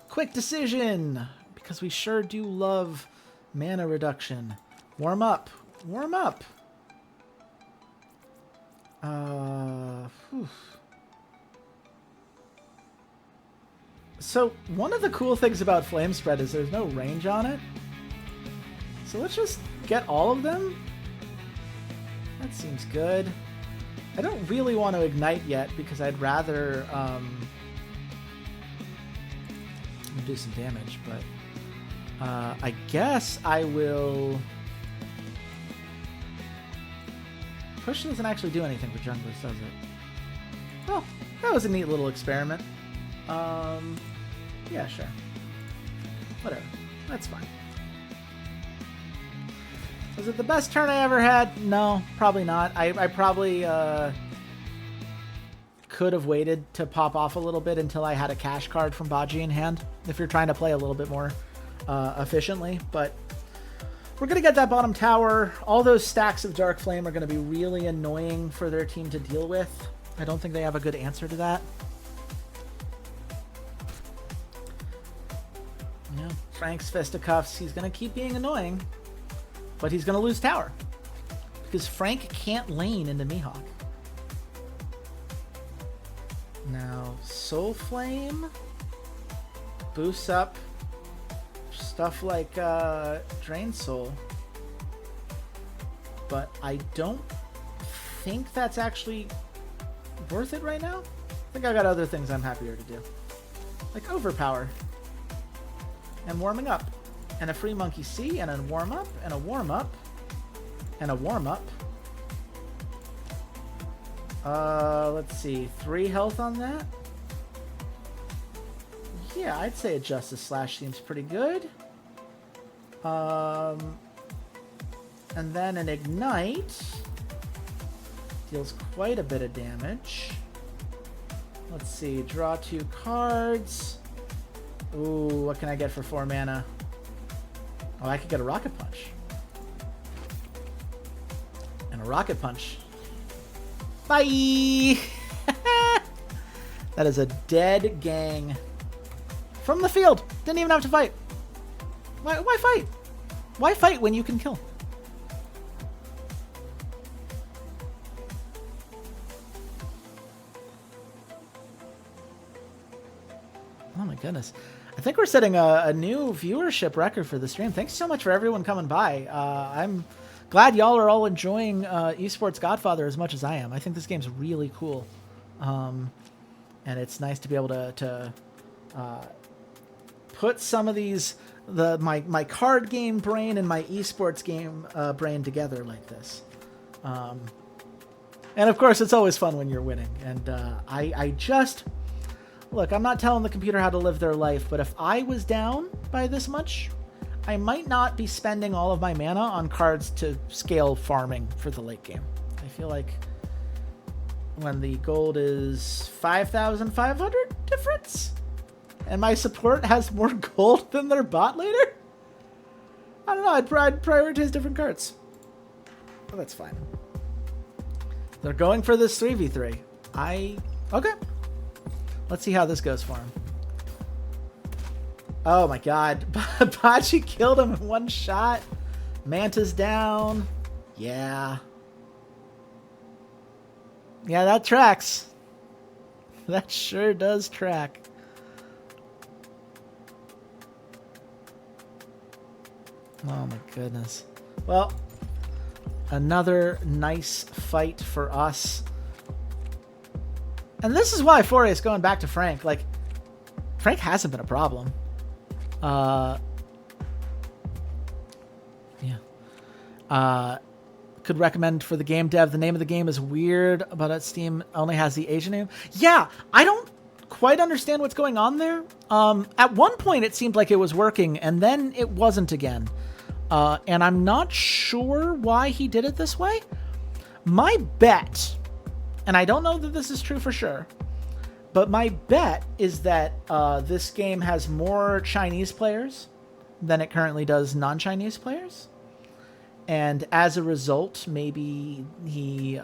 Quick decision, because we sure do love mana reduction. Warm up. Warm up. So one of the cool things about Flame Spread is there's no range on it. So let's just get all of them. That seems good. I don't really want to ignite yet because I'd rather do some damage, but I guess I will. Push doesn't actually do anything for junglers, does it? Well, that was a neat little experiment. Yeah, sure. Whatever. That's fine. Was it the best turn I ever had? No, probably not. I probably could have waited to pop off a little bit until I had a cash card from Baji in hand, if you're trying to play a little bit more efficiently. But we're going to get that bottom tower. All those stacks of Dark Flame are going to be really annoying for their team to deal with. I don't think they have a good answer to that. Yeah, Frank's fisticuffs. He's going to keep being annoying, but he's going to lose tower because Frank can't lane into Mihawk. Now, Soul Flame boosts up stuff like Drain Soul, but I don't think that's actually worth it right now. I think I got other things I'm happier to do, like Overpower and Warming Up and a free Monkey C and a Warm Up and a Warm Up and a Warm Up. Let's see, 3 health on that. Yeah, I'd say a Justice Slash seems pretty good. And then an Ignite deals quite a bit of damage. Let's see, draw 2 cards. Ooh, what can I get for 4 mana? Oh, I could get a Rocket Punch. And a Rocket Punch. Bye! That is a dead gang. From the field! Didn't even have to fight. Why fight? Why fight when you can kill? Oh my goodness. I think we're setting a new viewership record for the stream. Thanks so much for everyone coming by. I'm glad y'all are all enjoying Esports Godfather as much as I am. I think this game's really cool. And it's nice to be able to put some of these, my card game brain and my esports game brain together like this. And of course, it's always fun when you're winning. And I just... Look, I'm not telling the computer how to live their life, but if I was down by this much, I might not be spending all of my mana on cards to scale farming for the late game. I feel like when the gold is 5,500 difference, and my support has more gold than their bot later, I don't know, I'd prioritize different cards. But that's fine. They're going for this 3v3. Okay. Let's see how this goes for him. Oh my god. Bachi killed him in one shot. Manta's down. Yeah. Yeah, that tracks. That sure does track. Oh my goodness. Well, another nice fight for us. And this is why Foray is going back to Frank. Like, Frank hasn't been a problem. Yeah. Could recommend for the game dev. The name of the game is weird, but Steam only has the Asian name. Yeah, I don't quite understand what's going on there. At one point, it seemed like it was working, and then it wasn't again. And I'm not sure why he did it this way. My bet... And I don't know that this is true for sure, but my bet is that this game has more Chinese players than it currently does non-Chinese players. And as a result, maybe he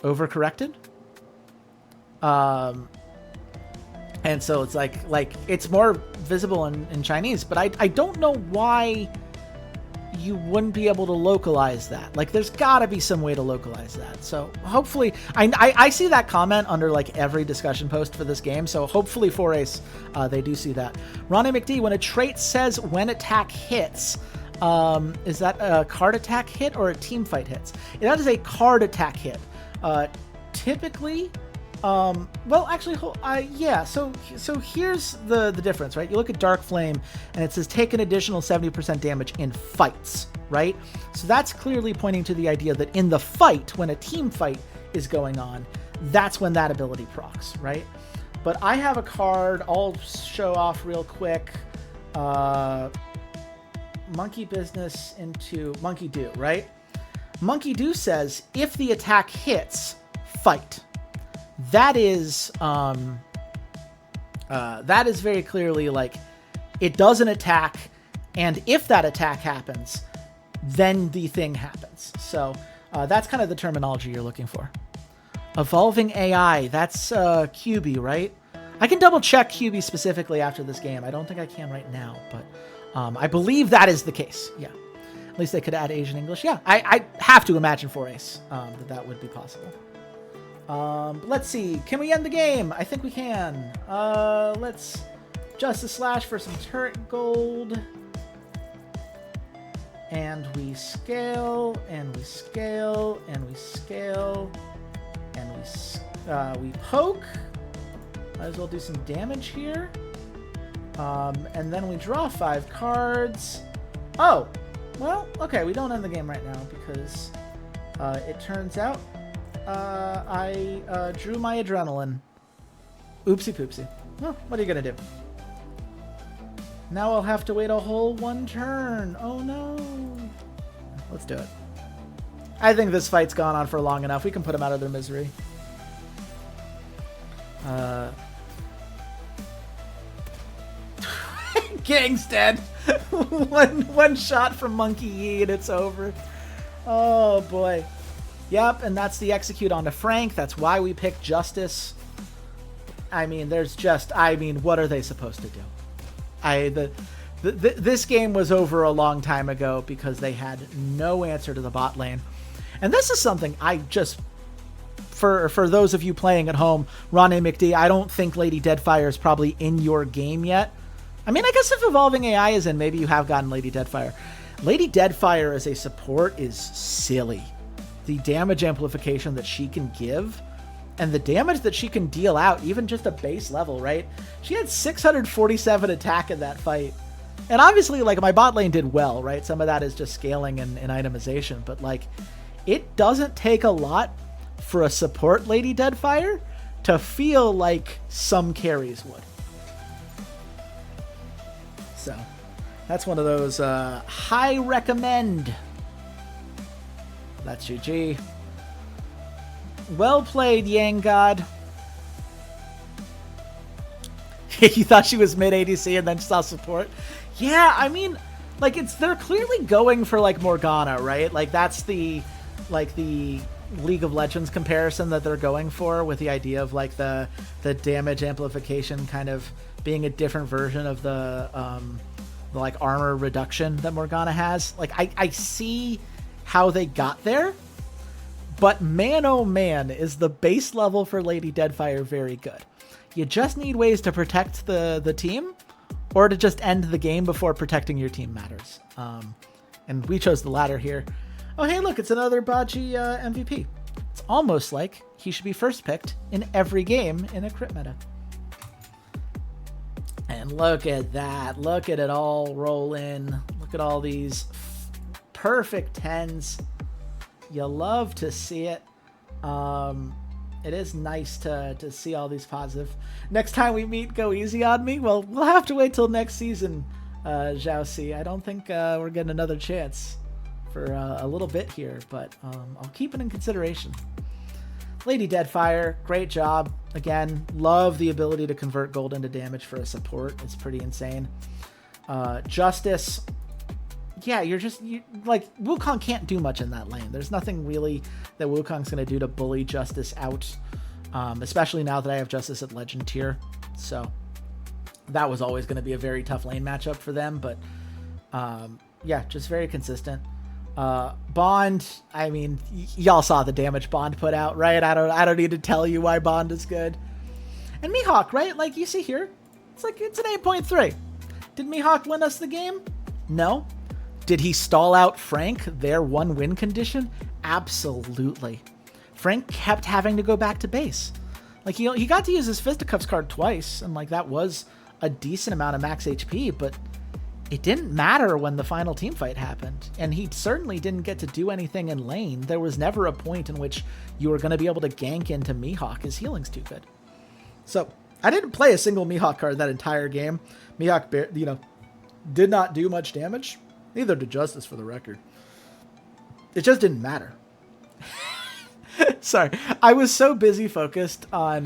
overcorrected. And so it's like it's more visible in Chinese, but I don't know why you wouldn't be able to localize that. Like, there's got to be some way to localize that. So hopefully, I see that comment under like every discussion post for this game. So hopefully for Ace, they do see that. Ronnie McD, when a trait says when attack hits, is that a card attack hit or a team fight hits? That is a card attack hit. Typically, well, actually, yeah. So here's the difference, right? You look at Dark Flame, and it says take an additional 70% damage in fights, right? So that's clearly pointing to the idea that in the fight, when a team fight is going on, that's when that ability procs, right? But I have a card I'll show off real quick. Monkey Business into Monkey Do, right? Monkey Do says if the attack hits, fight. that is very clearly like it does an attack, and if that attack happens, then the thing happens. So that's kind of the terminology you're looking for. Evolving AI, that's QB, right? I can double check QB specifically after this game. I don't think I can right now, but I believe that is the case. Yeah. At least they could add Asian English. Yeah, I have to imagine for Ace that would be possible. Let's see. Can we end the game? I think we can. Let's Justice Slash for some turret gold. And we scale, and we scale, and we scale, and we poke. Might as well do some damage here. And then we draw 5 cards. Oh, well, okay, we don't end the game right now because it turns out I drew my adrenaline. Oopsie poopsie. Well, what are you gonna do? Now I'll have to wait a whole 1 turn. Oh no. Let's do it. I think this fight's gone on for long enough. We can put them out of their misery. Gang's dead. one shot from Monkey Yi and it's over. Oh boy. Yep, and that's the execute onto Frank. That's why we picked Justice. I mean, what are they supposed to do? This game was over a long time ago because they had no answer to the bot lane. And this is something I just, for those of you playing at home, Ronnie McD, I don't think Lady Deadfire is probably in your game yet. I mean, I guess if Evolving AI is in, maybe you have gotten Lady Deadfire. Lady Deadfire as a support is silly. The damage amplification that she can give and the damage that she can deal out, even just a base level, right? She had 647 attack in that fight. And obviously, like, my bot lane did well, right? Some of that is just scaling and itemization. But, like, it doesn't take a lot for a support Lady Deadfire to feel like some carries would. So, that's one of those high recommend. That's GG. Well played, Yang God. You thought she was mid ADC and then saw support? Yeah, I mean, like, they're clearly going for, like, Morgana, right? Like, that's the League of Legends comparison that they're going for, with the idea of, like, the damage amplification kind of being a different version of the like, armor reduction that Morgana has. Like, I see how they got there, but man, oh man, is the base level for Lady Deadfire very good. You just need ways to protect the team, or to just end the game before protecting your team matters. And we chose the latter here. Oh, hey, look, it's another Baji MVP. It's almost like he should be first picked in every game in a crit meta. And look at that. Look at it all roll in. Look at all these perfect 10s. You love to see it. It is nice to see all these positive. Next time we meet, go easy on me. Well, we'll have to wait till next season, Zhao Si. I don't think we're getting another chance for a little bit here, but I'll keep it in consideration. Lady Deadfire, great job. Again, love the ability to convert gold into damage for a support. It's pretty insane. Justice, yeah, like, Wukong can't do much in that lane. There's nothing really that Wukong's going to do to bully Justice out, especially now that I have Justice at Legend tier. So that was always going to be a very tough lane matchup for them, but yeah, just very consistent. Bond, I mean, y'all saw the damage Bond put out, right? I don't need to tell you why Bond is good. And Mihawk, right? Like, you see here, it's an 8.3. Did Mihawk win us the game? No. Did he stall out Frank, their 1-win condition? Absolutely. Frank kept having to go back to base. Like, he got to use his Fisticuffs card twice, and, like, that was a decent amount of max HP, but it didn't matter when the final team fight happened, and he certainly didn't get to do anything in lane. There was never a point in which you were going to be able to gank into Mihawk. His healing's too good. So, I didn't play a single Mihawk card that entire game. Mihawk, did not do much damage. Neither did Justice, for the record. It just didn't matter. Sorry. I was so busy focused on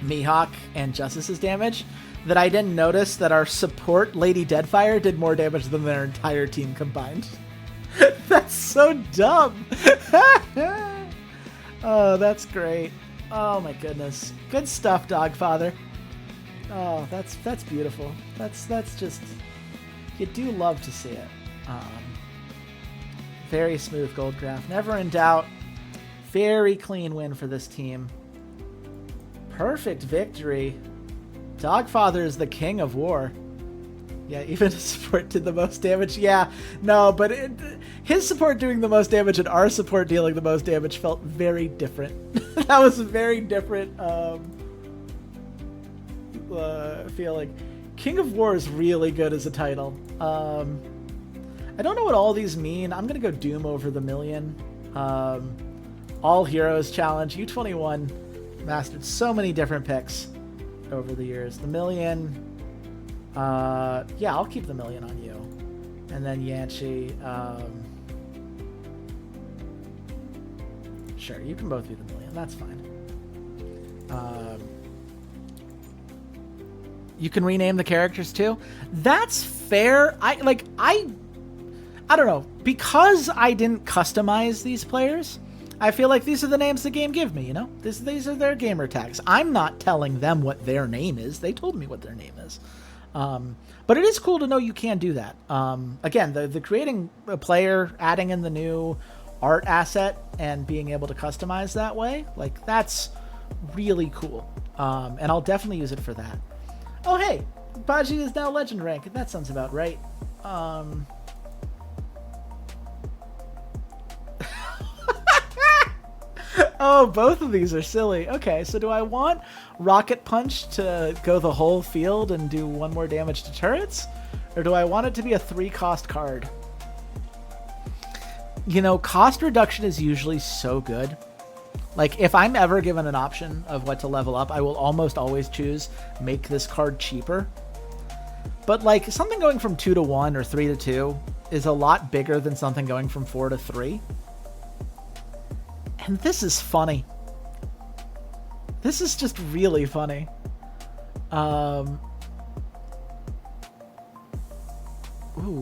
Mihawk and Justice's damage that I didn't notice that our support, Lady Deadfire, did more damage than their entire team combined. That's so dumb. Oh, that's great. Oh my goodness. Good stuff, Dogfather. Oh, that's beautiful. That's just, you do love to see it. Very smooth gold graph. Never in doubt. Very clean win for this team. Perfect victory. Dogfather is the king of war. Yeah, even his support did the most damage. Yeah, no, but his support doing the most damage and our support dealing the most damage felt very different. That was a very different feeling. King of War is really good as a title. I don't know what all these mean. I'm going to go Doom over the million. All Heroes Challenge. U21 mastered so many different picks over the years. The million... yeah, I'll keep the million on you. And then Yanchi. Sure, you can both be the million. That's fine. You can rename the characters too. That's fair. I don't know. Because I didn't customize these players, I feel like these are the names the game give me, you know? These are their gamer tags. I'm not telling them what their name is. They told me what their name is. But it is cool to know you can do that. Again, the creating a player, adding in the new art asset, and being able to customize that way, like, that's really cool. And I'll definitely use it for that. Oh, hey, Baji is now legend rank. That sounds about right. Oh, both of these are silly. Okay, so do I want Rocket Punch to go the whole field and do 1 more damage to turrets? Or do I want it to be a 3-cost card? You know, cost reduction is usually so good. Like, if I'm ever given an option of what to level up, I will almost always choose make this card cheaper. But, like, something going from 2 to 1 or 3 to 2 is a lot bigger than something going from 4 to 3. And this is funny. This is just really funny. Ooh,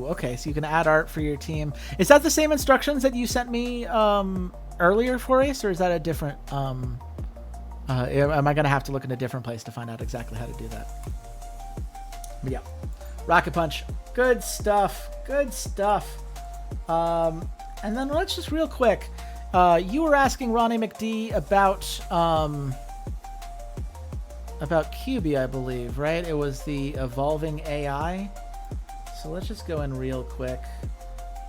okay, so you can add art for your team. Is that the same instructions that you sent me earlier for Ace, or is that a different... am I going to have to look in a different place to find out exactly how to do that? But yeah. Rocket Punch. Good stuff. Good stuff. And then let's just real quick... you were asking Ronnie McD about QB, I believe, right? It was the evolving AI. So let's just go in real quick.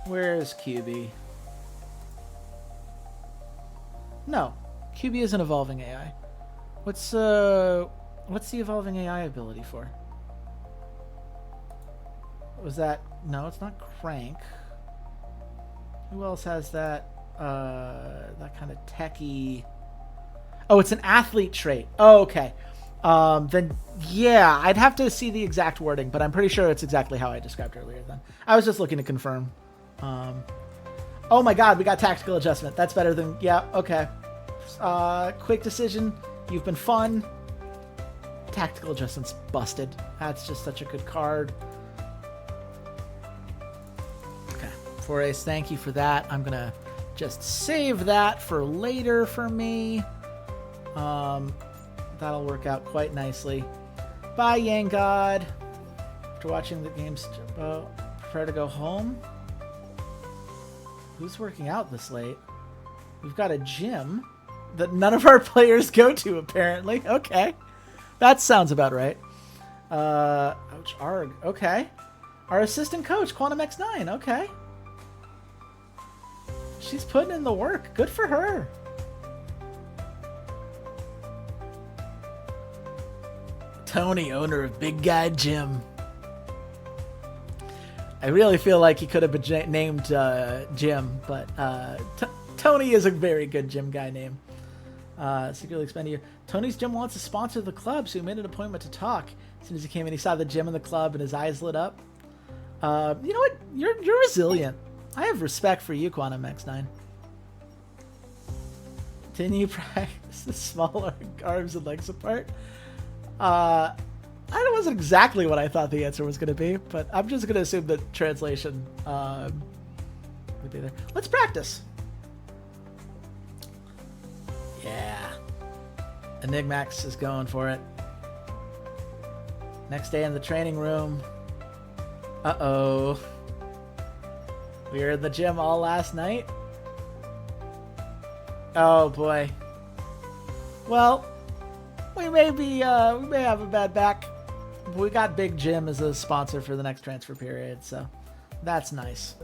Where's QB? No, QB is an evolving AI. What's the evolving AI ability for? Was that... No, it's not Crank. Who else has that? That kind of techie... Oh, it's an athlete trait. Oh, okay. Then, yeah, I'd have to see the exact wording, but I'm pretty sure it's exactly how I described earlier then. I was just looking to confirm. Oh my god, we got tactical adjustment. That's better than... Yeah, okay. Quick decision. You've been fun. Tactical adjustment's busted. That's just such a good card. Okay. 4Ace, thank you for that. I'm gonna just save that for later for me. That'll work out quite nicely. Bye, Yang God. After watching the games, prefer to go home. Who's working out this late? We've got a gym that none of our players go to, apparently. Okay. That sounds about right. Ouch, Arg. Okay. Our assistant coach, Quantum X9. Okay. She's putting in the work. Good for her. Tony, owner of Big Guy Gym. I really feel like he could have been named Jim, but Tony is a very good gym guy name. Secretly expanding. Tony's gym wants to sponsor the club, so he made an appointment to talk. As soon as he came in, he saw the gym and the club, and his eyes lit up. You know what? You're resilient. I have respect for you, Quantum X9. Didn't you practice the smaller arms and legs apart? That wasn't exactly what I thought the answer was going to be, but I'm just going to assume that translation would be there. Let's practice. Yeah. Enigmax is going for it. Next day in the training room. Uh-oh. We were in the gym all last night. Oh boy. Well, we may have a bad back. We got Big Jim as a sponsor for the next transfer period, so that's nice.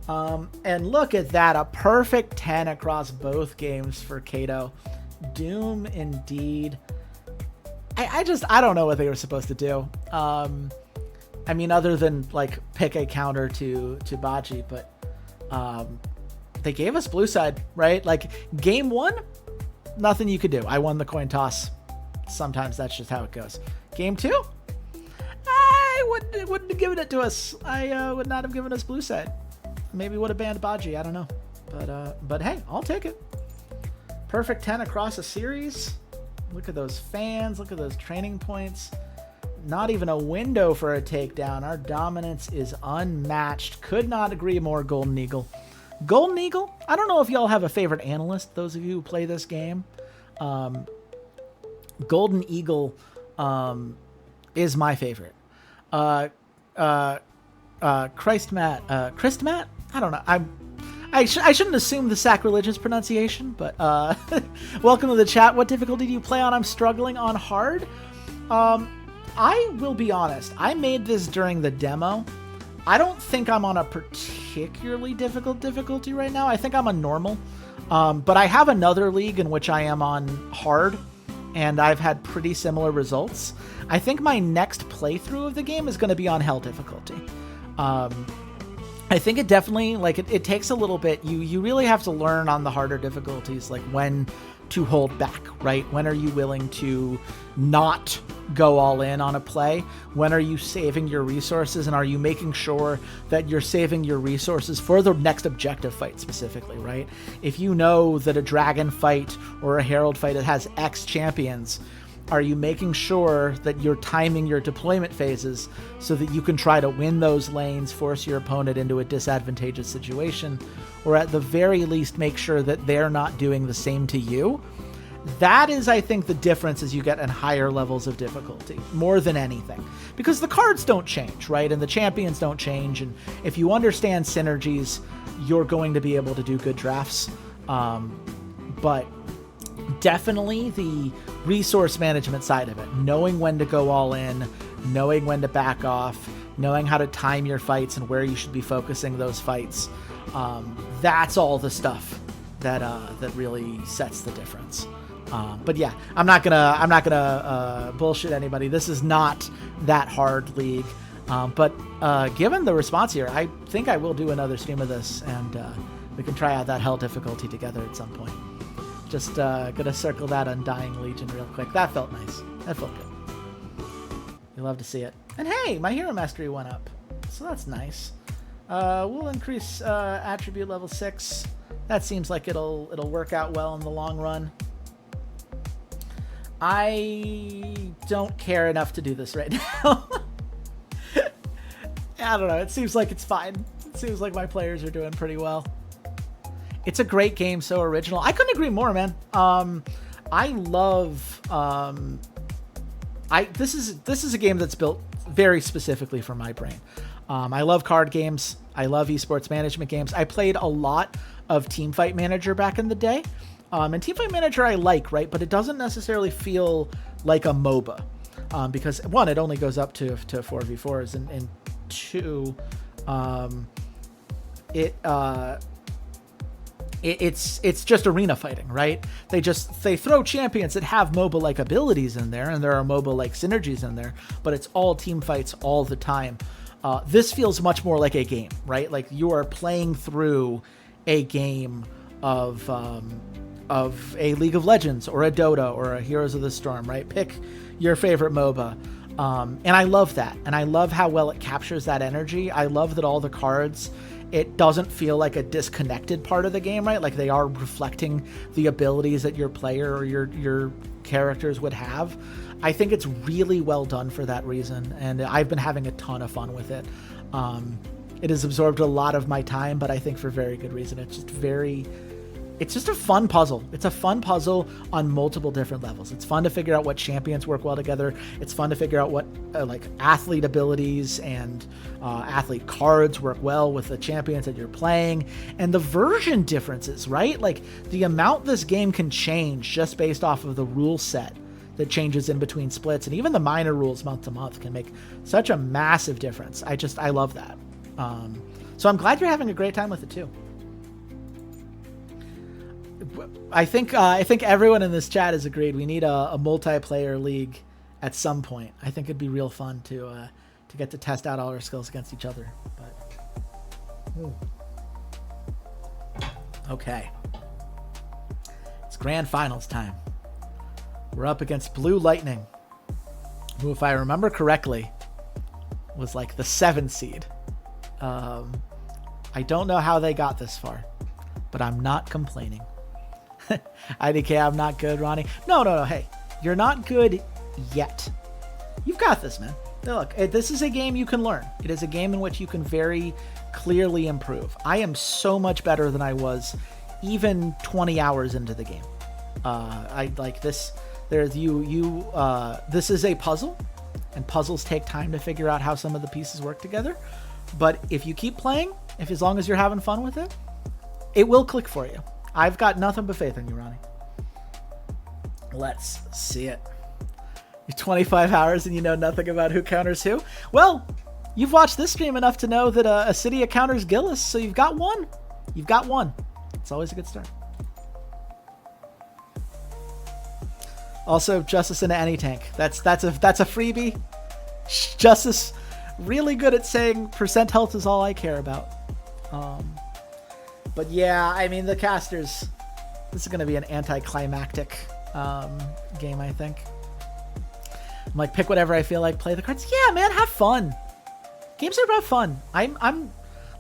And look at that, a perfect 10 across both games for Kato. Doom indeed. I don't know what they were supposed to do. I mean, other than like pick a counter to Baji, but they gave us blue side, right? Like game 1, nothing you could do. I won the coin toss. Sometimes that's just how it goes. Game 2, I wouldn't have given it to us. I would not have given us blue side. Maybe would have banned Baji. I don't know. But hey, I'll take it. Perfect 10 across a series. Look at those fans. Look at those training points. Not even a window for a takedown. Our dominance is unmatched. Could not agree more, Golden Eagle. Golden Eagle, I don't know if y'all have a favorite analyst, those of you who play this game. Golden Eagle is my favorite. Christ Matt? I don't know. I shouldn't assume the sacrilegious pronunciation, but welcome to the chat. What difficulty do you play on? I'm struggling on hard. I will be honest. I made this during the demo. I don't think I'm on a particularly difficult difficulty right now. I think I'm on normal. But I have another league in which I am on hard, and I've had pretty similar results. I think my next playthrough of the game is going to be on hell difficulty. I think it definitely, like, it takes a little bit. You really have to learn on the harder difficulties, like when to hold back, right? When are you willing to not go all in on a play? When are you saving your resources? And are you making sure that you're saving your resources for the next objective fight specifically, right? If you know that a dragon fight or a herald fight, it has X champions, are you making sure that you're timing your deployment phases so that you can try to win those lanes, force your opponent into a disadvantageous situation, or at the very least make sure that they're not doing the same to you? That is, I think, the difference as you get in higher levels of difficulty, more than anything. Because the cards don't change, right? And the champions don't change. And if you understand synergies, you're going to be able to do good drafts. But definitely the resource management side of it, knowing when to go all in, knowing when to back off, knowing how to time your fights and where you should be focusing those fights. That's all the stuff that really sets the difference. But yeah, I'm not gonna bullshit anybody. This is not that hard league. But given the response here, I think I will do another stream of this, and we can try out that hell difficulty together at some point. Just gonna circle that Undying Legion real quick. That felt nice. That felt good. You love to see it. And hey, my hero mastery went up, so that's nice. We'll increase attribute level 6. That seems like it'll work out well in the long run. I don't care enough to do this right now. I don't know. It seems like it's fine. It seems like my players are doing pretty well. It's a great game, so original. I couldn't agree more, man. I love. This is a game that's built very specifically for my brain. I love card games. I love esports management games. I played a lot of Teamfight Manager back in the day. And Teamfight Manager I like, right? But it doesn't necessarily feel like a MOBA. Because, one, it only goes up to 4v4s, and two, it's just arena fighting, right? They throw champions that have MOBA-like abilities in there, and there are MOBA-like synergies in there, but it's all team fights all the time. This feels much more like a game, right? Like you are playing through a game of a League of Legends or a Dota or a Heroes of the Storm, right? Pick your favorite MOBA. And I love that. And I love how well it captures that energy. I love that all the cards it doesn't feel like a disconnected part of the game, right? Like they are reflecting the abilities that your player or your characters would have. I think it's really well done for that reason, and I've been having a ton of fun with it. It has absorbed a lot of my time, but I think for very good reason. It's just a fun puzzle. It's a fun puzzle on multiple different levels. It's fun to figure out what champions work well together. It's fun to figure out what like athlete abilities and athlete cards work well with the champions that you're playing, and the version differences, right? Like the amount this game can change just based off of the rule set that changes in between splits, and even the minor rules month to month can make such a massive difference. I love that. So I'm glad you're having a great time with it too. I think everyone in this chat has agreed we need a multiplayer league at some point. I think it'd be real fun to get to test out all our skills against each other. But okay, it's grand finals time. We're up against Blue Lightning, who, if I remember correctly, was like the 7th seed. I don't know how they got this far, but I'm not complaining. IDK, I'm not good, Ronnie. No. Hey, you're not good yet. You've got this, man. Look, this is a game you can learn. It is a game in which you can very clearly improve. I am so much better than I was even 20 hours into the game. I like this. There's this is a puzzle, and puzzles take time to figure out how some of the pieces work together. But if you keep playing, as long as you're having fun with it, it will click for you. I've got nothing but faith in you, Ronnie. Let's see it. You're 25 hours and you know nothing about who counters who? Well, you've watched this stream enough to know that Acidia counters Gillis, so you've got one. You've got one. It's always a good start. Also, Justice into any tank. That's a freebie. Justice, really good at saying percent health is all I care about. But yeah, I mean, the casters, this is going to be an anticlimactic game, I think. I'm like, pick whatever I feel like, play the cards. Yeah, man, have fun. Games are about fun.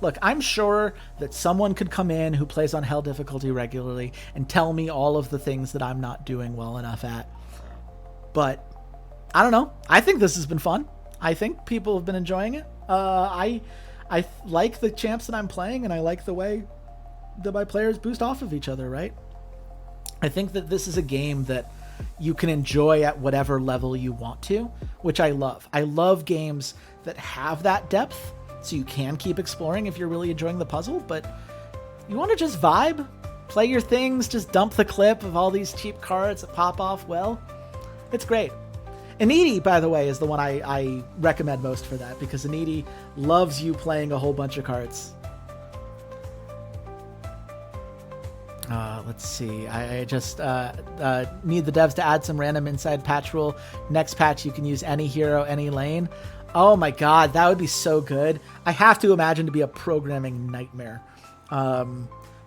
Look, I'm sure that someone could come in who plays on hell difficulty regularly and tell me all of the things that I'm not doing well enough at. But I don't know. I think this has been fun. I think people have been enjoying it. I like the champs that I'm playing, and I like the way that my players boost off of each other, right? I think that this is a game that you can enjoy at whatever level you want to, which I love. I love games that have that depth, so you can keep exploring if you're really enjoying the puzzle, but you want to just vibe, play your things, just dump the clip of all these cheap cards that pop off well. It's great. Anidi, by the way, is the one I recommend most for that, because Anidi loves you playing a whole bunch of cards. Let's see. I just need the devs to add some random inside patch rule. Next patch, you can use any hero, any lane. Oh my god, that would be so good. I have to imagine to be a programming nightmare.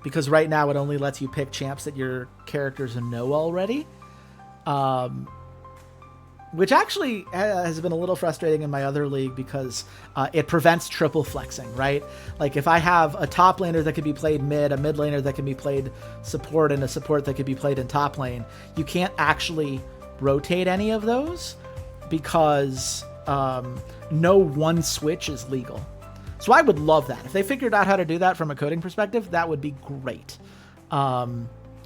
Because right now it only lets you pick champs that your characters know already. Which actually has been a little frustrating in my other league, because it prevents triple flexing, right? Like if I have a top laner that could be played mid, a mid laner that can be played support, and a support that could be played in top lane, you can't actually rotate any of those because no one switch is legal. So I would love that. If they figured out how to do that from a coding perspective, that would be great.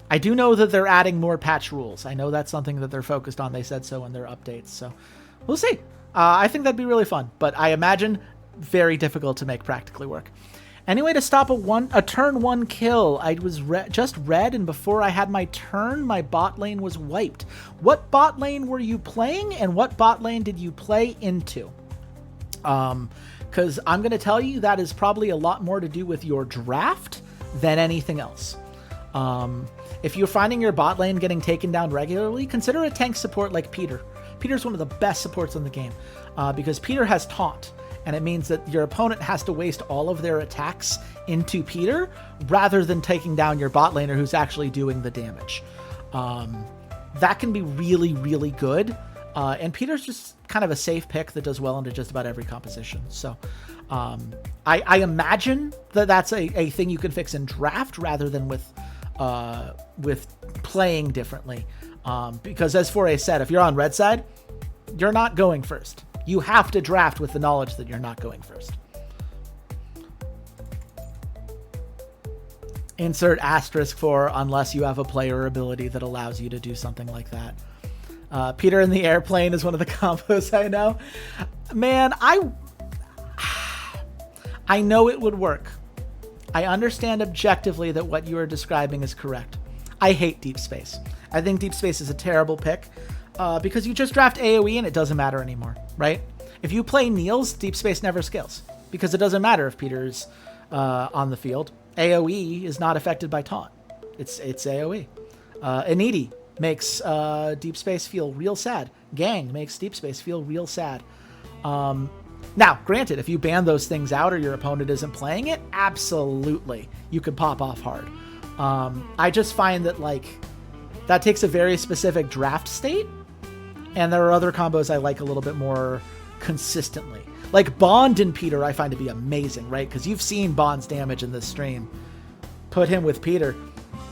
I do know that they're adding more patch rules. I know that's something that they're focused on. They said so in their updates. So we'll see. I think that'd be really fun, but I imagine very difficult to make practically work. Anyway, to stop a turn 1 kill, I was just red, and before I had my turn, my bot lane was wiped. What bot lane were you playing, and what bot lane did you play into? Because I'm going to tell you that is probably a lot more to do with your draft than anything else. If you're finding your bot lane getting taken down regularly, consider a tank support like Peter. Peter's one of the best supports in the game, because Peter has taunt, and it means that your opponent has to waste all of their attacks into Peter rather than taking down your bot laner who's actually doing the damage. That can be really, really good And Peter's just kind of a safe pick that does well into just about every composition. So I imagine that that's a thing you can fix in draft rather than with playing differently. Because as Foray said, if you're on red side, you're not going first. You have to draft with the knowledge that you're not going first. Insert asterisk for unless you have a player ability that allows you to do something like that. Peter in the airplane is one of the combos I know. Man, I know it would work. I understand objectively that what you are describing is correct. I hate Deep Space. I think Deep Space is a terrible pick because you just draft AoE and it doesn't matter anymore, right? If you play Niels, Deep Space never scales because it doesn't matter if Peter's on the field. AoE is not affected by taunt. It's AoE. Initi makes Deep Space feel real sad. Gang makes Deep Space feel real sad. Now, granted, if you ban those things out or your opponent isn't playing it, absolutely, you could pop off hard. I just find that, like, that takes a very specific draft state, and there are other combos I like a little bit more consistently. Like Bond and Peter I find to be amazing, right? Because you've seen Bond's damage in this stream. Put him with Peter.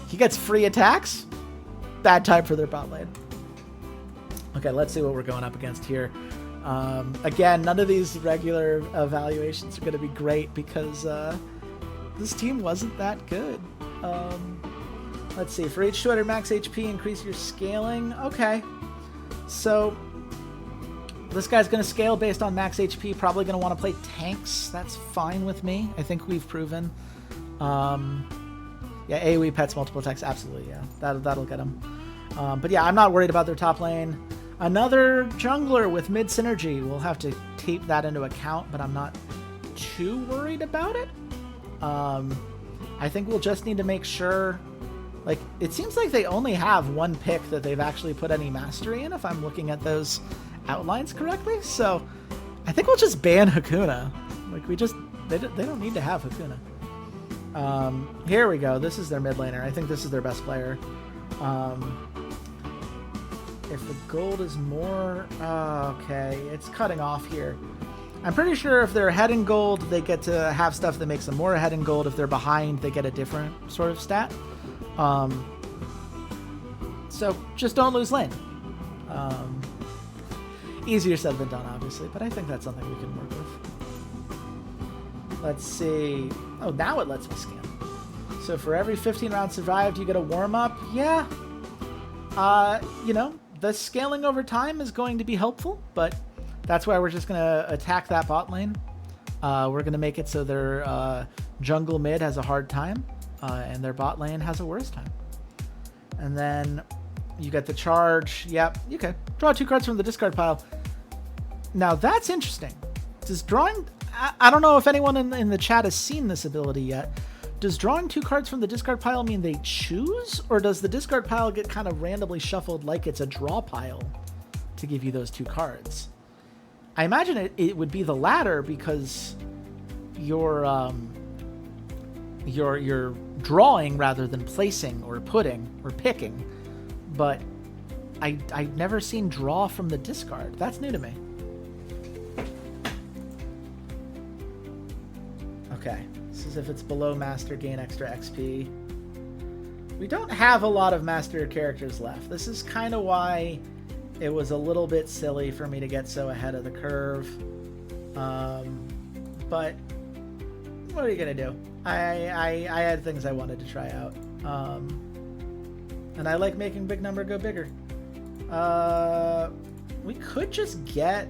He gets free attacks. Bad time for their bot lane. Okay, let's see what we're going up against here. Again, none of these regular evaluations are going to be great because this team wasn't that good. Let's see. For each 200 max HP, increase your scaling. Okay. So this guy's going to scale based on max HP. Probably going to want to play tanks. That's fine with me. I think we've proven. Yeah, AoE pets multiple attacks. Absolutely, yeah. That'll get him. But yeah, I'm not worried about their top lane. Another jungler with mid synergy. We'll have to take that into account, but I'm not too worried about it. I think we'll just need to make sure... Like, it seems like they only have one pick that they've actually put any mastery in, if I'm looking at those outlines correctly. So I think we'll just ban Hakuna. Like, they don't need to have Hakuna. Here we go. This is their mid laner. I think this is their best player. If the gold is more... okay, it's cutting off here. I'm pretty sure if they're ahead in gold, they get to have stuff that makes them more ahead in gold. If they're behind, they get a different sort of stat. So just don't lose lane. Easier said than done, obviously, but I think that's something we can work with. Let's see. Oh, now it lets me scan. So for every 15 rounds survived, you get a warm-up. Yeah. You know, the scaling over time is going to be helpful, but that's why we're just going to attack that bot lane. We're going to make it so their jungle mid has a hard time, and their bot lane has a worse time. And then you get the charge. Yep, okay. Draw 2 cards from the discard pile. Now that's interesting. Does drawing... I don't know if anyone in the chat has seen this ability yet. Does drawing 2 cards from the discard pile mean they choose? Or does the discard pile get kind of randomly shuffled like it's a draw pile to give you those 2 cards? I imagine it would be the latter because you're drawing rather than placing or putting or picking. But I've never seen draw from the discard. That's new to me. Okay, this is if it's below master, gain extra XP. We don't have a lot of master characters left. This is kind of why it was a little bit silly for me to get so ahead of the curve. But what are you gonna do? I had things I wanted to try out. And I like making big number go bigger. We could just get...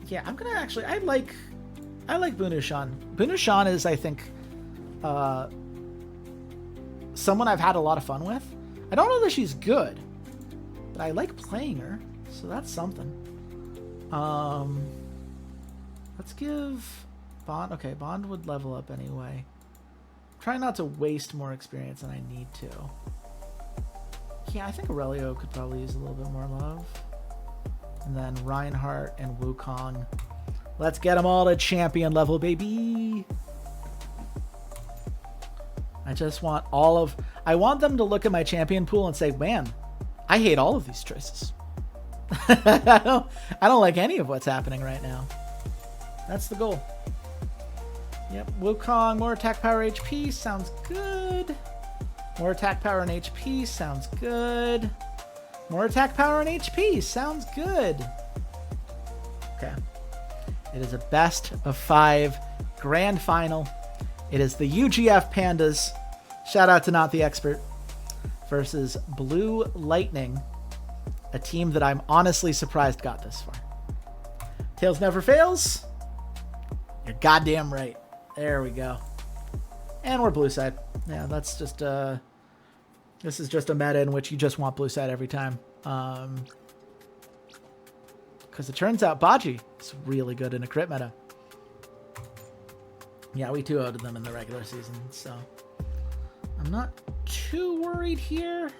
Yeah, I'm gonna actually... I like Bunushan. Bunushan is, I think, someone I've had a lot of fun with. I don't know that she's good, but I like playing her, so that's something. Let's give Bond... Okay, Bond would level up anyway. Try not to waste more experience than I need to. Yeah, I think Aurelio could probably use a little bit more love. And then Reinhardt and Wukong. Let's get them all to champion level, baby. I just want I want them to look at my champion pool and say, man, I hate all of these choices. I don't like any of what's happening right now. That's the goal. Yep, Wukong, more attack power HP, sounds good. More attack power and HP, sounds good. More attack power and HP, sounds good. Okay. It is a best of 5 grand final. It is the UGF Pandas, shout out to Not the Expert, versus Blue Lightning, a team that I'm honestly surprised got this far. Tails never fails. You're goddamn right. There we go. And we're blue side. Yeah, that's just this is just a meta in which you just want blue side every time. Because it turns out Baji is really good in a crit meta. Yeah, we 2-0'd them in the regular season, so I'm not too worried here.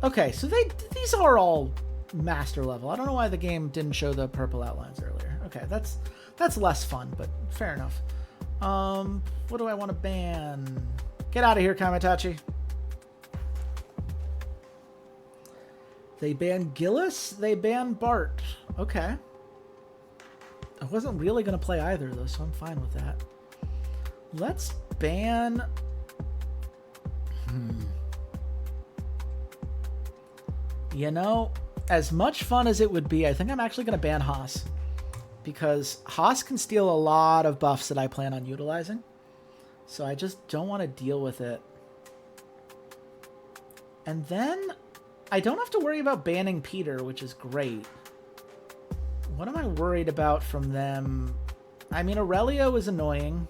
Okay, so these are all master level. I don't know why the game didn't show the purple outlines earlier. Okay, that's less fun, but fair enough. What do I want to ban? Get out of here, Kamitachi. They ban Gillis, they ban Bart. Okay. I wasn't really going to play either, though, so I'm fine with that. Let's ban... You know, as much fun as it would be, I think I'm actually going to ban Haas. Because Haas can steal a lot of buffs that I plan on utilizing. So I just don't want to deal with it. And then I don't have to worry about banning Peter, which is great. What am I worried about from them? I mean, Aurelio is annoying.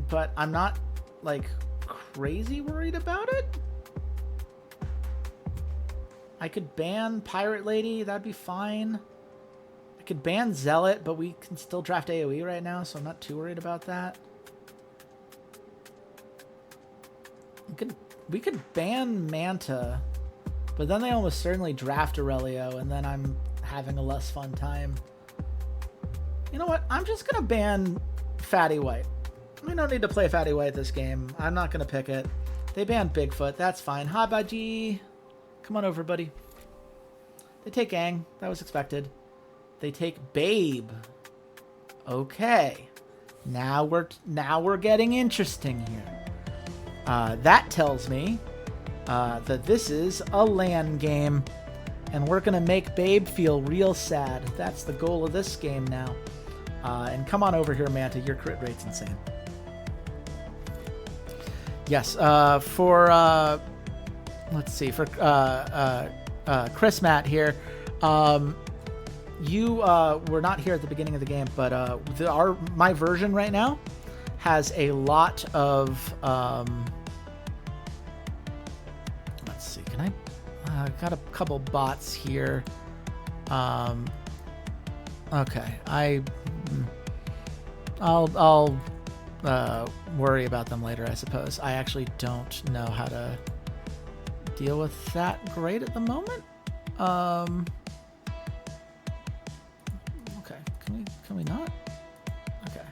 But I'm not, like, crazy worried about it. I could ban Pirate Lady. That'd be fine. I could ban Zealot, but we can still draft AoE right now, so I'm not too worried about that. We could ban Manta, but then they almost certainly draft Aurelio, and then I'm having a less fun time. You know what? I'm just going to ban Fatty White. We don't need to play Fatty White this game. I'm not going to pick it. They banned Bigfoot. That's fine. Habaji. Come on over, buddy. They take Aang. That was expected. They take Babe. Okay. Now we're getting interesting here. That tells me that this is a LAN game, and we're gonna make Babe feel real sad. That's the goal of this game now. And come on over here, Manta. Your crit rate's insane. Yes. Let's see, for Chris Matt here, you were not here at the beginning of the game, but my version right now has a lot of let's see, can I got a couple bots here. Okay, I'll worry about them later, I suppose. I actually don't know how to deal with that great at the moment. Okay, can we not? Okay.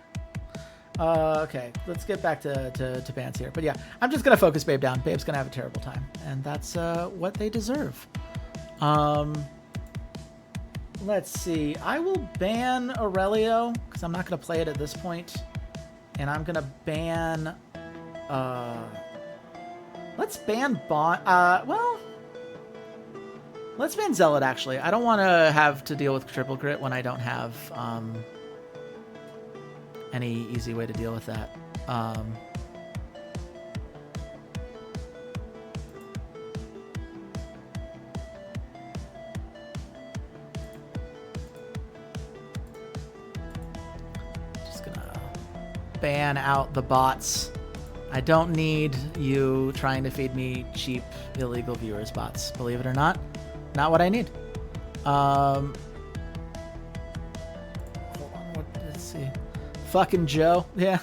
Okay, let's get back to bans here. But yeah, I'm just gonna focus Babe down. Babe's gonna have a terrible time, and that's what they deserve. Let's see. I will ban Aurelio because I'm not gonna play it at this point, and I'm gonna ban. Let's ban well, let's ban Zealot, actually. I don't want to have to deal with triple crit when I don't have any easy way to deal with that. Just gonna ban out the bots. I don't need you trying to feed me cheap, illegal viewers bots. Believe it or not, not what I need. Hold on, let's see. Fucking Joe. Yeah.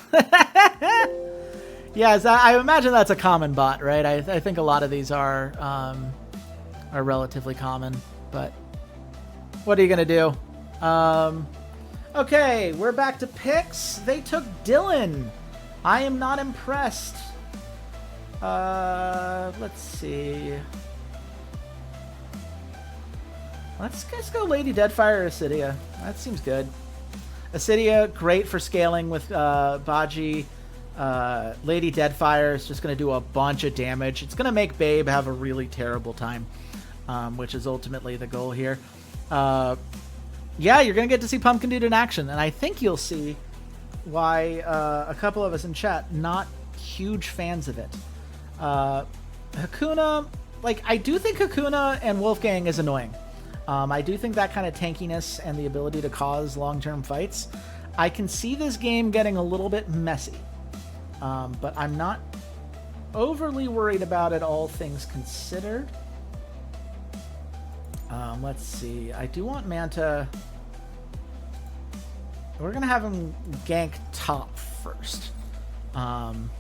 Yes, I imagine that's a common bot, right? I think a lot of these are relatively common, but what are you gonna do? Okay, we're back to picks. They took Dylan. I am not impressed. Let's see. Let's go Lady Deadfire or Acidia. That seems good. Acidia, great for scaling with Baji. Lady Deadfire is just going to do a bunch of damage. It's going to make Babe have a really terrible time, which is ultimately the goal here. Yeah, you're going to get to see Pumpkin Dude in action, and I think you'll see why a couple of us in chat not huge fans of it. Hakuna, like, I do think Hakuna and Wolfgang is annoying. I do think that kind of tankiness and the ability to cause long-term fights. I can see this game getting a little bit messy, but I'm not overly worried about it, all things considered. Let's see. I do want Manta. We're going to have him gank top first. Don't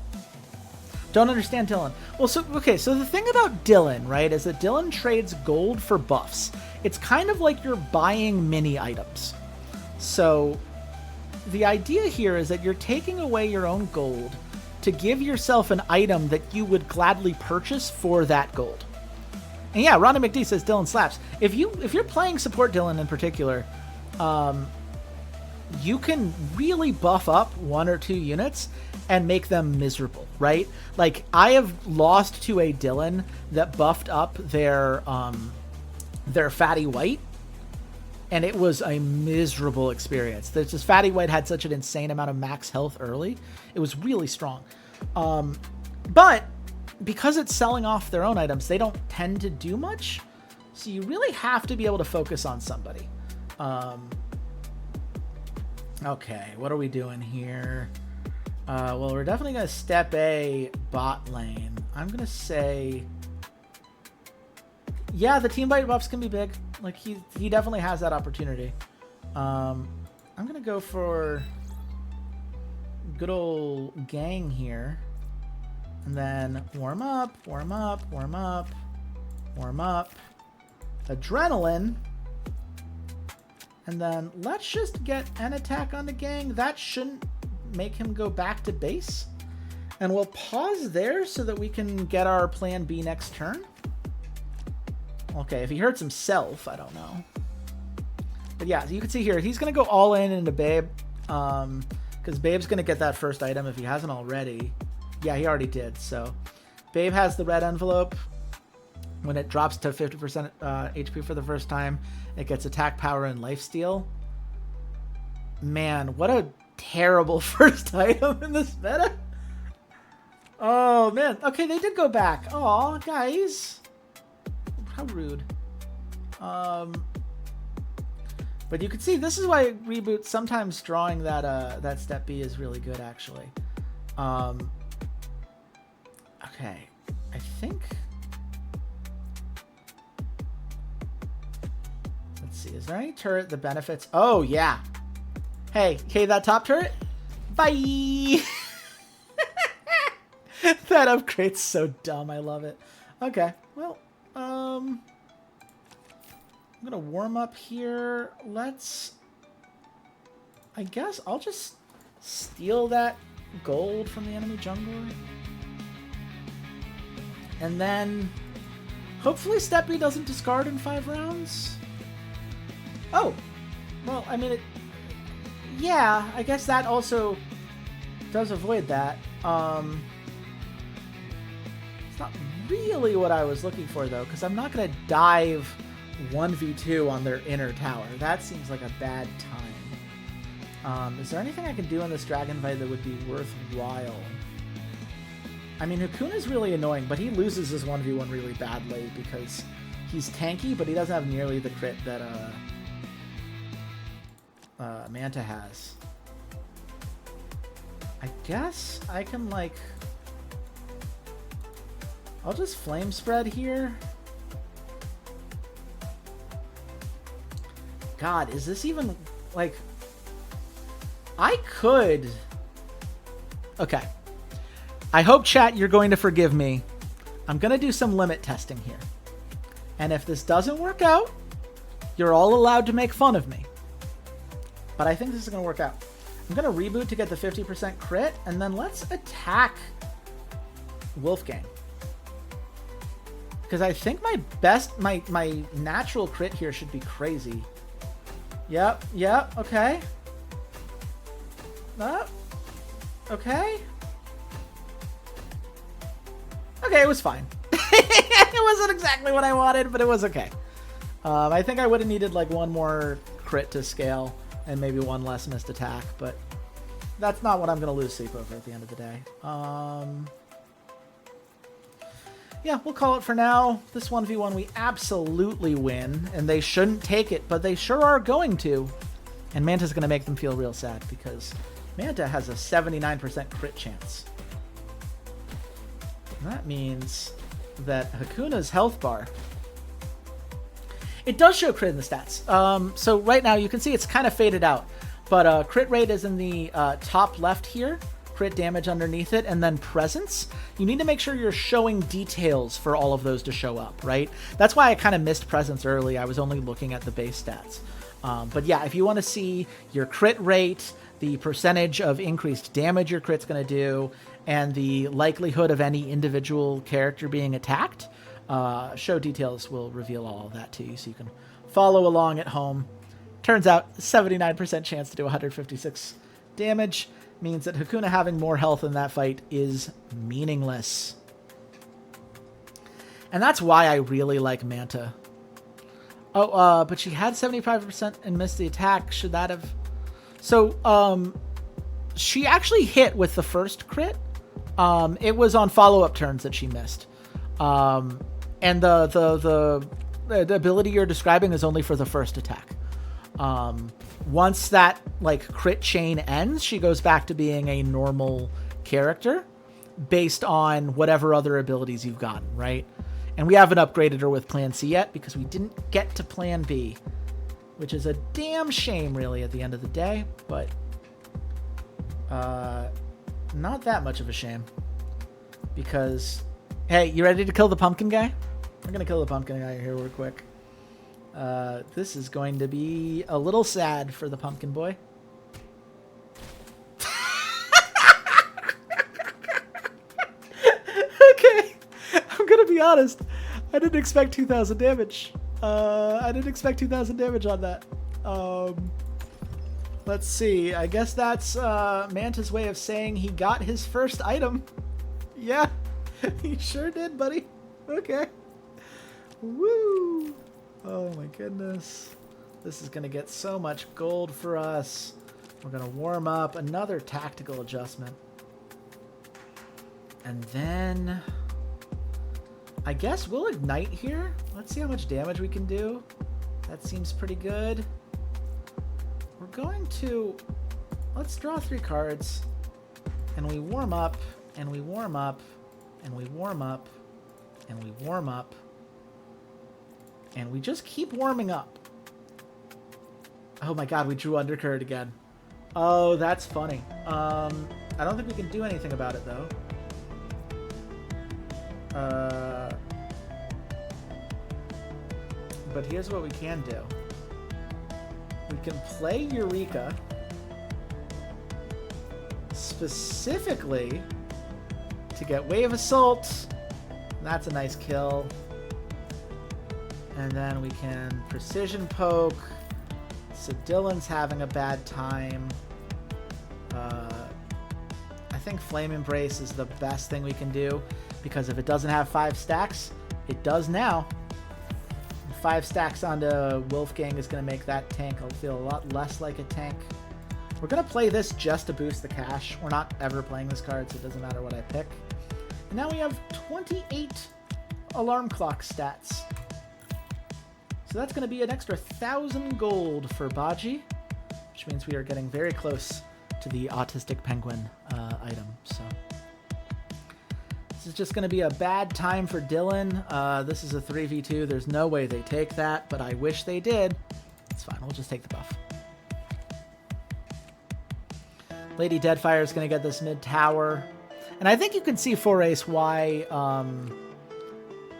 understand Dylan. Well, so the thing about Dylan, right, is that Dylan trades gold for buffs. It's kind of like you're buying mini items. So the idea here is that you're taking away your own gold to give yourself an item that you would gladly purchase for that gold. And yeah, Ronnie McD says Dylan slaps. If you're playing support Dylan in particular, you can really buff up 1 or 2 units and make them miserable, right? Like, I have lost to a Dylan that buffed up their Fatty White, and it was a miserable experience. There's just Fatty White had such an insane amount of max health early. It was really strong. But because it's selling off their own items, they don't tend to do much. So you really have to be able to focus on somebody. Okay, what are we doing here? Well, we're definitely going to step A bot lane. I'm going to say... Yeah, the team bite buffs can be big. Like, he definitely has that opportunity. I'm going to go for good old gang here. And then warm up, warm up, warm up, warm up. Adrenaline. And then let's just get an attack on the gang. That shouldn't make him go back to base. And we'll pause there so that we can get our plan B next turn. Okay, if he hurts himself, I don't know. But yeah, you can see here, he's going to go all in into Babe. Because Babe's going to get that first item if he hasn't already. Yeah, he already did. So Babe has the red envelope. When it drops to 50% HP for the first time, it gets attack power and lifesteal. Man, what a terrible first item in this meta. Oh, man. Okay, they did go back. Aw, guys. How rude. But you can see, this is why Reboot sometimes drawing that step B is really good, actually. Okay, I think... Let's see, is there any turret that benefits? Oh, yeah. Hey, that top turret? Bye! That upgrade's so dumb, I love it. Okay, well, I'm gonna warm up here. I guess I'll just steal that gold from the enemy jungler. And then hopefully Step B doesn't discard in 5 rounds. Oh, well, I mean, yeah, I guess that also does avoid that. It's not really what I was looking for, though, because I'm not going to dive 1v2 on their inner tower. That seems like a bad time. Is there anything I can do in this Dragon Fight that would be worthwhile? I mean, Hakuna's really annoying, but he loses his 1v1 really badly because he's tanky, but he doesn't have nearly the crit that Manta has. I guess I can, like... I'll just flame spread here. God, is this even, like... I could... Okay. I hope, chat, you're going to forgive me. I'm going to do some limit testing here. And if this doesn't work out, you're all allowed to make fun of me. but I think this is going to work out. I'm going to reboot to get the 50% crit, and then let's attack Wolfgang. Because I think my natural crit here should be crazy. Yep, okay. Okay. Okay, it was fine. It wasn't exactly what I wanted, but it was okay. I think I would have needed like one more crit to scale and maybe one less missed attack, but that's not what I'm going to lose sleep over at the end of the day. Yeah, we'll call it for now. This 1v1 we absolutely win, and they shouldn't take it, but they sure are going to. And Manta's going to make them feel real sad because Manta has a 79% crit chance. And that means that Hakuna's health bar, it does show crit in the stats. So right now you can see it's kind of faded out, but crit rate is in the top left here, crit damage underneath it, and then presence. You need to make sure you're showing details for all of those to show up, right? That's why I kind of missed presence early. I was only looking at the base stats. But yeah, if you want to see your crit rate, the percentage of increased damage your crit's going to do, and the likelihood of any individual character being attacked, show details will reveal all of that to you, so you can follow along at home. Turns out 79% chance to do 156 damage means that Hakuna having more health in that fight is meaningless. And that's why I really like Manta. Oh, but she had 75% and missed the attack. Should that have... So, she actually hit with the first crit. It was on follow-up turns that she missed. And the ability you're describing is only for the first attack. Once that like crit chain ends, she goes back to being a normal character based on whatever other abilities you've gotten, right? And we haven't upgraded her with Plan C yet because we didn't get to Plan B, which is a damn shame really at the end of the day, but not that much of a shame because, hey, you ready to kill the pumpkin guy? We're going to kill the pumpkin guy here real quick. This is going to be a little sad for the pumpkin boy. Okay, I'm gonna be honest. I didn't expect 2,000 damage. I didn't expect 2,000 damage on that. Let's see. I guess that's Manta's way of saying he got his first item. Yeah, he sure did, buddy. Okay. Woo! Oh my goodness. This is going to get so much gold for us. We're going to warm up. Another tactical adjustment. And then I guess we'll ignite here. Let's see how much damage we can do. That seems pretty good. We're going to... Let's draw 3 cards. And we warm up. And we warm up. And we warm up. And we warm up. And we just keep warming up. Oh my god, we drew Undercurrent again. Oh, that's funny. I don't think we can do anything about it, though. But here's what we can do. We can play Eureka specifically to get Wave Assault. That's a nice kill. And then we can Precision Poke. So Dylan's having a bad time. I think Flame Embrace is the best thing we can do, because if it doesn't have 5 stacks, it does now. 5 stacks onto Wolfgang is going to make that tank feel a lot less like a tank. We're going to play this just to boost the cash. We're not ever playing this card, so it doesn't matter what I pick. And now we have 28 alarm clock stats. So that's going to be an extra 1,000 gold for Baji, which means we are getting very close to the Autistic Penguin item. So this is just going to be a bad time for Dylan. This is a 3v2. There's no way they take that, but I wish they did. It's fine. We'll just take the buff. Lady Deadfire is going to get this mid tower. And I think you can see for Ace why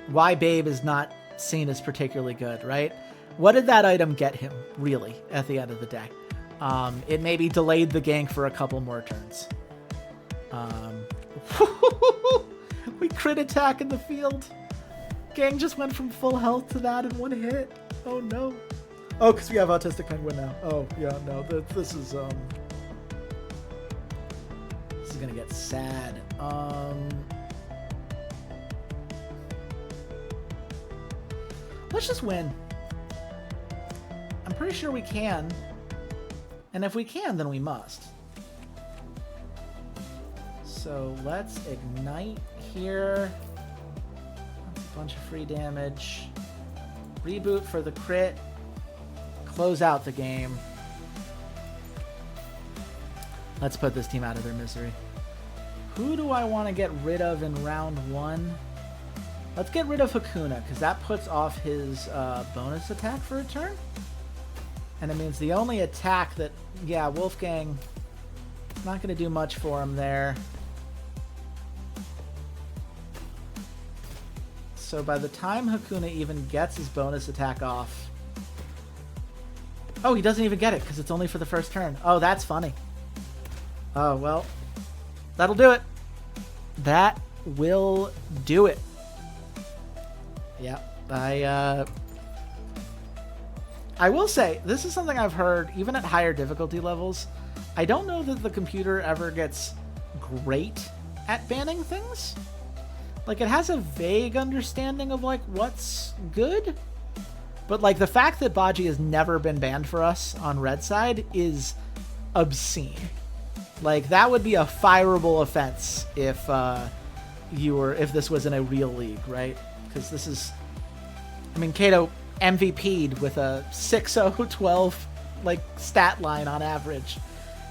Babe is not seen as particularly good, right? What did that item get him, really, at the end of the day? It maybe delayed the gank for a couple more turns. We crit attack in the field. Gang just went from full health to that in one hit. Oh no. Oh, because we have Autistic Penguin now. Oh, yeah, no. This is gonna get sad. Let's just win. I'm pretty sure we can. And if we can, then we must. So let's ignite here. That's a bunch of free damage. Reboot for the crit. Close out the game. Let's put this team out of their misery. Who do I want to get rid of in round 1? Let's get rid of Hakuna, because that puts off his bonus attack for a turn. And it means the only attack that... Yeah, Wolfgang... Not going to do much for him there. So by the time Hakuna even gets his bonus attack off... Oh, he doesn't even get it, because it's only for the first turn. Oh, that's funny. Oh, well... That'll do it. That will do it. Yeah, I will say, this is something I've heard, even at higher difficulty levels. I don't know that the computer ever gets great at banning things. Like, it has a vague understanding of, like, what's good. But, like, the fact that Baji has never been banned for us on red side is obscene. Like, that would be a fireable offense if if this was in a real league, right? Because this is, I mean, Kato MVP'd with a 6-0-12 like stat line on average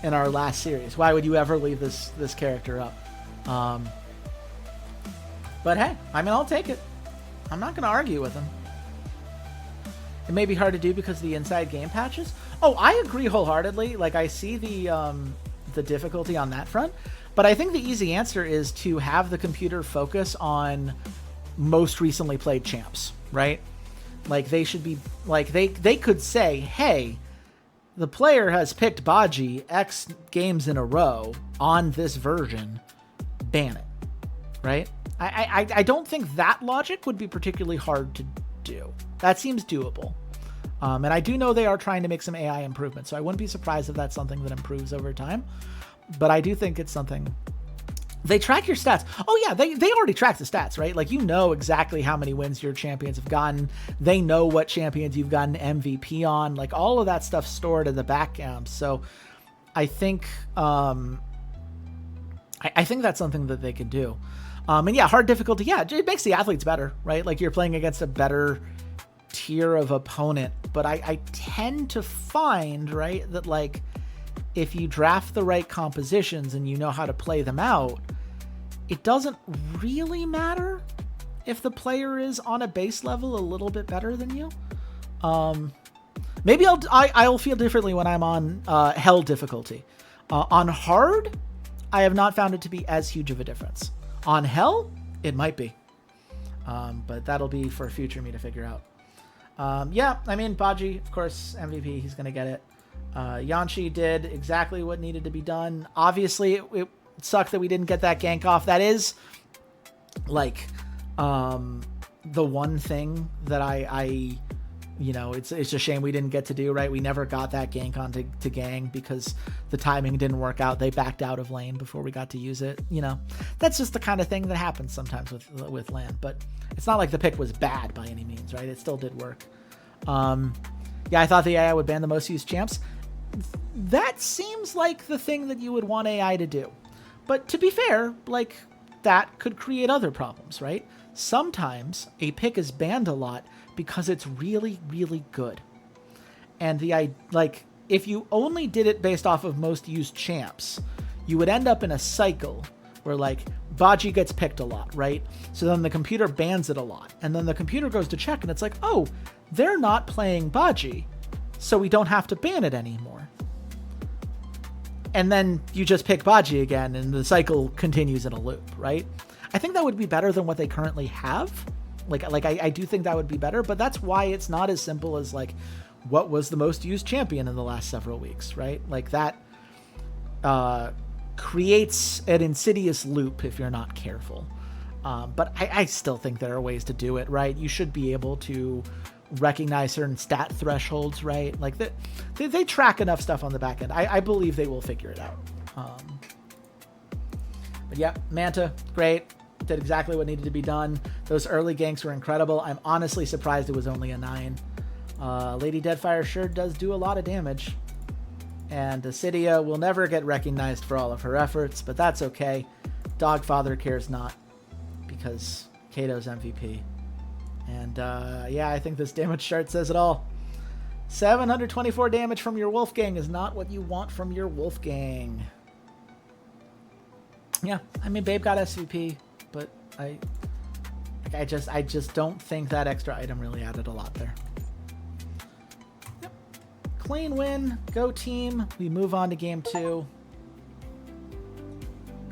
in our last series. Why would you ever leave this character up? But hey, I mean, I'll take it. I'm not going to argue with him. It may be hard to do because of the inside game patches. Oh, I agree wholeheartedly. Like, I see the difficulty on that front, but I think the easy answer is to have the computer focus on most recently played champs, right? Like, they should be like, they could say, hey, the player has picked Baji X games in a row on this version, ban it, right? I don't think that logic would be particularly hard to do. That seems doable. And I do know they are trying to make some AI improvements, so I wouldn't be surprised if that's something that improves over time. But I do think it's something... They track your stats. Oh yeah, they already track the stats, right? Like, you know exactly how many wins your champions have gotten. They know what champions you've gotten MVP on. Like, all of that stuff stored in the background. So I think I think that's something that they could do. And yeah, hard difficulty. Yeah, it makes the athletes better, right? Like, you're playing against a better tier of opponent. But I tend to find, right, that like, if you draft the right compositions and you know how to play them out, it doesn't really matter if the player is on a base level a little bit better than you. Maybe I'll feel differently when I'm on hell difficulty. On hard, I have not found it to be as huge of a difference. On hell, it might be. But that'll be for future me to figure out. Yeah, I mean, Baji, of course, MVP, he's going to get it. Yanshi did exactly what needed to be done. Obviously, it sucked that we didn't get that gank off. That is, like, the one thing that I you know, it's a shame we didn't get to do, right? We never got that gank on to gang because the timing didn't work out. They backed out of lane before we got to use it. You know, that's just the kind of thing that happens sometimes with LAN, but it's not like the pick was bad by any means, right? It still did work. Yeah, I thought the AI would ban the most used champs. That seems like the thing that you would want AI to do. But to be fair, like, that could create other problems, right? Sometimes a pick is banned a lot because it's really, really good. And if you only did it based off of most used champs, you would end up in a cycle where, like, Baji gets picked a lot, right? So then the computer bans it a lot. And then the computer goes to check and it's like, oh, they're not playing Baji, so we don't have to ban it anymore. And then you just pick Baji again and the cycle continues in a loop, right? I think that would be better than what they currently have. I do think that would be better, but that's why it's not as simple as, like, what was the most used champion in the last several weeks, right? Like that creates an insidious loop if you're not careful. But I still think there are ways to do it, right? You should be able to recognize certain stat thresholds, right? Like that, they track enough stuff on the back end. I believe they will figure it out. But yeah, Manta, great. Did exactly what needed to be done. Those early ganks were incredible. I'm honestly surprised it was only a 9. Lady Deadfire sure does do a lot of damage. And Dissidia will never get recognized for all of her efforts, but that's okay. Dogfather cares not, because Kato's MVP. And yeah, I think this damage chart says it all. 724 damage from your Wolfgang is not what you want from your Wolfgang. Yeah, I mean, Babe got SVP, but I just don't think that extra item really added a lot there. Yep. Clean win, go team. We move on to game 2.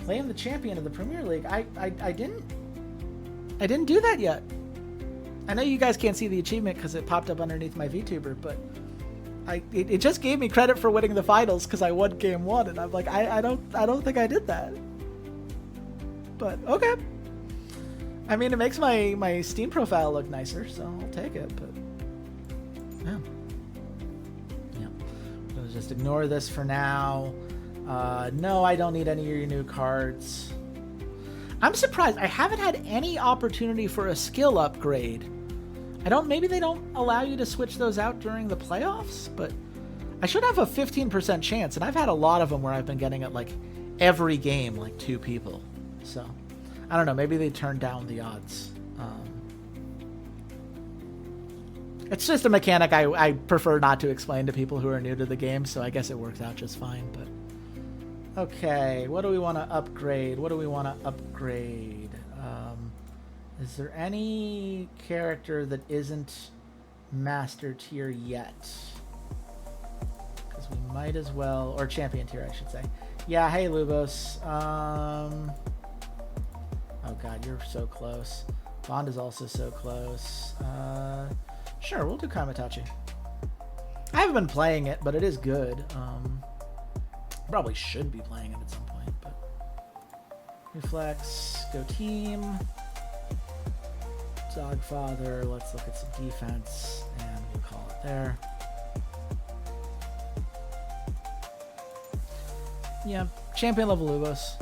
Claim the champion of the Premier League. I didn't do that yet. I know you guys can't see the achievement because it popped up underneath my VTuber, but it just gave me credit for winning the finals because I won game 1, and I'm like, I don't think I did that. But okay. I mean, it makes my Steam profile look nicer, so I'll take it. But yeah, so just ignore this for now. No, I don't need any of your new cards. I'm surprised. I haven't had any opportunity for a skill upgrade. Maybe they don't allow you to switch those out during the playoffs, but I should have a 15% chance, and I've had a lot of them where I've been getting it like every game, like 2 people. So, I don't know. Maybe they turned down the odds. It's just a mechanic I prefer not to explain to people who are new to the game, so I guess it works out just fine. But okay, what do we want to upgrade? Is there any character that isn't master tier yet? Because we might as well, or champion tier, I should say. Yeah, hey Lubos. Oh god, you're so close. Bond is also so close. Sure, we'll do Kamitachi. I haven't been playing it, but it is good. Probably should be playing it at some point, but Reflex, go team. Dogfather, let's look at some defense, and we'll call it there. Yeah, champion level Lubos.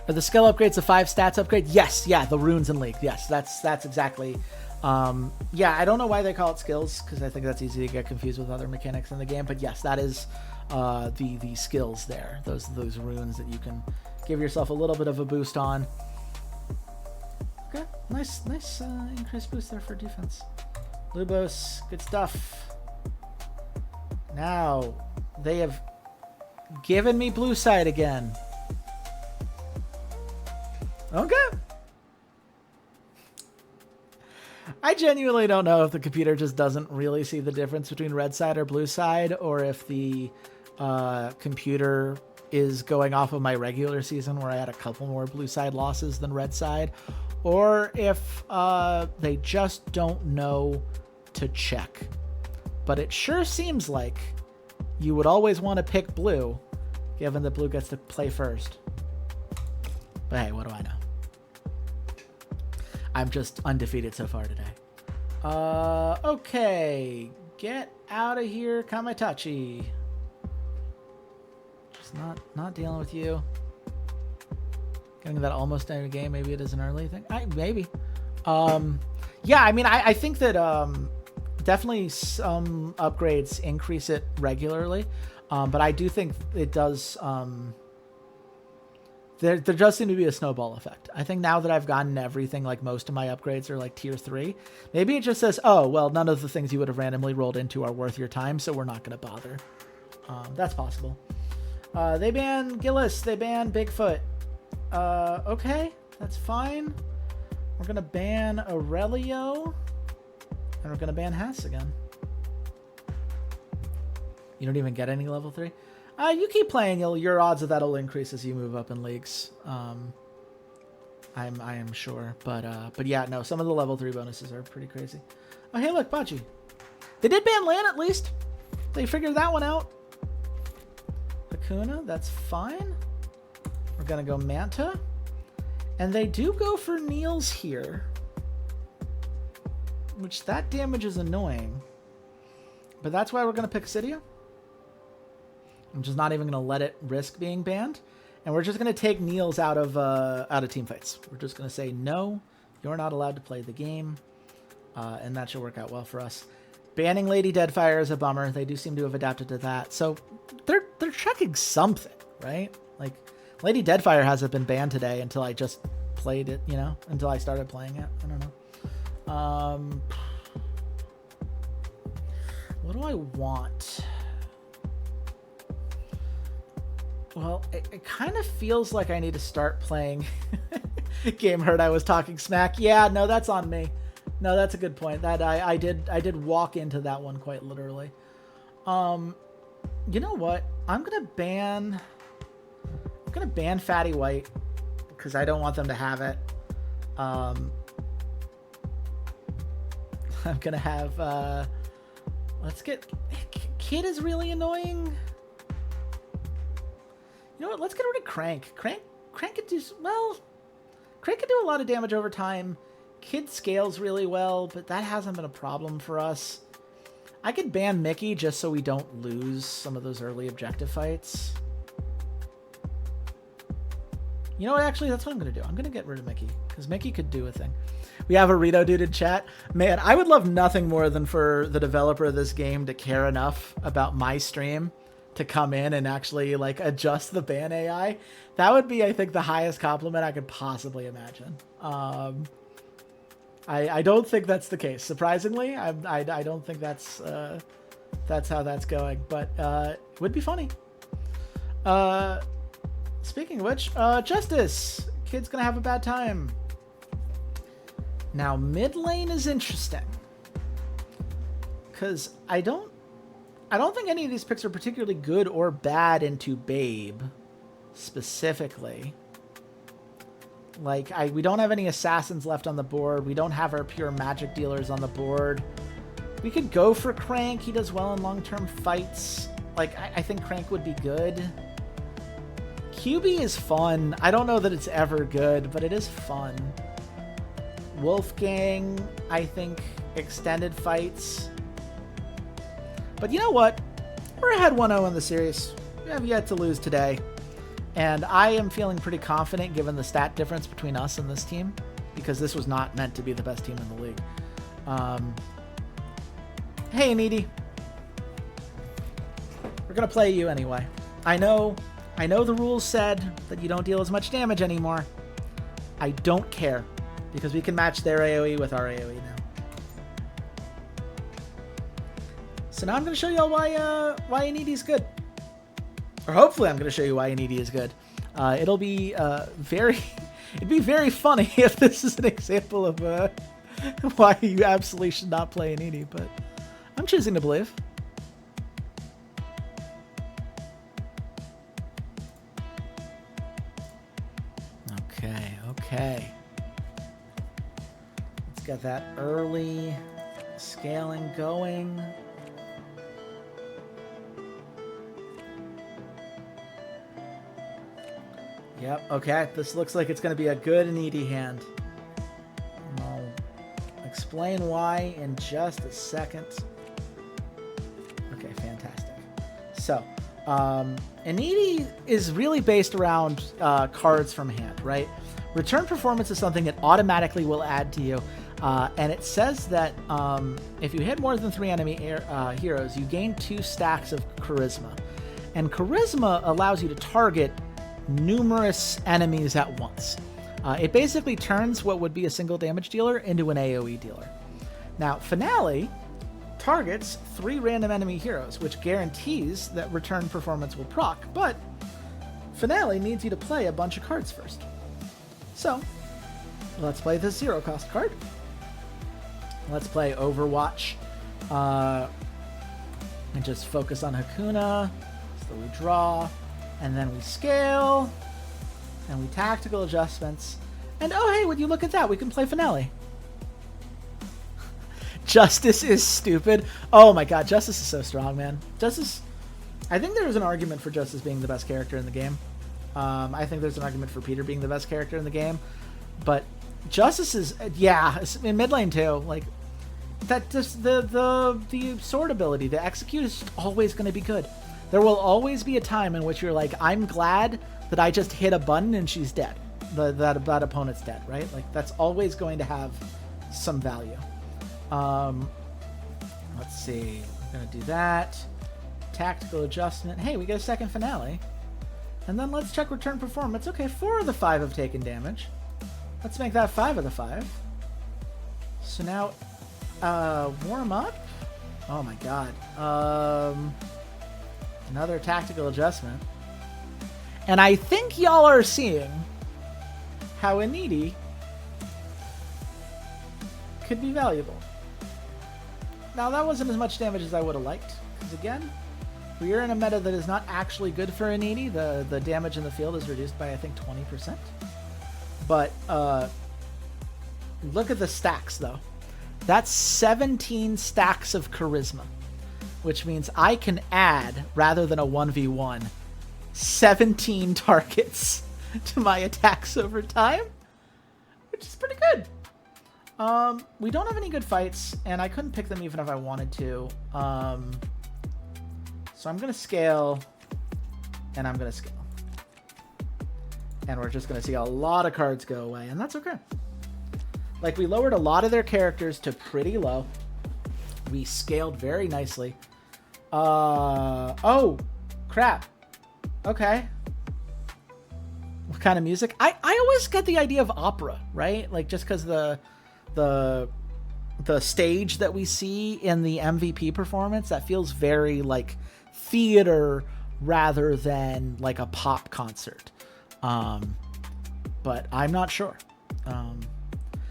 Are the skill upgrades a 5 stats upgrade? Yes, yeah, the runes and league. Yes, that's exactly. Yeah, I don't know why they call it skills, because I think that's easy to get confused with other mechanics in the game. But yes, that is the skills there. Those runes that you can give yourself a little bit of a boost on. Okay, nice increased boost there for defense. Lubos, good stuff. Now they have given me blue side again. Okay. I genuinely don't know if the computer just doesn't really see the difference between red side or blue side, or if the computer is going off of my regular season where I had a couple more blue side losses than red side, or if they just don't know to check. But it sure seems like you would always want to pick blue, given that blue gets to play first. But hey, what do I know? I'm just undefeated so far today. Okay. Get out of here, Kamitachi. Just not dealing with you. Getting that almost every game. Maybe it is an early thing. Maybe. Yeah, I mean, I think that definitely some upgrades increase it regularly. But I do think it does... There does seem to be a snowball effect. I think now that I've gotten everything, like most of my upgrades are like tier 3, maybe it just says, oh, well, none of the things you would have randomly rolled into are worth your time, so we're not going to bother. That's possible. They ban Gillis. They ban Bigfoot. Okay, that's fine. We're going to ban Aurelio, and we're going to ban Haas again. You don't even get any level 3? You keep playing, your odds of that'll increase as you move up in leagues. I am sure. But yeah, no, some of the level 3 bonuses are pretty crazy. Oh, hey, look, Bachi. They did ban Lan at least. They figured that one out. Hakuna, that's fine. We're going to go Manta. And they do go for Niels here. Which, that damage is annoying. But that's why we're going to pick Cydia. I'm just not even going to let it risk being banned. And we're just going to take Niels out of team fights. We're just going to say, no, you're not allowed to play the game. And that should work out well for us. Banning Lady Deadfire is a bummer. They do seem to have adapted to that. So they're checking something, right? Like, Lady Deadfire hasn't been banned today until I just played it, you know, until I started playing it. I don't know. What do I want? Well, it kind of feels like I need to start playing. Game heard I was talking smack. Yeah, no, that's on me. No, that's a good point. That I did walk into that one quite literally. You know what? I'm gonna ban Fatty White because I don't want them to have it. I'm gonna have let's get Kid is really annoying. You know what? Let's get rid of Crank. Crank could do well. Crank could do a lot of damage over time. Kid scales really well, but that hasn't been a problem for us. I could ban Mickey just so we don't lose some of those early objective fights. You know what? Actually, that's what I'm going to do. I'm going to get rid of Mickey because Mickey could do a thing. We have a Rito dude in chat. Man, I would love nothing more than for the developer of this game to care enough about my stream to come in and actually like adjust the ban AI. That would be, I think, the highest compliment I could possibly imagine. I don't think that's the case. Surprisingly, I don't think that's how that's going, but it would be funny. Speaking of which, Justice, Kid's gonna have a bad time. Now mid lane is interesting because I don't think any of these picks are particularly good or bad into Babe specifically. Like, we don't have any assassins left on the board. We don't have our pure magic dealers on the board. We could go for Crank. He does well in long-term fights. Like, I think Crank would be good. QB is fun. I don't know that it's ever good, but it is fun. Wolfgang, I think, extended fights. But you know what? We're ahead 1-0 in the series. We have yet to lose today. And I am feeling pretty confident given the stat difference between us and this team, because this was not meant to be the best team in the league. Hey, Needy. We're going to play you anyway. I know the rules said that you don't deal as much damage anymore. I don't care, because we can match their AoE with our AoE now. So now I'm going to show you all why Needy is good. Or hopefully I'm going to show you why Needy is good. It'd be very funny if this is an example of why you absolutely should not play Needy, but I'm choosing to believe. Okay. Let's get that early scaling going. Yep, okay. This looks like it's going to be a good Needy hand. And I'll explain why in just a second. Okay, fantastic. So, Needy is really based around cards from hand, right? Return performance is something that automatically will add to you. And it says that if you hit more than 3 enemy heroes, you gain 2 stacks of charisma. And charisma allows you to target numerous enemies at once. It basically turns what would be a single damage dealer into an AoE dealer. Now, Finale targets 3 random enemy heroes, which guarantees that return performance will proc, but Finale needs you to play a bunch of cards first. So, let's play this 0-cost card. Let's play Overwatch and just focus on Hakuna. So we draw, and then we scale, and we tactical adjustments, And oh hey, would you look at that? We can play Finale. Justice is stupid. Oh my god, Justice is so strong, man. Justice... I think there's an argument for Justice being the best character in the game. I think there's an argument for Peter being the best character in the game. But Justice is... Yeah, in mid lane too. Like, that just... The sword ability, the execute is always going to be good. There will always be a time in which you're like, I'm glad that I just hit a button and she's dead. That opponent's dead, right? Like, that's always going to have some value. Let's see. We're going to do that. Tactical adjustment. Hey, we get a second Finale. And then let's check return performance. Okay, 4 of the 5 have taken damage. Let's make that 5 of the 5. So now, warm up? Oh my god. Another tactical adjustment. And I think y'all are seeing how a needy could be valuable. Now, that wasn't as much damage as I would have liked. Because again, we are in a meta that is not actually good for a needy. The damage in the field is reduced by, I think, 20%. But look at the stacks, though. That's 17 stacks of charisma, which means I can add, rather than a 1v1, 17 targets to my attacks over time, which is pretty good. We don't have any good fights, and I couldn't pick them even if I wanted to. So I'm going to scale, and I'm going to scale. And we're just going to see a lot of cards go away, and that's okay. Like, we lowered a lot of their characters to pretty low. We scaled very nicely. Oh, crap. Okay. What kind of music? I always get the idea of opera, right? Like, just because the stage that we see in the MVP performance, that feels very like theater rather than like a pop concert. But I'm not sure.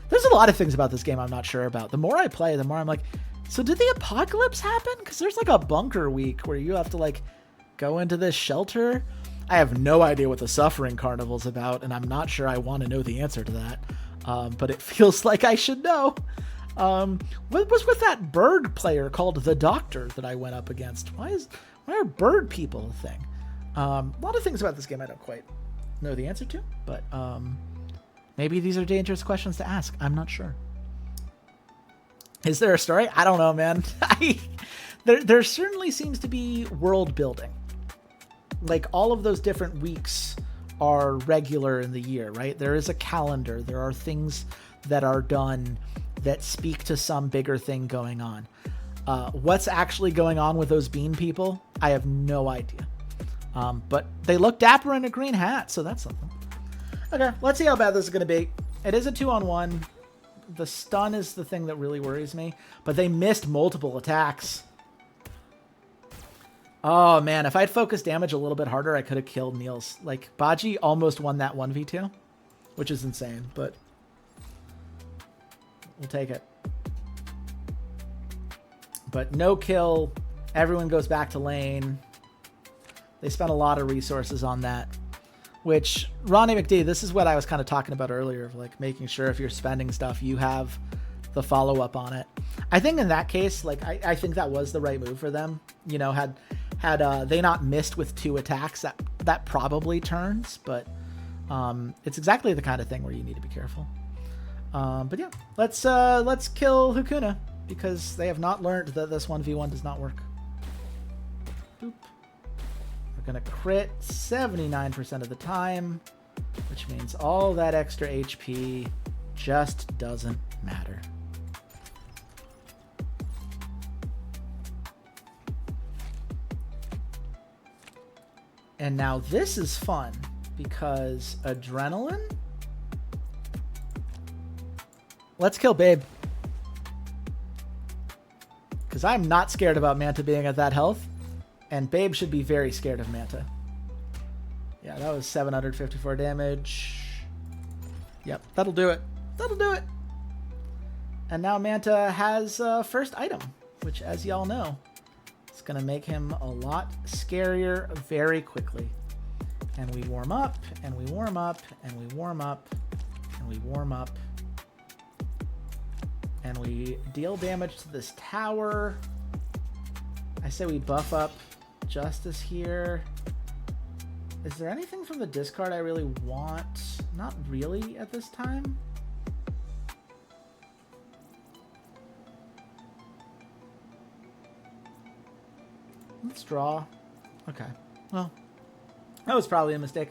There's a lot of things about this game I'm not sure about. The more I play, the more I'm like, so did the apocalypse happen? Because there's like a bunker week where you have to like go into this shelter. I have no idea what the Suffering Carnival's about, and I'm not sure I want to know the answer to that. But it feels like I should know. What was with that bird player called the Doctor that I went up against? Why are bird people a thing? A lot of things about this game I don't quite know the answer to, but maybe these are dangerous questions to ask. I'm not sure. Is there a story? I don't know, man. There certainly seems to be world building. Like, all of those different weeks are regular in the year, right? There is a calendar. There are things that are done that speak to some bigger thing going on. What's actually going on with those bean people? I have no idea. But they look dapper in a green hat, so that's something. Okay, let's see how bad this is going to be. It is a 2-on-1. The stun is the thing that really worries me, but they missed multiple attacks. Oh man, if I'd focused damage a little bit harder, I could have killed Niels. Like, Baji almost won that 1v2, which is insane, but we'll take it. But no kill. Everyone goes back to lane. They spent a lot of resources on that, which, Ronnie McD, this is what I was kind of talking about earlier, of like making sure if you're spending stuff, you have the follow-up on it. I think in that case, like, I think that was the right move for them. You know, had they not missed with 2 attacks, that probably turns, but it's exactly the kind of thing where you need to be careful. But yeah, let's kill Hakuna, because they have not learned that this 1v1 does not work. Boop. We're gonna crit 79% of the time, which means all that extra HP just doesn't matter. And now this is fun, because adrenaline. Let's kill Babe, because I'm not scared about Manta being at that health, and Babe should be very scared of Manta. Yeah, that was 754 damage. Yep, that'll do it. That'll do it. And now Manta has first item, which, as y'all know, is going to make him a lot scarier very quickly. And we warm up, and we warm up, and we warm up, and And we warm up. And we deal damage to this tower. I say we buff up Justice here. Is there anything from the discard I really want? Not really at this time. Let's draw. Okay. Well, that was probably a mistake.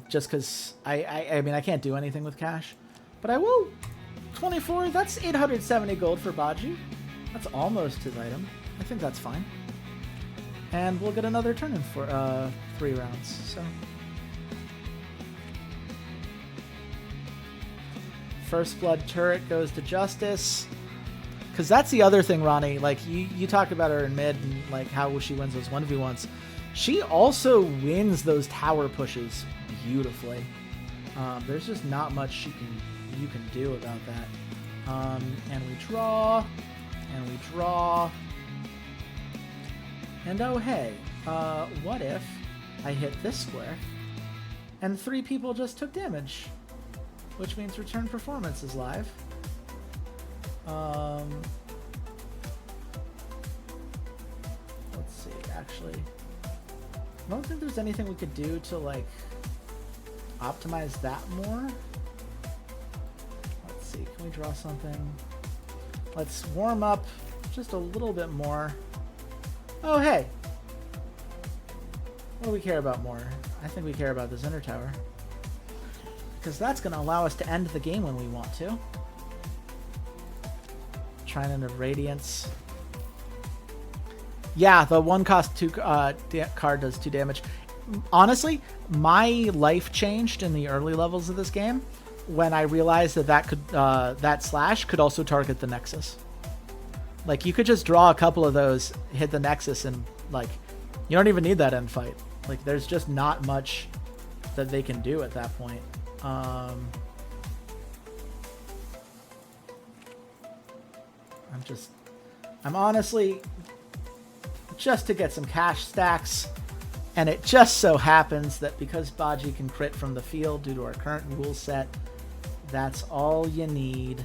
Just because I mean, I can't do anything with cash. But I will. 24, that's 870 gold for Baji. That's almost his item. I think that's fine. And we'll get another turn in for 3 rounds. So First Blood turret goes to Justice. Because that's the other thing, Ronnie. Like, you talked about her in mid and like how she wins those 1v1s. She also wins those tower pushes beautifully. There's just not much you can do about that. And we draw. And we draw. And oh hey, what if I hit this square and 3 people just took damage? Which means return performance is live. Let's see, actually. I don't think there's anything we could do to like optimize that more. Let's see, can we draw something? Let's warm up just a little bit more. Oh, hey. What do we care about more? I think we care about this inner tower. Because that's going to allow us to end the game when we want to. Trident of Radiance. Yeah, the 1 cost 2 card does 2 damage. Honestly, my life changed in the early levels of this game when I realized that slash could also target the Nexus. Like, you could just draw a couple of those, hit the Nexus, and, like, you don't even need that end fight. Like, there's just not much that they can do at that point. I'm honestly, just to get some cash stacks, and it just so happens that because Baji can crit from the field due to our current rule set, that's all you need.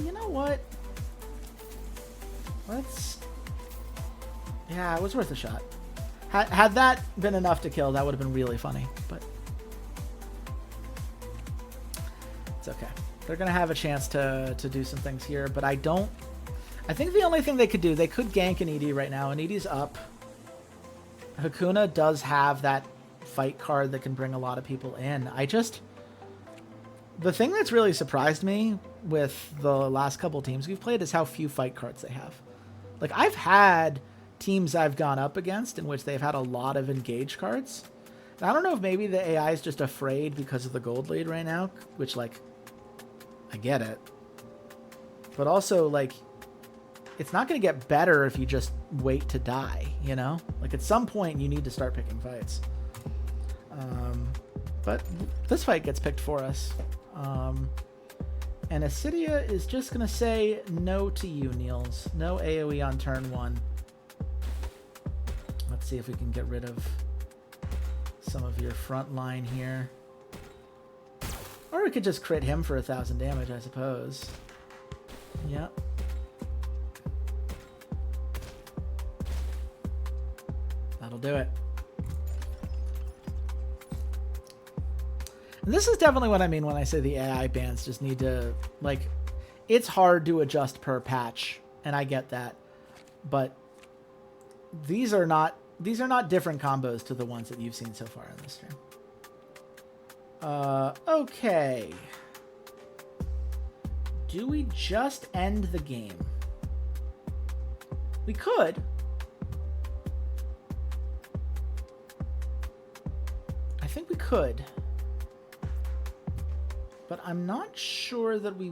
You know what? Yeah, it was worth a shot. Had that been enough to kill, that would have been really funny, but it's okay. They're going to have a chance to do some things here, but I think the only thing they could do, they could gank an ED right now, and ED's up. Hakuna does have that fight card that can bring a lot of people in. The thing that's really surprised me with the last couple teams we've played is how few fight cards they have. Like, I've had teams I've gone up against in which they've had a lot of engage cards. And I don't know if maybe the AI is just afraid because of the gold lead right now, which, like, I get it. But also, like, it's not going to get better if you just wait to die, you know? Like, at some point, you need to start picking fights. But this fight gets picked for us. And Acidia is just going to say no to you, Niels. No AoE on turn 1. Let's see if we can get rid of some of your front line here. Or we could just crit him for 1,000 damage, I suppose. Yep. That'll do it. And this is definitely what I mean when I say the AI bans just need to, like, it's hard to adjust per patch, and I get that. But these are not different combos to the ones that you've seen so far in this stream. Okay. Do we just end the game? We could. I think we could. But I'm not sure that we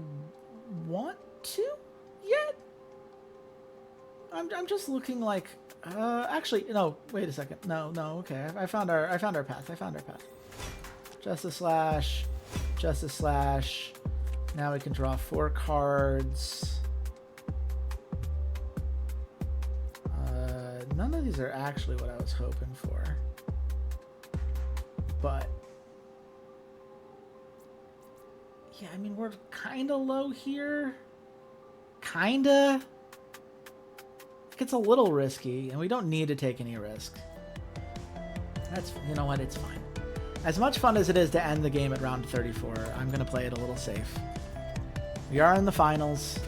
want to yet. I'm just looking like, actually, no, wait a second. No, okay. I found our path. Justice Slash. Now we can draw 4 cards. None of these are actually what I was hoping for. But yeah, I mean, we're kind of low here. Kinda. It's a little risky, and we don't need to take any risk. That's, you know what, it's fine. As much fun as it is to end the game at round 34, I'm going to play it a little safe. We are in the finals.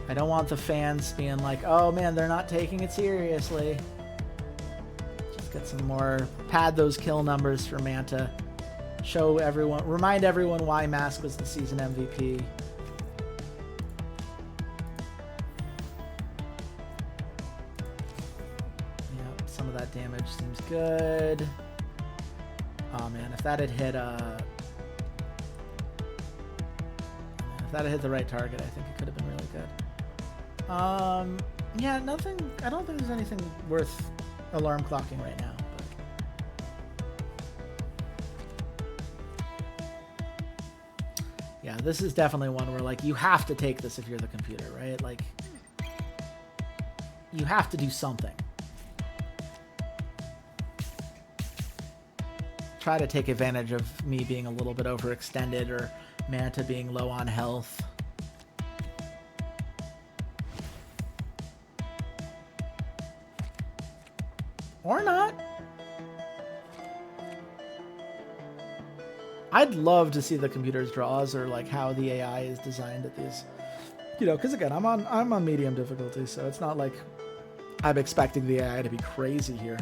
I don't want the fans being like, oh man, they're not taking it seriously. Just get some more, pad those kill numbers for Manta. Show everyone, remind everyone why Mask was the season MVP. Yep, some of that damage seems good. Oh man, if that had hit the right target, I think it could have been really good. Yeah, nothing, I don't think there's anything worth alarm clocking right now. Yeah, this is definitely one where, like, you have to take this if you're the computer, right? Like, you have to do something. Try to take advantage of me being a little bit overextended or Manta being low on health. Or not. I'd love to see the computer's draws or like how the AI is designed at these, you know, because again, I'm on medium difficulty, so it's not like I'm expecting the AI to be crazy here.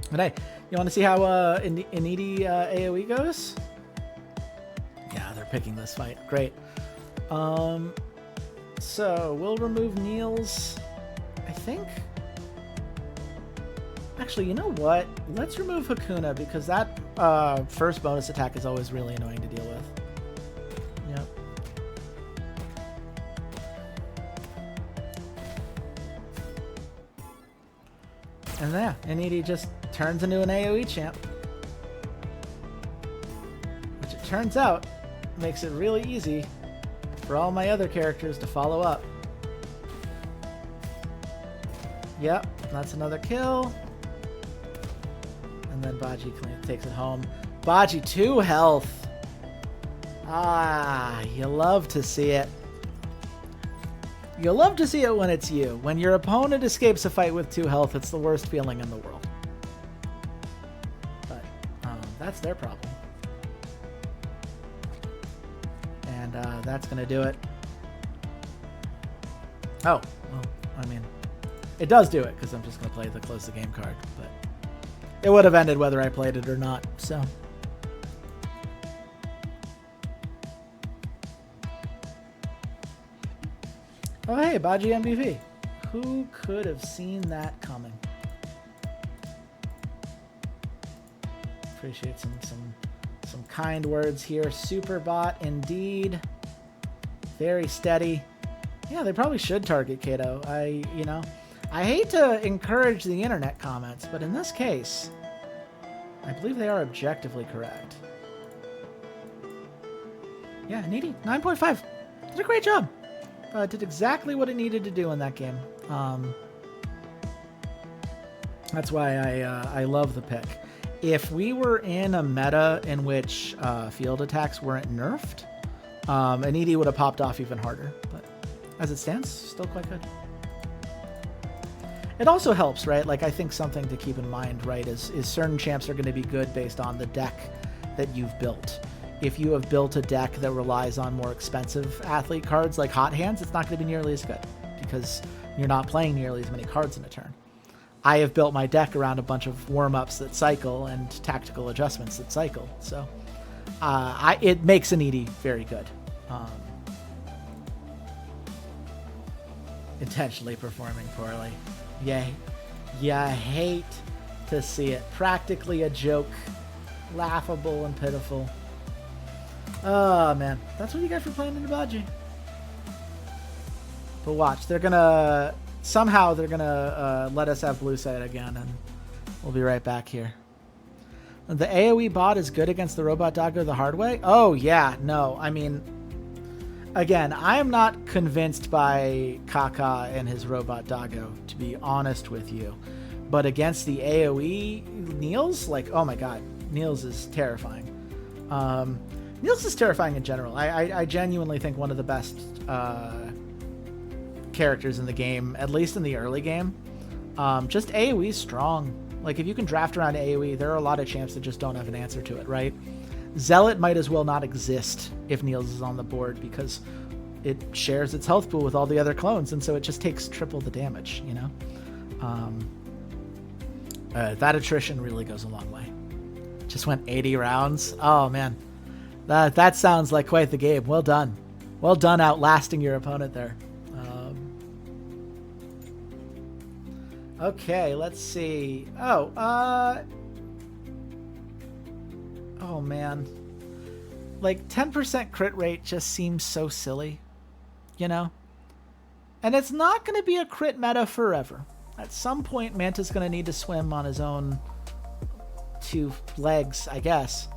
But hey, you want to see how Initi AoE goes? Yeah, they're picking this fight. Great. So we'll remove Niels, I think. Actually, you know what? Let's remove Hakuna because that first bonus attack is always really annoying to deal with. Yep. And yeah, Initi just turns into an AoE champ. Which it turns out makes it really easy for all my other characters to follow up. Yep, that's another kill. And then Baji takes it home. Baji, 2 health. Ah, you love to see it. You love to see it when it's you. When your opponent escapes a fight with 2 health, it's the worst feeling in the world. But that's their problem. And that's going to do it. Oh, well, I mean, it does do it because I'm just going to play the close the game card. But it would have ended whether I played it or not, so. Oh, hey, Baji MVP. Who could have seen that coming? Appreciate some kind words here. Superbot, indeed. Very steady. Yeah, they probably should target Kato. I hate to encourage the internet comments, but in this case, I believe they are objectively correct. Yeah, Needy, 9.5. Did a great job. Did exactly what it needed to do in that game. That's why I love the pick. If we were in a meta in which field attacks weren't nerfed, an ED would have popped off even harder. But as it stands, still quite good. It also helps, right? Like, I think something to keep in mind, right, is certain champs are going to be good based on the deck that you've built. If you have built a deck that relies on more expensive athlete cards like Hot Hands, it's not going to be nearly as good because you're not playing nearly as many cards in a turn. I have built my deck around a bunch of warm-ups that cycle and tactical adjustments that cycle. So it makes an ED very good. Intentionally performing poorly. Yay. Yeah, hate to see it. Practically a joke. Laughable and pitiful. Oh, man. That's what you get for playing into Baji. But watch. They're gonna... Somehow they're gonna let us have blue side again, and we'll be right back here. The AoE bot is good against the robot doggo the hard way? Oh, yeah. No. I mean... Again, I am not convinced by Kaka and his robot doggo, to be honest with you. But against the AoE Niels, like, oh my god, Niels is terrifying. Niels is terrifying in general. I genuinely think one of the best characters in the game, at least in the early game. Just AoE strong. Like, if you can draft around AoE, there are a lot of champs that just don't have an answer to it, right? Zealot might as well not exist if Niels is on the board, because it shares its health pool with all the other clones, and so it just takes triple the damage, you know? That attrition really goes a long way. Just went 80 rounds. Oh, man. That sounds like quite the game. Well done. Well done outlasting your opponent there. Okay, let's see. Oh, oh, man. Like, 10% crit rate just seems so silly, you know? And it's not going to be a crit meta forever. At some point, Manta's going to need to swim on his own 2 legs, I guess.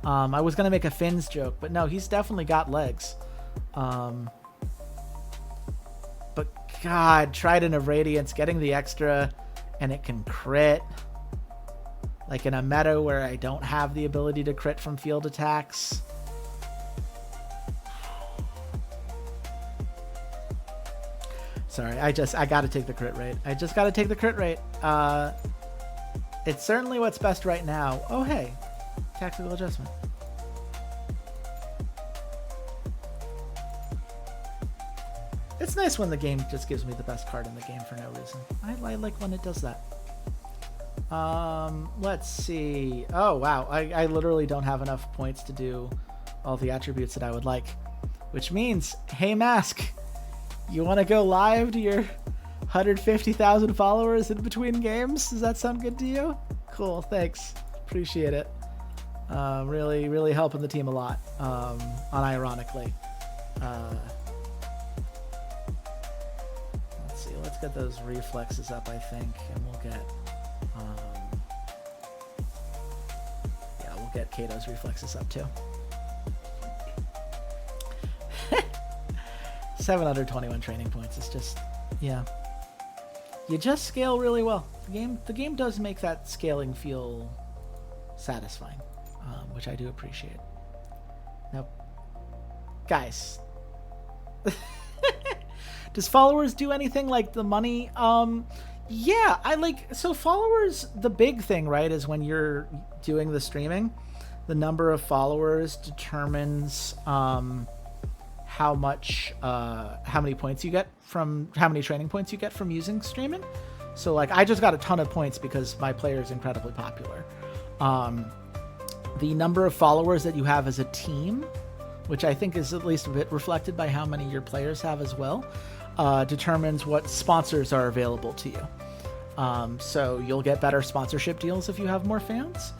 I was going to make a fins joke, but no, he's definitely got legs. But God, Trident of Radiance, getting the extra, and it can crit. Like in a meta where I don't have the ability to crit from field attacks. Sorry, I got to take the crit rate. I just got to take the crit rate. It's certainly what's best right now. Oh, hey. Tactical adjustment. It's nice when the game just gives me the best card in the game for no reason. I like when it does that. Let's see. Oh, wow. I literally don't have enough points to do all the attributes that I would like. Which means, hey, Mask, you want to go live to your 150,000 followers in between games? Does that sound good to you? Cool, thanks. Appreciate it. Really, really helping the team a lot, unironically. Let's see, let's get those reflexes up, I think, and we'll get... yeah, we'll get Kato's reflexes up, too. 721 training points is just, yeah. You just scale really well. The game does make that scaling feel satisfying, which I do appreciate. Now, guys, does followers do anything like the money? Yeah, so followers, the big thing, right, is when you're doing the streaming, the number of followers determines, how many points you get from how many training points you get from using streaming. So like I just got a ton of points because my player is incredibly popular. The number of followers that you have as a team, which I think is at least a bit reflected by how many your players have as well, determines what sponsors are available to you. So you'll get better sponsorship deals if you have more fans.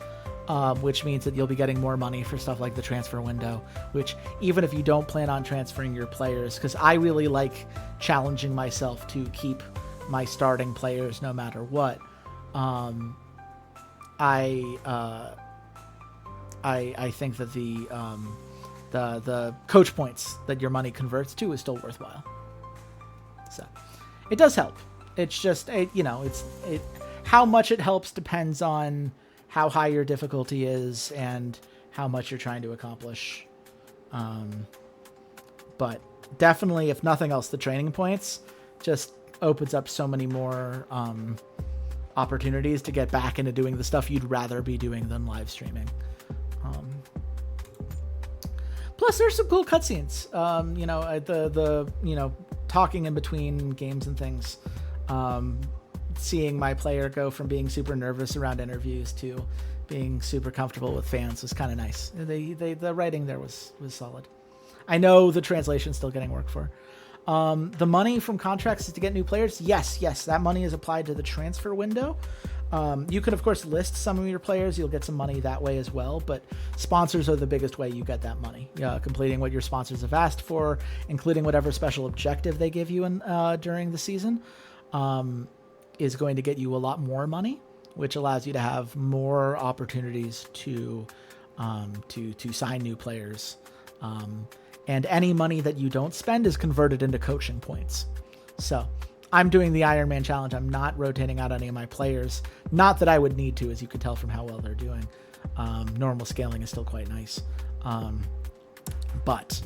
Which means that you'll be getting more money for stuff like the transfer window, which even if you don't plan on transferring your players, because I really like challenging myself to keep my starting players no matter what, I think that the coach points that your money converts to is still worthwhile. So it does help. It's just, how much it helps depends on how high your difficulty is and how much you're trying to accomplish. But definitely, if nothing else, the training points just opens up so many more opportunities to get back into doing the stuff you'd rather be doing than live streaming. Plus, there's some cool cutscenes. The talking in between games and things. Seeing my player go from being super nervous around interviews to being super comfortable with fans was kind of nice. The writing there was solid. I know the translation's still getting work for. The money from contracts is to get new players. Yes, that money is applied to the transfer window. You can, of course, list some of your players. You'll get some money that way as well, but sponsors are the biggest way you get that money. Completing what your sponsors have asked for, including whatever special objective they give you during the season, is going to get you a lot more money, which allows you to have more opportunities to sign new players. and any money that you don't spend is converted into coaching points. So I'm doing the Iron Man challenge. I'm not rotating out any of my players. Not that I would need to, as you can tell from how well they're doing. Normal scaling is still quite nice. But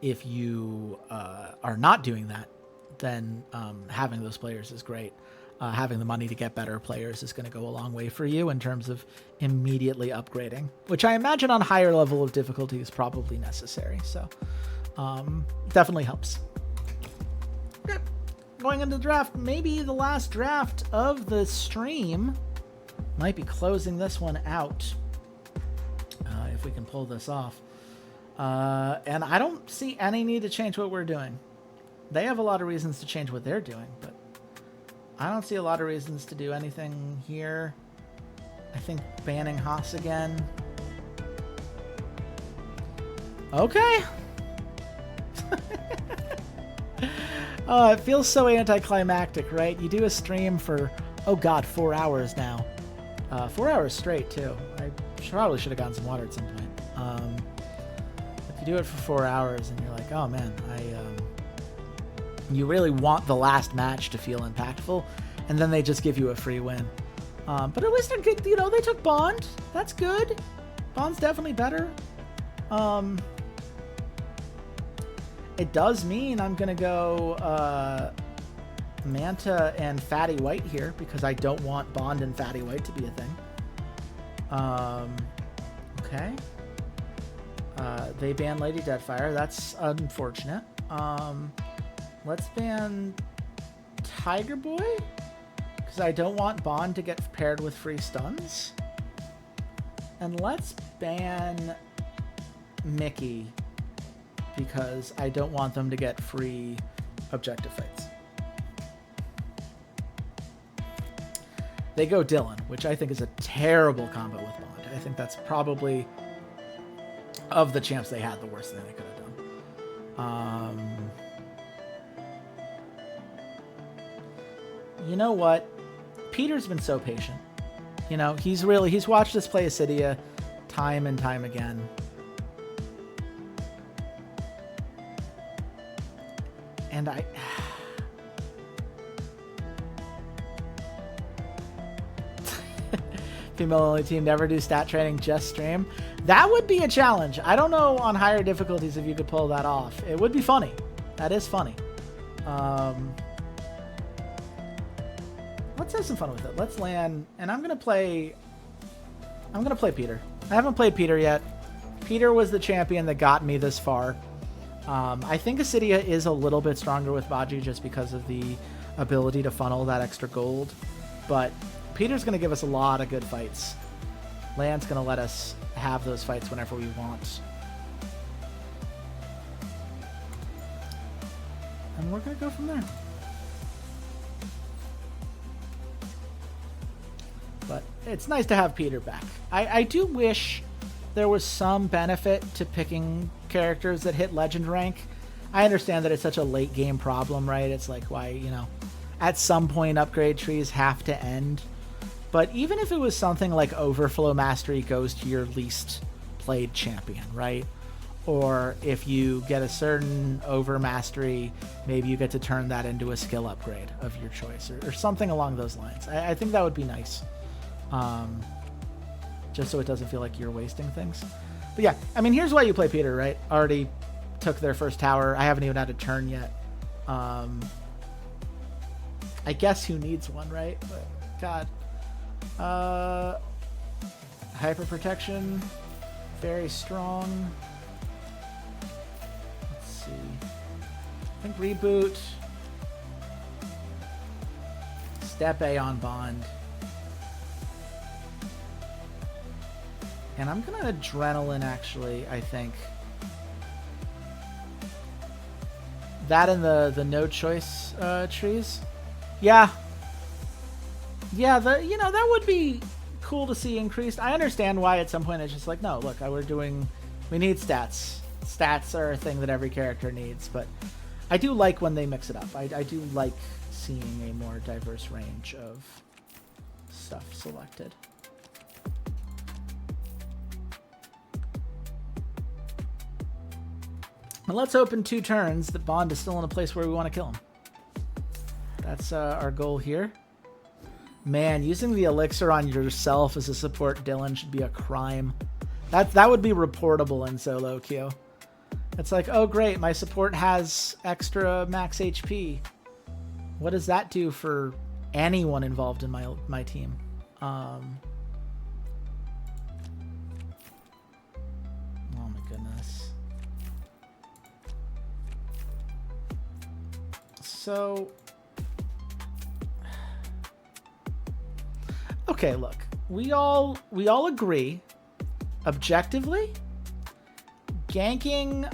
if you are not doing that, then having those players is great. Having the money to get better players is going to go a long way for you in terms of immediately upgrading, which I imagine on higher level of difficulty is probably necessary. So definitely helps. Okay. Going into the draft, maybe the last draft of the stream. Might be closing this one out if we can pull this off. And I don't see any need to change what we're doing. They have a lot of reasons to change what they're doing, but I don't see a lot of reasons to do anything here. I think banning Haas again. Okay. It feels so anticlimactic, right? You do a stream for, oh god, 4 hours now. 4 hours straight, too. I probably should have gotten some water at some point. If you do it for 4 hours and you're like, oh man, you really want the last match to feel impactful, and then they just give you a free win. But at least they're good, you know, they took Bond. That's good. Bond's definitely better. It does mean I'm going to go Manta and Fatty White here, because I don't want Bond and Fatty White to be a thing. Okay. They banned Lady Deadfire. That's unfortunate. Let's ban Tiger Boy, because I don't want Bond to get paired with free stuns. And let's ban Mickey, because I don't want them to get free objective fights. They go Dylan, which I think is a terrible combo with Bond. I think that's probably, of the champs they had, the worst thing they could have done. You know what? Peter's been so patient. You know, he's watched us play Acidia time and time again. And female only team, never do stat training, just stream. That would be a challenge. I don't know on higher difficulties if you could pull that off. It would be funny. That is funny. Let's have some fun with it. Let's land, and I'm gonna play Peter. I haven't played Peter yet. Peter was the champion that got me this far. I think Acidia is a little bit stronger with Baji just because of the ability to funnel that extra gold, but Peter's going to give us a lot of good fights. Land's going to let us have those fights whenever we want. And we're going to go from there. But it's nice to have Peter back. I do wish there was some benefit to picking characters that hit legend rank. I understand that it's such a late game problem, right? It's like, why, you know, at some point upgrade trees have to end. But even if it was something like Overflow Mastery goes to your least played champion, right? Or if you get a certain Over Mastery, maybe you get to turn that into a skill upgrade of your choice, or something along those lines. I think that would be nice. Just so it doesn't feel like you're wasting things. But yeah, I mean, here's why you play Peter, right? Already took their first tower. I haven't even had a turn yet. I guess who needs one, right? But God. Hyper protection, very strong. Let's see. I think reboot. Step A on Bond. And I'm gonna Adrenaline, actually, I think. That and the no choice trees. Yeah. Yeah, that would be cool to see increased. I understand why at some point it's just like, no, look, we need stats. Stats are a thing that every character needs, but I do like when they mix it up. I do like seeing a more diverse range of stuff selected. And let's hope in 2 turns that Bond is still in a place where we want to kill him. That's our goal here. Man, using the elixir on yourself as a support Dylan should be a crime. That would be reportable in solo queue. It's like, oh great, my support has extra max HP. What does that do for anyone involved in my team? Oh my goodness. So, okay, look, we all agree, objectively, ganking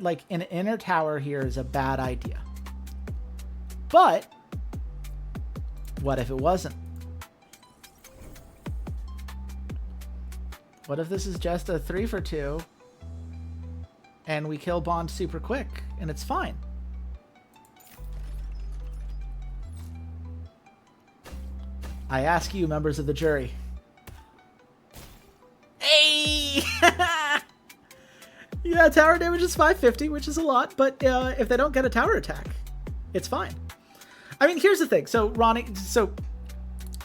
like an inner tower here is a bad idea. But what if it wasn't? What if this is just a 3 for 2 and we kill Bond super quick and it's fine? I ask you, members of the jury. Hey! Yeah, tower damage is 550, which is a lot, but if they don't get a tower attack, it's fine. I mean, here's the thing. So, Ronnie,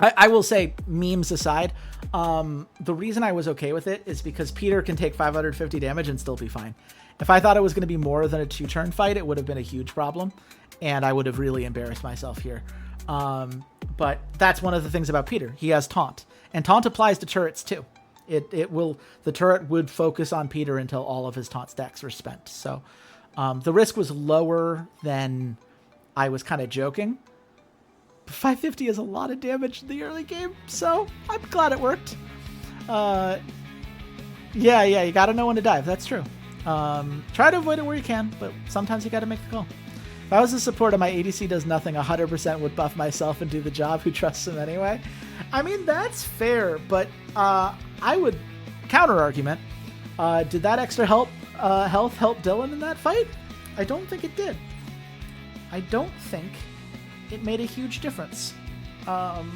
I will say, memes aside, the reason I was okay with it is because Peter can take 550 damage and still be fine. If I thought it was going to be more than a 2-turn fight, it would have been a huge problem, and I would have really embarrassed myself here. But that's one of the things about Peter. He has taunt, and taunt applies to turrets too. The turret would focus on Peter until all of his taunt stacks were spent. So the risk was lower than I was kind of joking. 550 is a lot of damage in the early game, so I'm glad it worked. Yeah, you got to know when to dive. That's true. Try to avoid it where you can, but sometimes you got to make the call. If I was a supporter, my ADC does nothing, 100% would buff myself and do the job. Who trusts him anyway? I mean, that's fair, but I would counter-argument. Did that extra health help Dylan in that fight? I don't think it did. I don't think it made a huge difference. And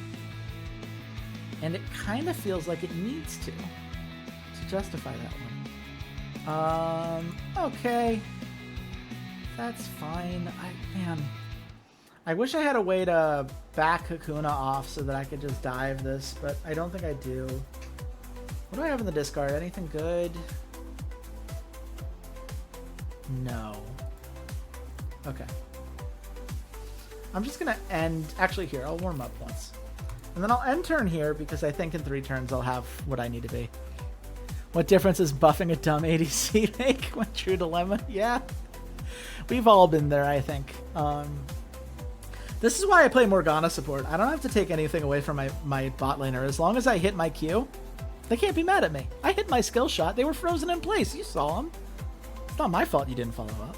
it kind of feels like it needs to justify that one. Okay. That's fine. I wish I had a way to back Hakuna off so that I could just dive this, but I don't think I do. What do I have in the discard? Anything good? No. Okay. I'm just gonna end... Actually, here, I'll warm up once. And then I'll end turn here because I think in 3 turns I'll have what I need to be. What difference is buffing a dumb ADC make? One true dilemma? Yeah. We've all been there, I think. This is why I play Morgana support. I don't have to take anything away from my bot laner. As long as I hit my Q, they can't be mad at me. I hit my skill shot. They were frozen in place. You saw them. It's not my fault you didn't follow up.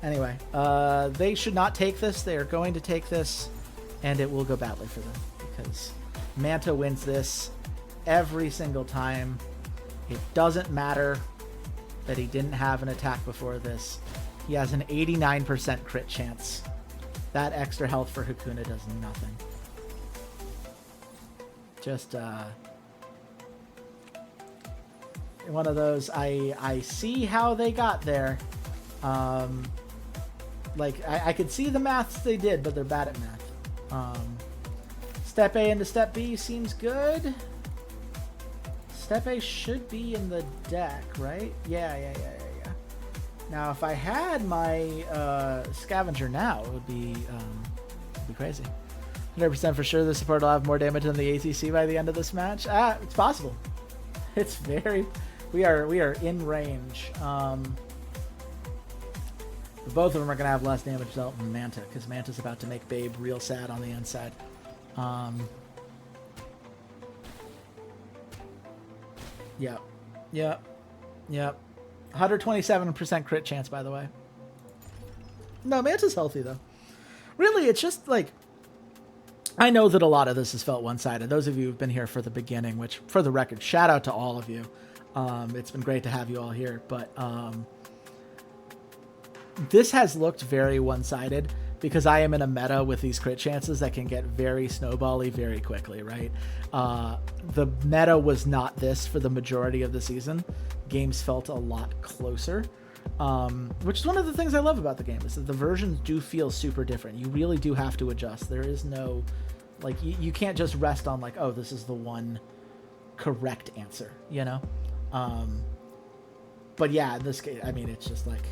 Anyway, they should not take this. They are going to take this, and it will go badly for them because Manta wins this every single time. It doesn't matter that he didn't have an attack before this. He has an 89% crit chance. That extra health for Hakuna does nothing. Just one of those, I see how they got there. Like, I could see the maths they did, but they're bad at math. Step A into Step B seems good. Step A should be in the deck, right? Yeah. Now, if I had my scavenger now, it would be crazy. 100% for sure the support will have more damage than the ACC by the end of this match. It's possible. It's very... We are in range. Both of them are going to have less damage dealt than Manta, because Manta's about to make Babe real sad on the inside. Yep. 127% crit chance, by the way. No, Manta's healthy, though. Really, it's just, like... I know that a lot of this is felt one-sided. Those of you who've been here for the beginning, which, for the record, shout out to all of you. It's been great to have you all here, but... this has looked very one-sided because I am in a meta with these crit chances that can get very snowbally very quickly, right? The meta was not this for the majority of the season. Games felt a lot closer, which is one of the things I love about the game, is that the versions do feel super different. You really do have to adjust. There is no, like, you can't just rest on like, oh, this is the one correct answer, you know? But yeah, in this case, I mean, it's just like,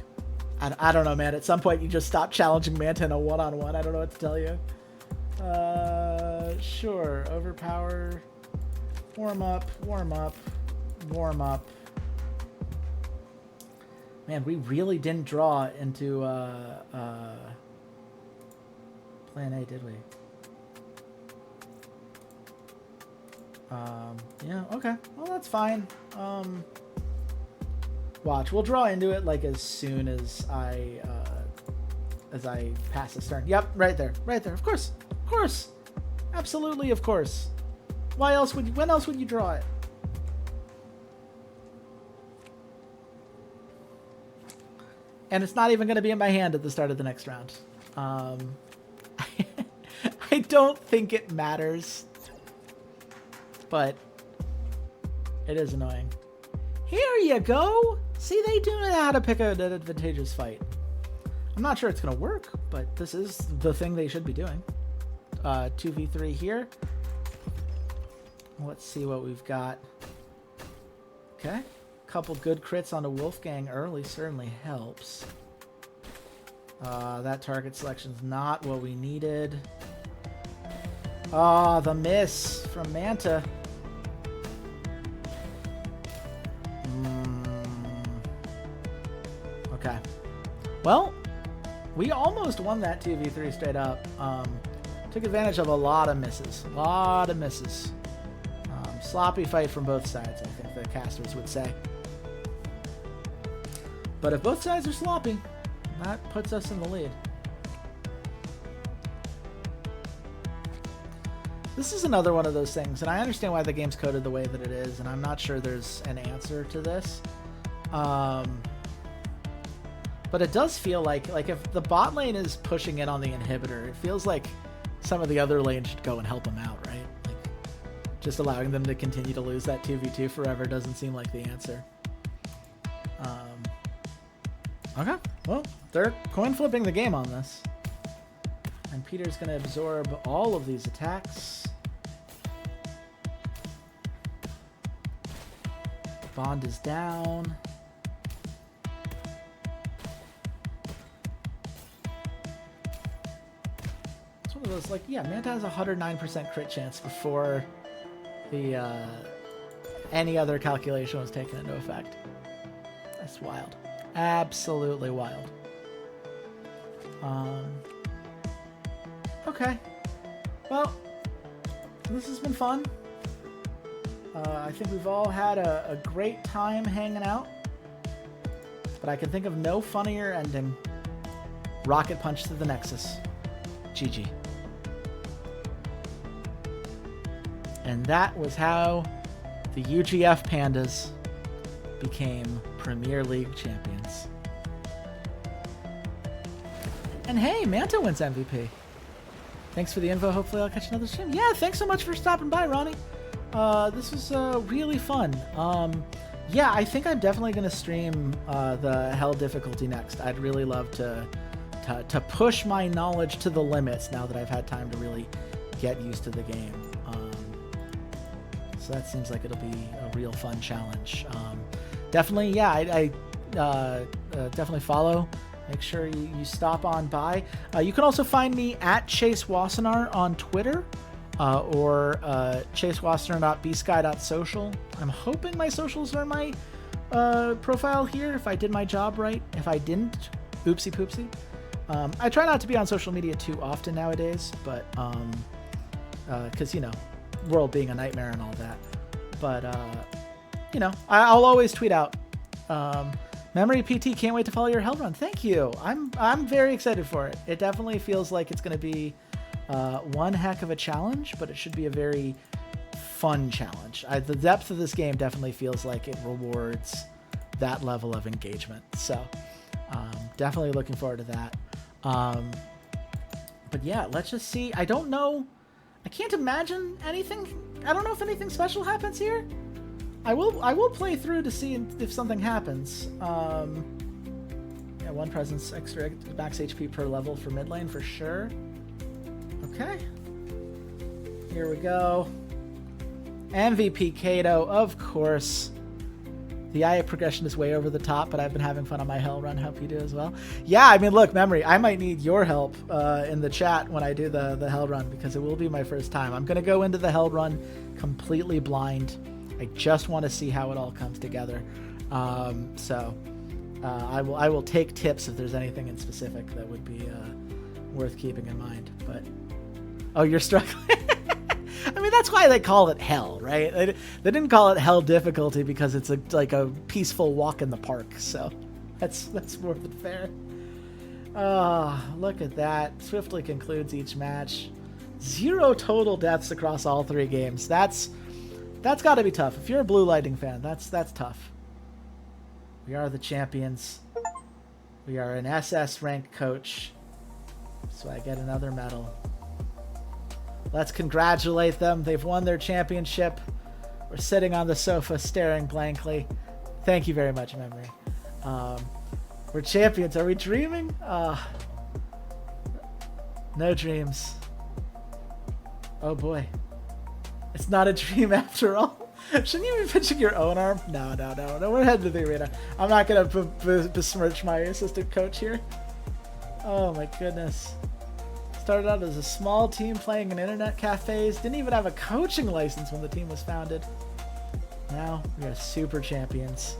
I don't know, man. At some point, you just stop challenging Manta in a one-on-one. I don't know what to tell you. Sure. Overpower. Warm up. Warm up. Warm up. Man, we really didn't draw into Plan A, did we? Yeah, okay. Well, that's fine. Watch, we'll draw into it like as soon as I pass this turn. Yep, right there, of course, absolutely, of course. When else would you draw it? And it's not even going to be in my hand at the start of the next round. I don't think it matters, but it is annoying. Here you go. See, they do know how to pick an advantageous fight. I'm not sure it's going to work, but this is the thing they should be doing. 2v3 here. Let's see what we've got. Okay. Couple good crits onto Wolfgang early certainly helps. That target selection's not what we needed. Ah, the miss from Manta. Okay. Well, we almost won that 2v3 straight up. Took advantage of a lot of misses. Sloppy fight from both sides, I think the casters would say. But if both sides are sloppy, that puts us in the lead. This is another one of those things, and I understand why the game's coded the way that it is, and I'm not sure there's an answer to this. But it does feel like if the bot lane is pushing in on the inhibitor, it feels like some of the other lanes should go and help them out, right? Like, just allowing them to continue to lose that 2v2 forever doesn't seem like the answer. Okay, well, they're coin flipping the game on this. And Peter's going to absorb all of these attacks. Bond is down. It's one of those, like, yeah, Manta has a 109% crit chance before the any other calculation was taken into effect. That's wild. Absolutely wild. Okay. Well, this has been fun. I think we've all had a great time hanging out. But I can think of no funnier ending. Rocket punch to the Nexus. GG. And that was how the UGF Pandas became Premier League champions. And hey, Manta wins MVP. Thanks for the info. Hopefully I'll catch another stream. Yeah, thanks so much for stopping by, Ronnie. This was really fun. Yeah, I think I'm definitely going to stream the Hell difficulty next. I'd really love to push my knowledge to the limits now that I've had time to really get used to the game. So that seems like it'll be a real fun challenge. Definitely, yeah, I definitely follow. Make sure you stop on by. You can also find me at Chase Wassenar on Twitter or chasewassenar.bsky.social. I'm hoping my socials are my profile here if I did my job right. If I didn't, oopsie poopsie. I try not to be on social media too often nowadays, but because, you know, world being a nightmare and all that. But, you know, I'll always tweet out. Memory PT, can't wait to follow your Hell run. Thank you. I'm very excited for it. It definitely feels like it's going to be one heck of a challenge, but it should be a very fun challenge. The depth of this game definitely feels like it rewards that level of engagement. So definitely looking forward to that. But yeah, let's just see. I don't know. I can't imagine anything. I don't know if anything special happens here. I will play through to see if something happens. Yeah, 1 presence extra max HP per level for mid lane for sure. Okay. Here we go. MVP Kato, of course. The IA progression is way over the top, but I've been having fun on my Hell run. Hope you do as well. Yeah, I mean, look, Memory, I might need your help in the chat when I do the Hell run, because it will be my first time. I'm going to go into the Hell run completely blind. I just want to see how it all comes together. I will take tips if there's anything in specific that would be worth keeping in mind. But oh, you're struggling. I mean, that's why they call it Hell, right? They didn't call it Hell difficulty because it's like a peaceful walk in the park. So that's more than fair. Look at that. Swiftly concludes each match. 0 total deaths across all 3 games. That's got to be tough. If you're a Blue Lightning fan, that's tough. We are the champions. We are an SS ranked coach. So I get another medal. Let's congratulate them. They've won their championship. We're sitting on the sofa staring blankly. Thank you very much, Memory. We're champions. Are we dreaming? No dreams. Oh boy. It's not a dream after all. Shouldn't you be pitching your own arm? No. We're heading to the arena. I'm not going to besmirch my assistant coach here. Oh my goodness. Started out as a small team playing in internet cafes. Didn't even have a coaching license when the team was founded. Now we are super champions.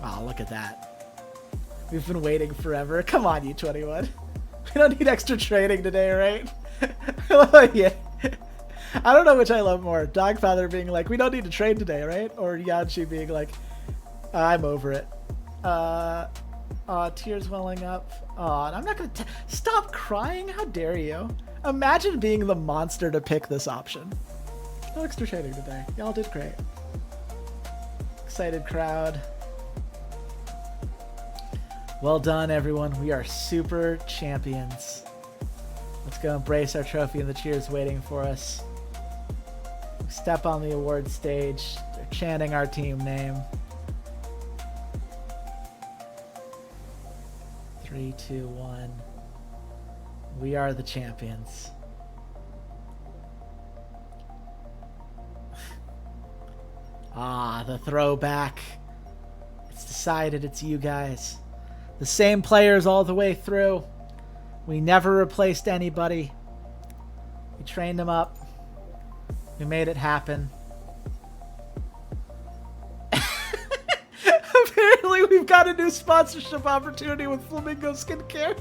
Oh, look at that. We've been waiting forever. Come on, U21. We don't need extra training today, right? Yeah. I don't know which I love more. Dogfather being like, we don't need to train today, right? Or Yanchi being like, I'm over it. Tears welling up. I'm not going to stop crying. How dare you? Imagine being the monster to pick this option. No extra training today. Y'all did great. Excited crowd. Well done, everyone. We are super champions. Let's go embrace our trophy, and the cheers waiting for us. We step on the award stage. They're chanting our team name. 3, 2, 1. We are the champions. The throwback. It's decided, it's you guys. The same players all the way through. We never replaced anybody. We trained them up. We made it happen. Apparently we've got a new sponsorship opportunity with Flamingo Skincare.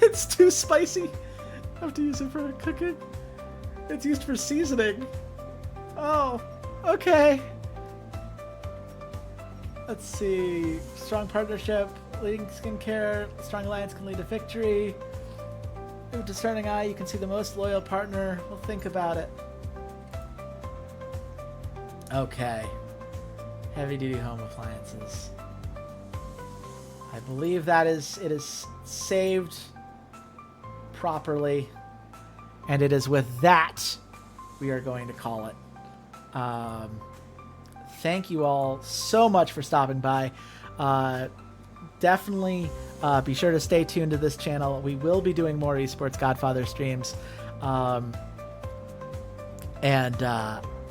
It's too spicy. I have to use it for cooking. It's used for seasoning. Oh, okay. Let's see. Strong partnership, leading skincare, strong alliance can lead to victory. With discerning eye, you can see the most loyal partner. We'll think about it. Okay. Heavy duty home appliances. I believe that it is saved properly, and it is with that we are going to call it. Thank you all so much for stopping by. Definitely be sure to stay tuned to this channel. We will be doing more Esports Godfather streams, and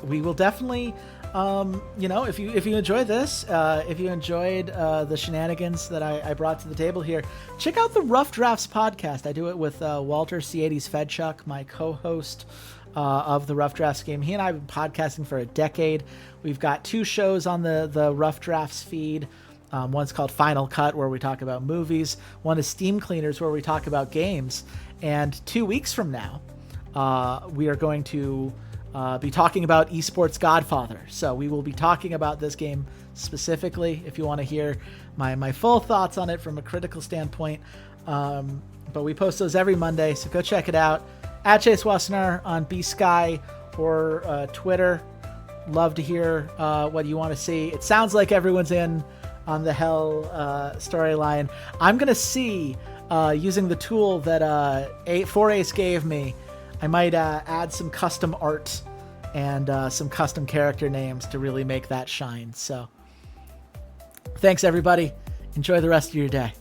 we will definitely, if you enjoy this, if you enjoyed the shenanigans that I brought to the table here, check out the Rough Drafts podcast. I do it with Walter C80's Fedchuck, my co-host of the Rough Drafts game. He and I have been podcasting for a decade. We've got 2 shows on the Rough Drafts feed. One's called Final Cut, where we talk about movies. One is Steam Cleaners, where we talk about games. And 2 weeks from now, we are going to be talking about Esport Godfather. So we will be talking about this game specifically, if you want to hear my full thoughts on it from a critical standpoint. But we post those every Monday, so go check it out. At Chase Wassenar on B-Sky or Twitter. Love to hear what you want to see. It sounds like everyone's in on the Hell storyline. I'm going to see using the tool that 4Ace gave me, I might add some custom art and some custom character names to really make that shine. So thanks, everybody. Enjoy the rest of your day.